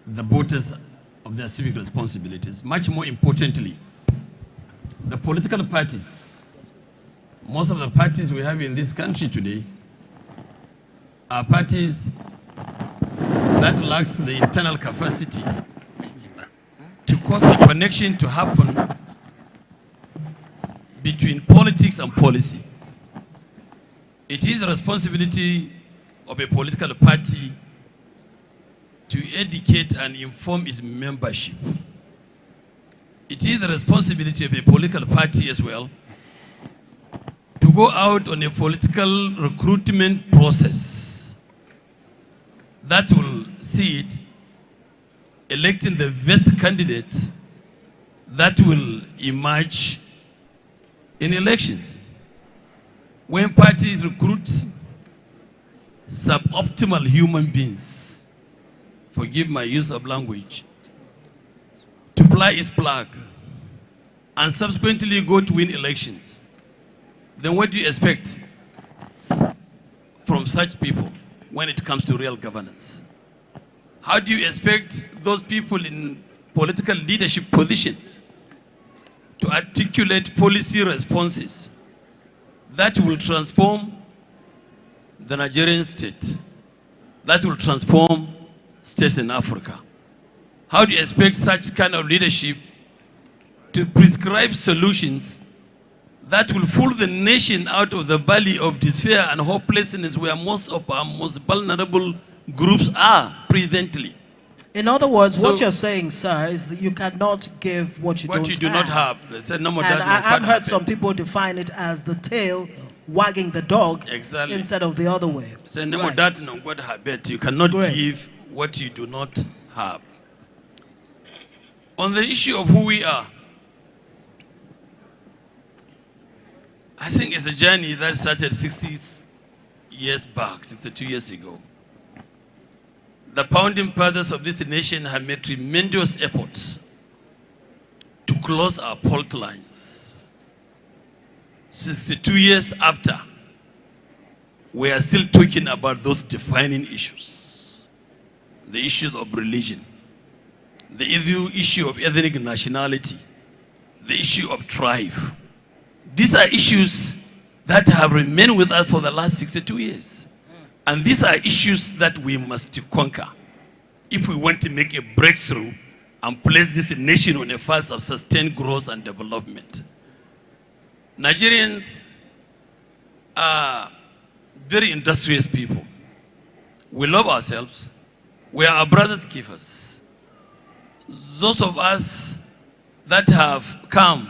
the voters of their civic responsibilities. Much more importantly, the political parties, most of the parties we have in this country today are parties that lacks the internal capacity to cause a connection to happen between politics and policy. It is the responsibility of a political party to educate and inform its membership. It is the responsibility of a political party as well to go out on a political recruitment process that will see it electing the best candidates that will emerge in elections. When parties recruit suboptimal human beings, forgive my use of language, to ply its plug and subsequently go to win elections, then what do you expect from such people when it comes to real governance? How do you expect those people in political leadership position to articulate policy responses that will transform the Nigerian state, that will transform states in Africa? How do you expect such kind of leadership to prescribe solutions that will pull the nation out of the valley of despair and hopelessness where most of our most vulnerable groups are presently? In other words, what you're saying, sir, is that you cannot give what you do not have. I've heard some people define it as the tail wagging the dog instead of the other way. You cannot give what you do not have. On the issue of who we are, I think it's a journey that started 60 years back, 62 years ago. The founding fathers of this nation have made tremendous efforts to close our fault lines. 62 years after, we are still talking about those defining issues. The issues of religion, the issue of ethnic nationality, the issue of tribe. These are issues that have remained with us for the last 62 years. And these are issues that we must conquer if we want to make a breakthrough and place this nation on a path of sustained growth and development. Nigerians are very industrious people. We love ourselves. We are our brothers' keepers. Those of us that have come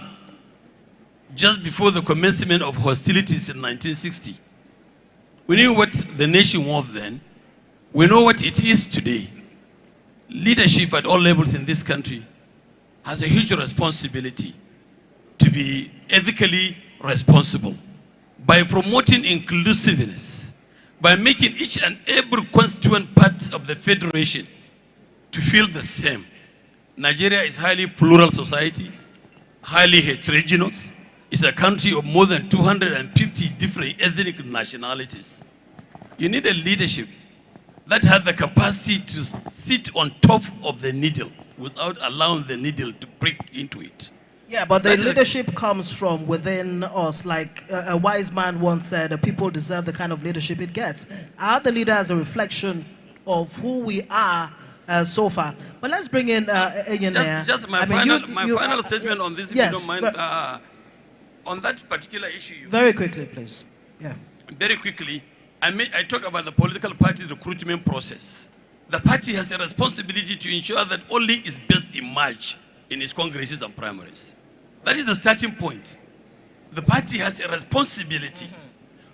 just before the commencement of hostilities in 1960, we knew what the nation was then. We know what it is today. Leadership at all levels in this country has a huge responsibility to be ethically responsible by promoting inclusiveness, by making each and every constituent part of the federation to feel the same. Nigeria is a highly plural society, highly heterogeneous. It's a country of more than 250 different ethnic nationalities. You need a leadership that has the capacity to sit on top of the needle without allowing the needle to prick into it. Yeah, but the leadership comes from within us. Like a wise man once said, the people deserve the kind of leadership it gets. Are the leader as a reflection of who we are so far? But let's bring in there. Just my final statement on this, if you don't mind. On that particular issue. Very quickly, please. Yeah. Very quickly, I talk about the political party recruitment process. The party has a responsibility to ensure that only its best emerge in its congresses and primaries. That is the starting point. The party has a responsibility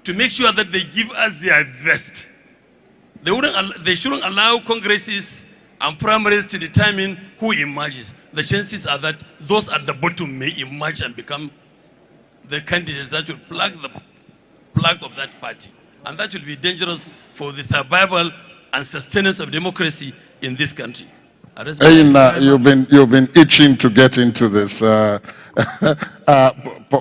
to make sure that they give us their best. They shouldn't allow congresses and primaries to determine who emerges. The chances are that those at the bottom may emerge and become the candidates that will plug the plug of that party. And that will be dangerous for the survival and sustenance of democracy in this country. You've been itching to get into this.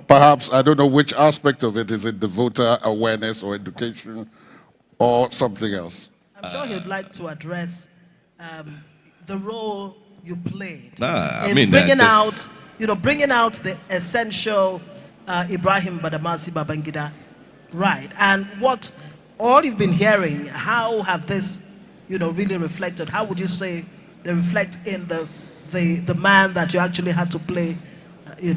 Perhaps, I don't know which aspect of it. Is it the voter awareness or education or something else? I'm sure he'd like to address the role you played I in mean, bringing out, bringing out the essential Ibrahim Badamasi Babangida right? And what all you've been hearing, how have this, really reflected? How would you say they reflect in the man that you actually had to play, his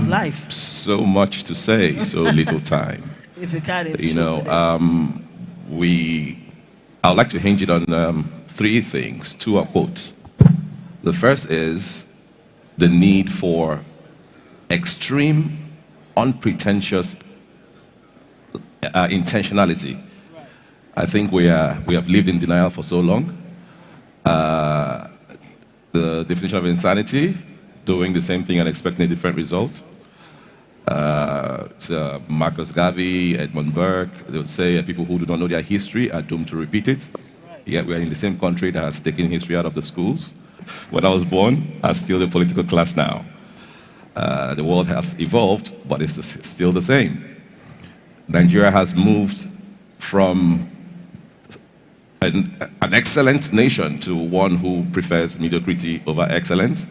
life? So much to say, so little time. If you can, in 2 minutes. I would like to hinge it on 3 things. 2 are quotes. The first is the need for extreme, unpretentious intentionality. I think we have lived in denial for so long. The definition of insanity, doing the same thing and expecting a different result. Marcus Garvey, Edmund Burke, they would say people who do not know their history are doomed to repeat it. Yet we are in the same country that has taken history out of the schools. When I was born, I'm still the political class now. The world has evolved, but it's still the same. Nigeria has moved from an excellent nation to one who prefers mediocrity over excellence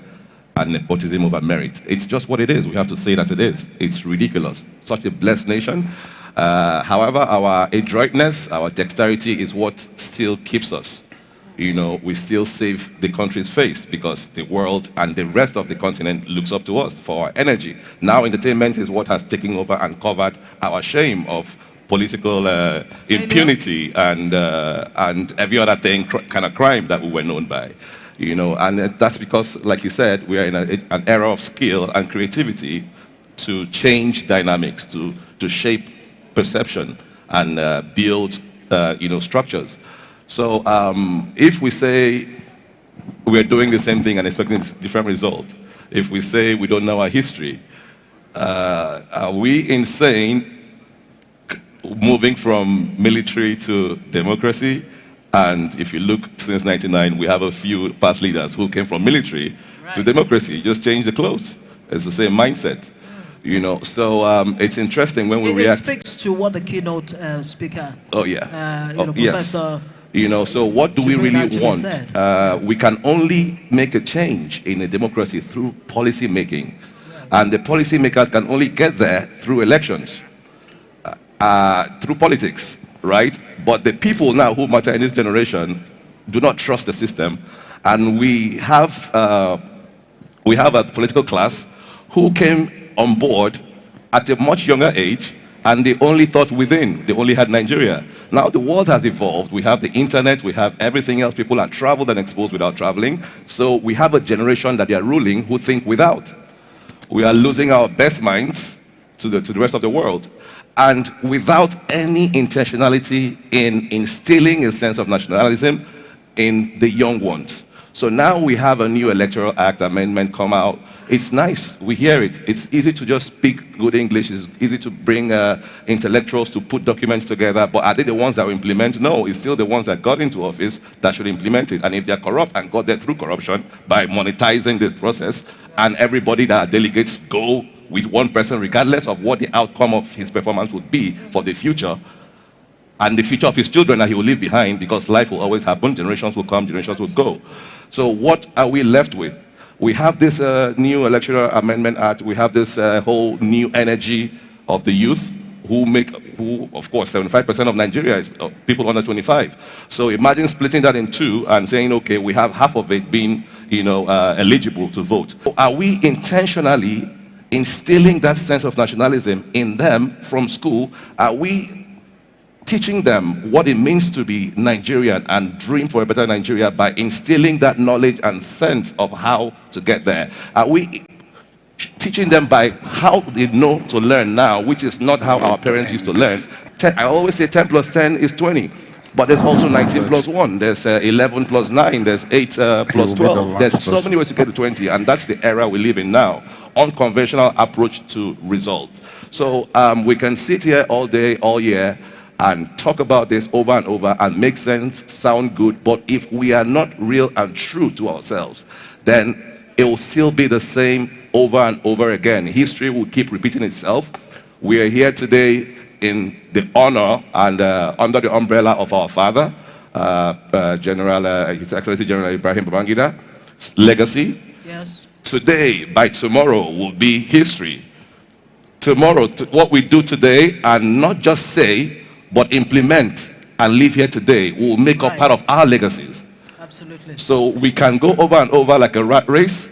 and nepotism over merit. It's just what it is. We have to say it as it is. It's ridiculous. Such a blessed nation. However, our adroitness, our dexterity is what still keeps us. We still save the country's face because the world and the rest of the continent looks up to us for our energy. Now entertainment is what has taken over and covered our shame of political impunity and every other thing, kind of crime that we were known by. And that's because, like you said, we are in an era of skill and creativity to change dynamics, to shape perception and build, structures. So if we say we're doing the same thing and expecting a different result, if we say we don't know our history, are we insane moving from military to democracy? And if you look since 1999, we have a few past leaders who came from military to democracy. Just change the clothes. It's the same mindset. So it's interesting when we react. It speaks to what the keynote speaker, Professor. So what do we really want? We can only make a change in a democracy through policy making. And the policy makers can only get there through elections, through politics, right? But the people now who matter in this generation do not trust the system. And we have a political class who came on board at a much younger age, and they only thought within. They only had Nigeria. Now the world has evolved. We have the internet. We have everything else. People are traveled and exposed without traveling. So we have a generation that they are ruling who think without. We are losing our best minds to the rest of the world. And without any intentionality in instilling a sense of nationalism in the young ones. So now we have a new Electoral Act amendment come out. It's nice, we hear it. It's easy to just speak good English. It's easy to bring intellectuals to put documents together, but are they the ones that will implement? No, it's still the ones that got into office that should implement it. And if they're corrupt and got there through corruption by monetizing this process, and everybody that are delegates go with one person, regardless of what the outcome of his performance would be for the future, and the future of his children that he will leave behind, because life will always happen, generations will come, generations will go. So what are we left with? We have this new Electoral Amendment Act. We have this whole new energy of the youth who of course, 75% of Nigeria is people under 25. So imagine splitting that in two and saying, okay, we have half of it being, eligible to vote. Are we intentionally instilling that sense of nationalism in them from school? Are we teaching them what it means to be Nigerian and dream for a better Nigeria by instilling that knowledge and sense of how to get there? Are we teaching them by how they know to learn now, which is not how our parents used to learn? I always say 10 plus 10 is 20. But there's also 19 plus 1. There's 11 plus 9. There's 8 plus 12. There's so many ways to get to 20. And that's the era we live in now. Unconventional approach to results. So we can sit here all day, all year, and talk about this over and over and make sense, sound good. But if we are not real and true to ourselves, then it will still be the same over and over again. History will keep repeating itself. We are here today in the honor and under the umbrella of our father, His Excellency General Ibrahim Babangida's legacy. Yes. Today, by tomorrow, will be history. Tomorrow, what we do today, and not just say, but implement and live here today, will make up part of our legacies. Absolutely. So we can go over and over like a rat race,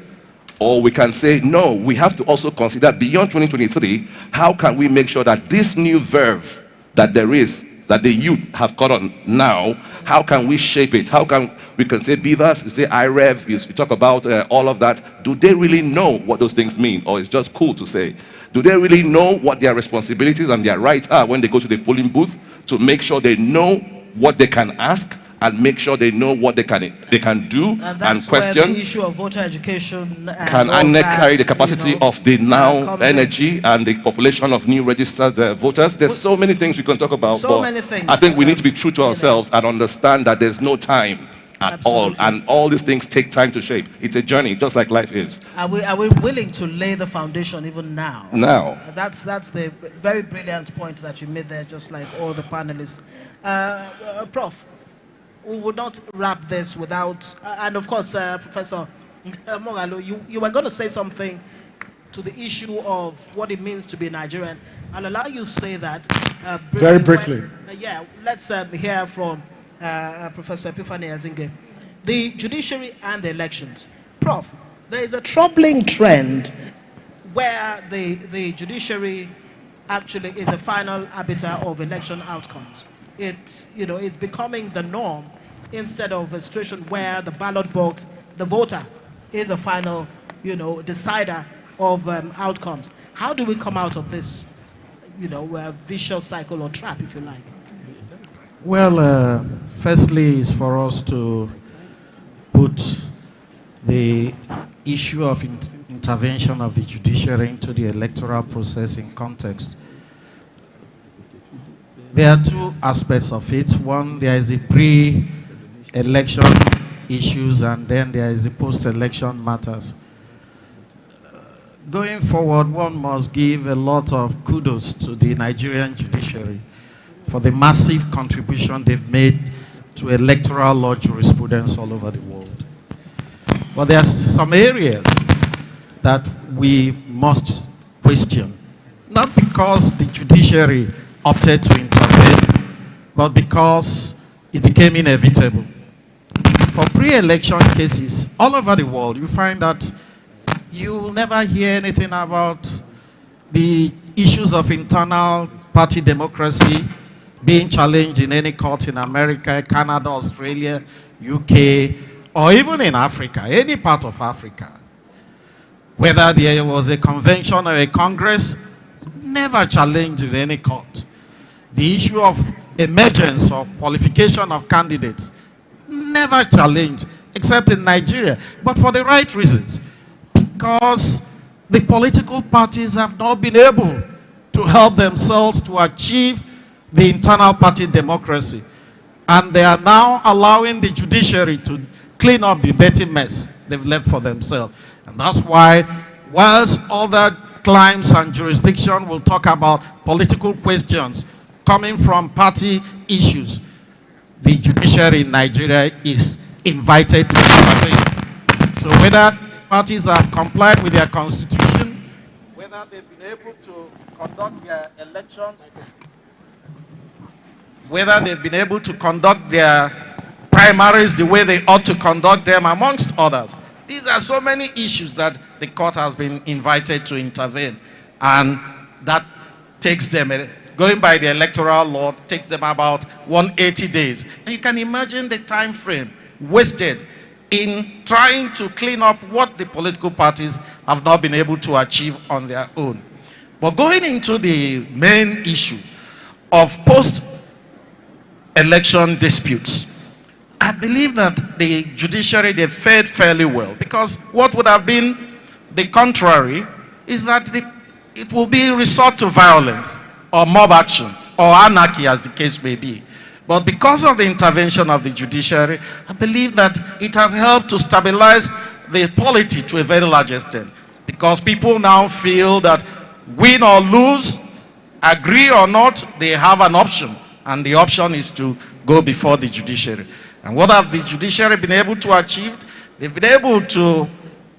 or we can say, no, we have to also consider beyond 2023, how can we make sure that this new verve that there is, that the youth have caught on now, how can we shape it? How can we say beavers, we say IREV, we talk about all of that. Do they really know what those things mean, or it's just cool to say? Do they really know what their responsibilities and their rights are when they go to the polling booth, to make sure they know what they can ask and make sure they know what they can do and question? Where the issue of voter education can INEC carry the capacity of the now energy and the population of new registered voters? There's so many things we can talk about. So many things. I think we need to be true to ourselves and understand that there's no time at all, and all these things take time to shape. It's a journey, just like life is. Are we willing to lay the foundation even now? Now. That's the very brilliant point that you made there, just like all the panelists. Prof, we would not wrap this without, and of course, Professor Mogalo, you were going to say something to the issue of what it means to be Nigerian. I'll allow you to say that. Very briefly. Yeah, let's hear from Professor Epiphany Azinge. The judiciary and the elections. Prof, there is a troubling trend where the judiciary actually is a final arbiter of election outcomes. It's becoming the norm instead of a situation where the ballot box, the voter, is a final, decider of outcomes. How do we come out of this, vicious cycle or trap, if you like? Well, firstly, is for us to put the issue of intervention of the judiciary into the electoral process in context. There are two aspects of it. One, there is the pre-election issues, and then there is the post-election matters. Going forward, one must give a lot of kudos to the Nigerian judiciary for the massive contribution they've made to electoral law jurisprudence all over the world. But there are some areas that we must question, not because the judiciary opted to intervene, but because it became inevitable. For pre-election cases all over the world, you find that you will never hear anything about the issues of internal party democracy being challenged in any court in America, Canada, Australia, UK, or even in Africa, any part of Africa. Whether there was a convention or a congress, never challenged in any court. The issue of emergence or qualification of candidates, never challenged, except in Nigeria, but for the right reasons. Because the political parties have not been able to help themselves to achieve the internal party democracy. And they are now allowing the judiciary to clean up the dirty mess they've left for themselves. And that's why, whilst other climes and jurisdiction will talk about political questions coming from party issues, the judiciary in Nigeria is invited to intervene. So whether parties have complied with their constitution, whether they've been able to conduct their elections, whether they've been able to conduct their primaries the way they ought to conduct them, amongst others. These are so many issues that the court has been invited to intervene, and that takes them, going by the electoral law, takes them about 180 days. And you can imagine the time frame wasted in trying to clean up what the political parties have not been able to achieve on their own. But going into the main issue of post-election disputes, I believe that the judiciary, they fared fairly well, because what would have been the contrary is that it will be resort to violence or mob action or anarchy, as the case may be. But because of the intervention of the judiciary, I believe that it has helped to stabilize the polity to a very large extent, because people now feel that win or lose, agree or not, they have an option, and the option is to go before the judiciary. And what have the judiciary been able to achieve? They've been able to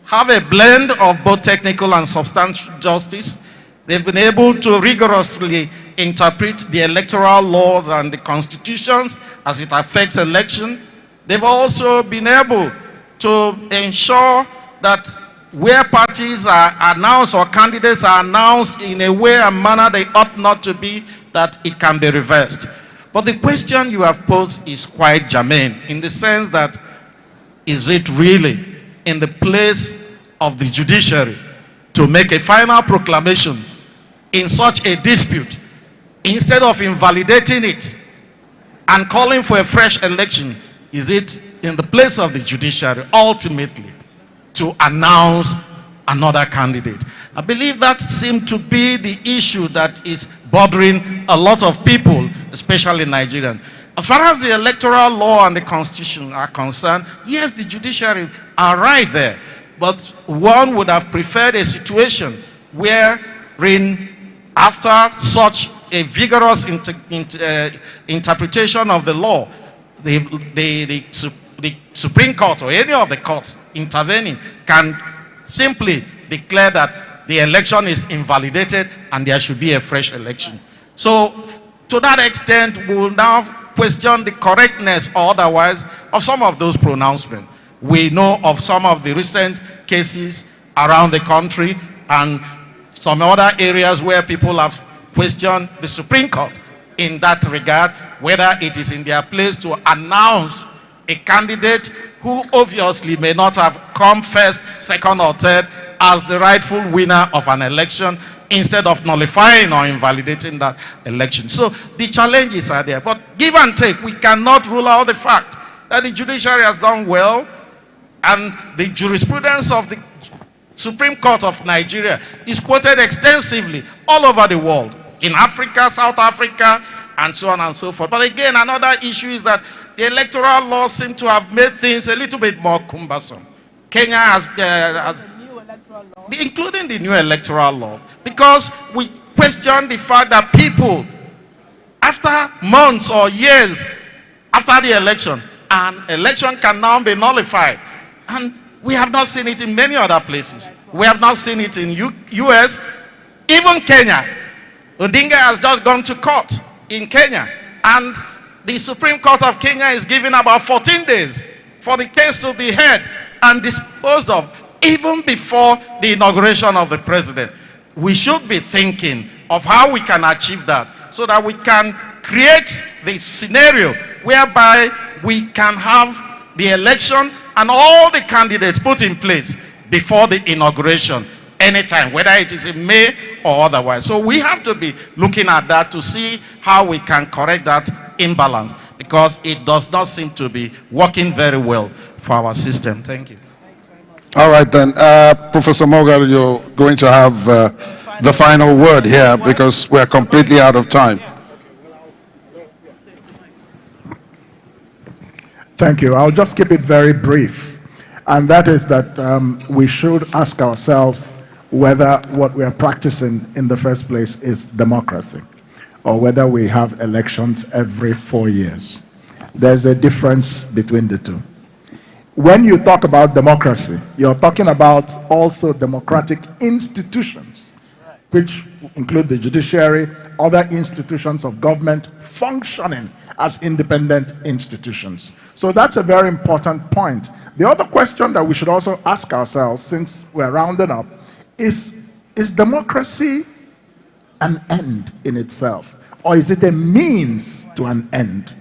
have a blend of both technical and substantial justice. They've been able to rigorously interpret the electoral laws and the constitutions as it affects election. They've also been able to ensure that where parties are announced or candidates are announced in a way and manner they ought not to be, that it can be reversed. But the question you have posed is quite germane in the sense that, is it really in the place of the judiciary to make a final proclamation in such a dispute instead of invalidating it and calling for a fresh election? Is it in the place of the judiciary ultimately to announce another candidate? I believe that seems to be the issue that is bothering a lot of people, especially Nigerians. As far as the electoral law and the constitution are concerned, yes, the judiciary are right there. But one would have preferred a situation wherein after such a vigorous interpretation of the law, the Supreme Court or any of the courts intervening can simply declare that the election is invalidated and there should be a fresh election. So to that extent, we will now question the correctness or otherwise of some of those pronouncements. We know of some of the recent cases around the country and some other areas where people have questioned the Supreme Court in that regard, whether it is in their place to announce a candidate who obviously may not have come first, second, or third as the rightful winner of an election instead of nullifying or invalidating that election. So the challenges are there. But give and take, we cannot rule out the fact that the judiciary has done well, and the jurisprudence of the Supreme Court of Nigeria is quoted extensively all over the world, in Africa, South Africa, and so on and so forth. But again, another issue is that the electoral laws seem to have made things a little bit more cumbersome. Kenya has including the new electoral law, because we question the fact that people, after months or years after the election, an election can now be nullified. And we have not seen it in many other places. We have not seen it in US, even Kenya. Odinga has just gone to court in Kenya, and the Supreme Court of Kenya is giving about 14 days for the case to be heard and disposed of, even before the inauguration of the president. We should be thinking of how we can achieve that so that we can create the scenario whereby we can have the election and all the candidates put in place before the inauguration anytime, whether it is in May or otherwise. So we have to be looking at that to see how we can correct that imbalance, because it does not seem to be working very well for our system. Thank you. All right then, Professor Morgan, you're going to have the final word here because we're completely out of time. Thank you. I'll just keep it very brief. And that is that we should ask ourselves whether what we are practicing in the first place is democracy, or whether we have elections every 4 years. There's a difference between the two. When you talk about democracy, you're talking about also democratic institutions, which include the judiciary, other institutions of government functioning as independent institutions. So that's a very important point. The other question that we should also ask ourselves, since we're rounding up, is democracy an end in itself, or is it a means to an end?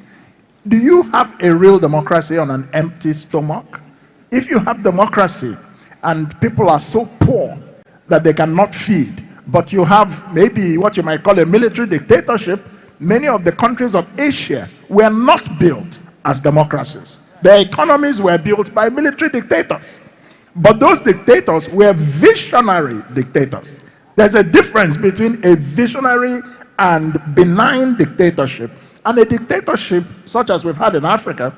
Do you have a real democracy on an empty stomach? If you have democracy and people are so poor that they cannot feed, but you have maybe what you might call a military dictatorship, many of the countries of Asia were not built as democracies. Their economies were built by military dictators. But those dictators were visionary dictators. There's a difference between a visionary and benign dictatorship and a dictatorship such as we've had in Africa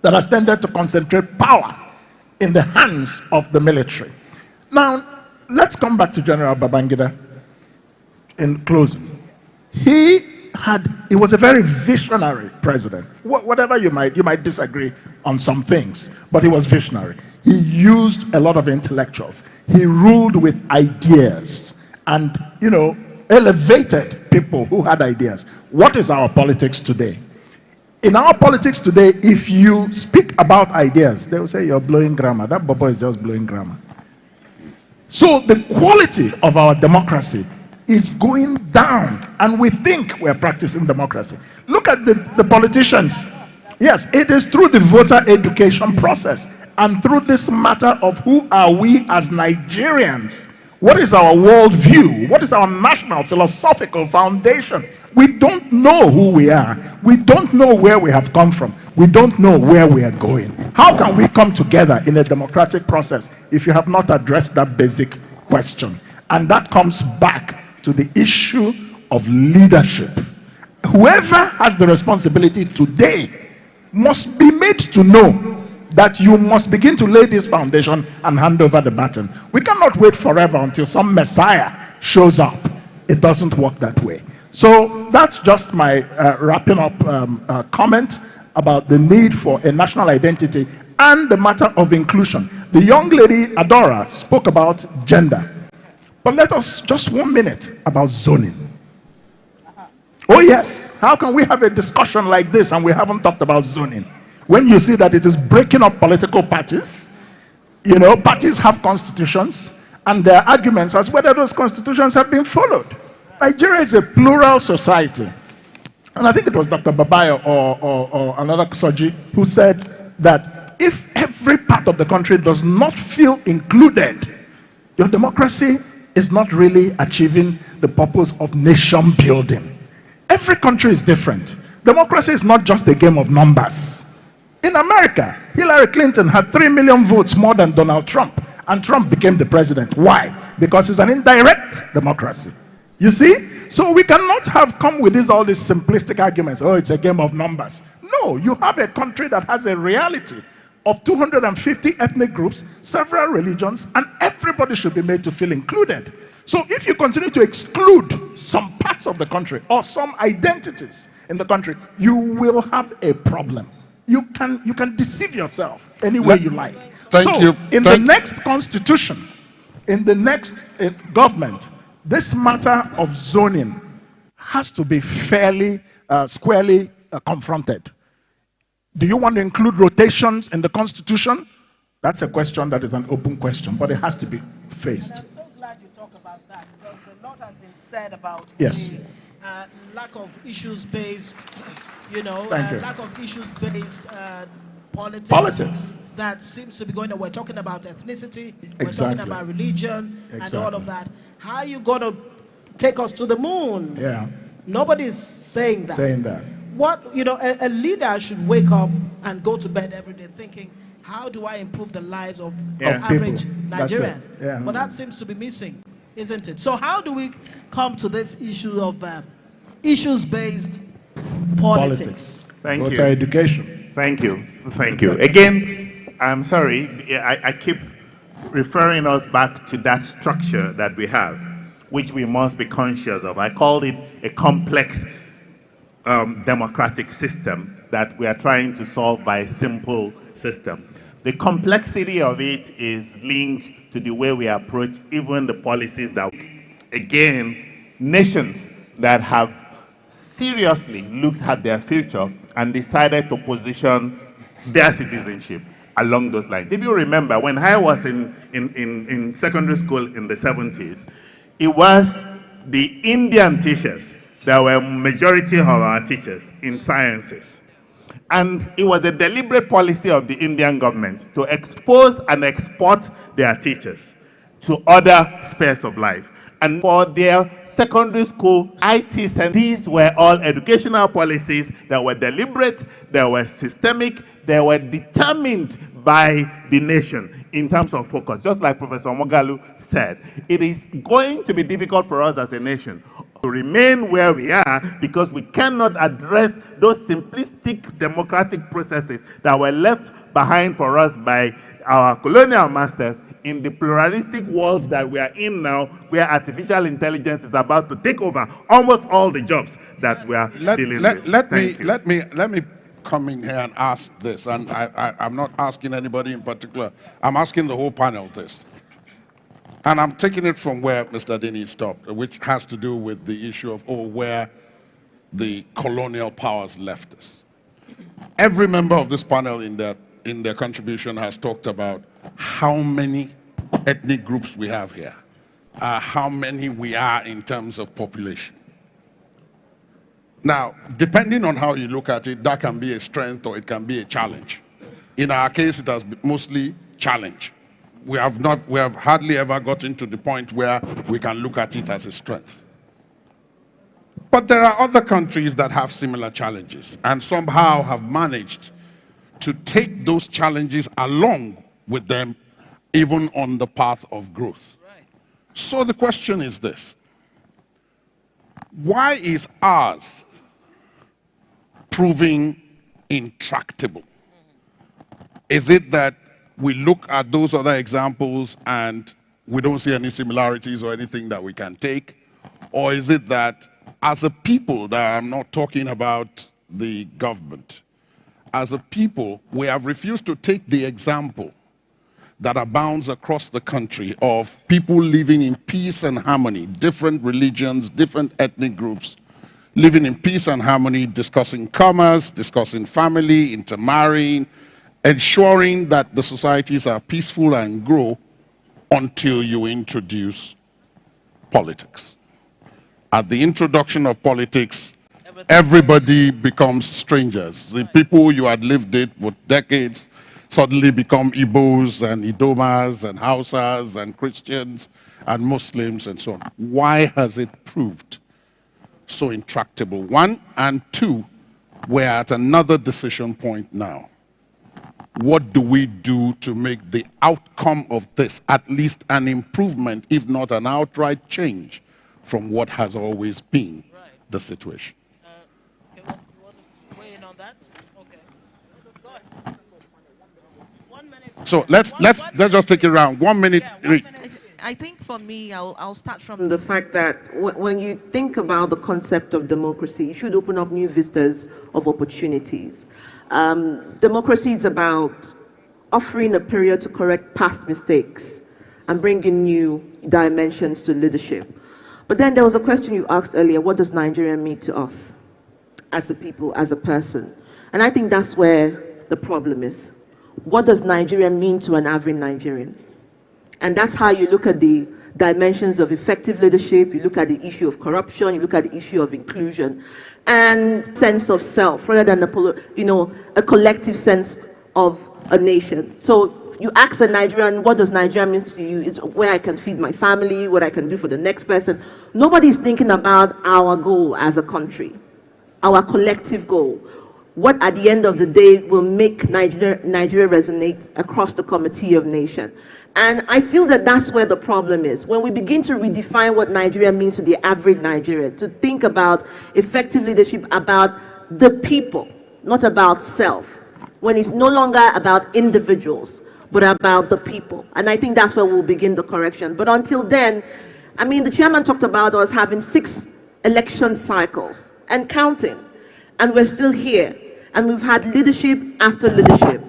that has tended to concentrate power in the hands of the military. Now, let's come back to General Babangida in closing. He was a very visionary president. Whatever you might disagree on some things, but he was visionary. He used a lot of intellectuals. He ruled with ideas and, elevated people who had ideas. What is our politics today? In our politics today, if you speak about ideas, they will say you're blowing grammar. That Bobo is just blowing grammar. So the quality of our democracy is going down, and we think we're practicing democracy. Look at the politicians. Yes, it is through the voter education process and through this matter of who are we as Nigerians. What is our worldview? What is our national philosophical foundation? We don't know who we are. We don't know where we have come from. We don't know where we are going. How can we come together in a democratic process if you have not addressed that basic question? And that comes back to the issue of leadership. Whoever has the responsibility today must be made to know that you must begin to lay this foundation and hand over the baton. We cannot wait forever until some Messiah shows up. It doesn't work that way. So that's just my wrapping up comment about the need for a national identity and the matter of inclusion. The young lady, Adora, spoke about gender. But let us, just 1 minute, about zoning. Oh yes, how can we have a discussion like this and we haven't talked about zoning? When you see that it is breaking up political parties, parties have constitutions, and there are arguments as whether those constitutions have been followed. Nigeria is a plural society. And I think it was Dr. Babayo or another Soji who said that if every part of the country does not feel included, your democracy is not really achieving the purpose of nation building. Every country is different. Democracy is not just a game of numbers. In America, Hillary Clinton had 3 million votes more than Donald Trump, and Trump became the president. Why? Because it's an indirect democracy. You see? So we cannot have come with all these simplistic arguments. Oh, it's a game of numbers. No, you have a country that has a reality of 250 ethnic groups, several religions, and everybody should be made to feel included. So if you continue to exclude some parts of the country or some identities in the country, you will have a problem. You can deceive yourself any way you like. In the next constitution, in the next government, this matter of zoning has to be fairly, squarely confronted. Do you want to include rotations in the constitution? That's a question that is an open question, but it has to be faced. I'm so glad you talk about that, because a lot has been said about the lack of issues-based, lack of issues-based politics that seems to be going on. We're talking about ethnicity, we're talking about religion, and all of that. How are you going to take us to the moon? Yeah. Nobody's saying that. What, a leader should wake up and go to bed every day thinking, how do I improve the lives of average Nigerian? Yeah. But that seems to be missing, isn't it? So how do we come to this issue of issues-based politics? Thank you. Voter education. Thank you. Thank you. Again, I'm sorry, I keep referring us back to that structure that we have, which we must be conscious of. I called it a complex democratic system that we are trying to solve by a simple system. The complexity of it is linked to the way we approach even the policies that, again, nations that have seriously looked at their future and decided to position their citizenship along those lines. If you remember, when I was in secondary school in the 70s, it was the Indian teachers that were majority of our teachers in sciences. And it was a deliberate policy of the Indian government to expose and export their teachers to other spheres of life. And for their secondary school IT centers, these were all educational policies that were deliberate, they were systemic, they were determined by the nation in terms of focus. Just like Professor Mogalu said, it is going to be difficult for us as a nation to remain where we are because we cannot address those simplistic democratic processes that were left behind for us by our colonial masters in the pluralistic world that we are in now, where artificial intelligence is about to take over almost all the jobs that we are dealing with. Let me come in here and ask this, and I'm not asking anybody in particular. I'm asking the whole panel this. And I'm taking it from where Mr. Dini stopped, which has to do with the issue of, where the colonial powers left us. Every member of this panel in their contribution has talked about how many ethnic groups we have here, how many we are in terms of population. Now, depending on how you look at it, that can be a strength or it can be a challenge. In our case, it has been mostly challenge. We have hardly ever gotten to the point where we can look at it as a strength. But there are other countries that have similar challenges and somehow have managed to take those challenges along with them, even on the path of growth. So the question is this: why is ours proving intractable? Is it that we look at those other examples and we don't see any similarities or anything that we can take? Or is it that as a people, that I'm not talking about the government, as a people, we have refused to take the example that abounds across the country of people living in peace and harmony, different religions, different ethnic groups, living in peace and harmony, discussing commerce, discussing family, intermarrying, ensuring that the societies are peaceful and grow until you introduce politics. At the introduction of politics, everybody becomes strangers. The people you had lived with for decades suddenly become Igbos and Idomas and Hausas and Christians and Muslims and so on. Why has it proved so intractable? One, and two, we're at another decision point now. What do we do to make the outcome of this at least an improvement, if not an outright change from what has always been the situation? You want to weigh in on that? Okay. Go ahead. 1 minute. So let's just take it around. 1 minute. Yeah, 1 minute. I think for me, I'll start from the fact that when you think about the concept of democracy, you should open up new vistas of opportunities. Democracy is about offering a period to correct past mistakes and bringing new dimensions to leadership. But then there was a question you asked earlier: what does Nigeria mean to us as a people, as a person? And I think that's where the problem is. What does Nigeria mean to an average Nigerian? And that's how you look at the dimensions of effective leadership, you look at the issue of corruption, you look at the issue of inclusion, and sense of self, rather than a collective sense of a nation. So you ask a Nigerian, what does Nigeria mean to you? It's where I can feed my family, what I can do for the next person. Nobody's thinking about our goal as a country, our collective goal. What at the end of the day will make Nigeria resonate across the Committee of Nations. And I feel that that's where the problem is. When we begin to redefine what Nigeria means to the average Nigerian, to think about effective leadership about the people, not about self, when it's no longer about individuals, but about the people. And I think that's where we'll begin the correction. But until then, I mean, the chairman talked about us having 6 election cycles and counting, and we're still here. And we've had leadership after leadership.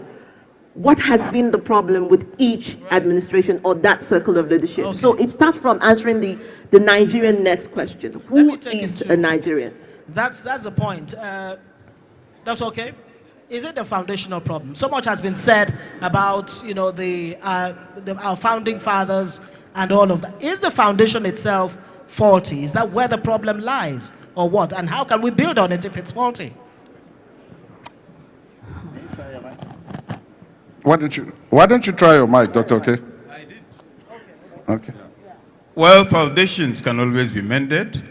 What has been the problem with each administration or that circle of leadership? Okay. So it starts from answering the Nigerian next question. Who is a Nigerian? That's the point. That's okay. Is it the foundational problem? So much has been said about our founding fathers and all of that. Is the foundation itself faulty? Is that where the problem lies, or what? And how can we build on it if it's faulty? Why don't you try your mic, Dr. Okay? I did. Okay. Well, foundations can always be mended.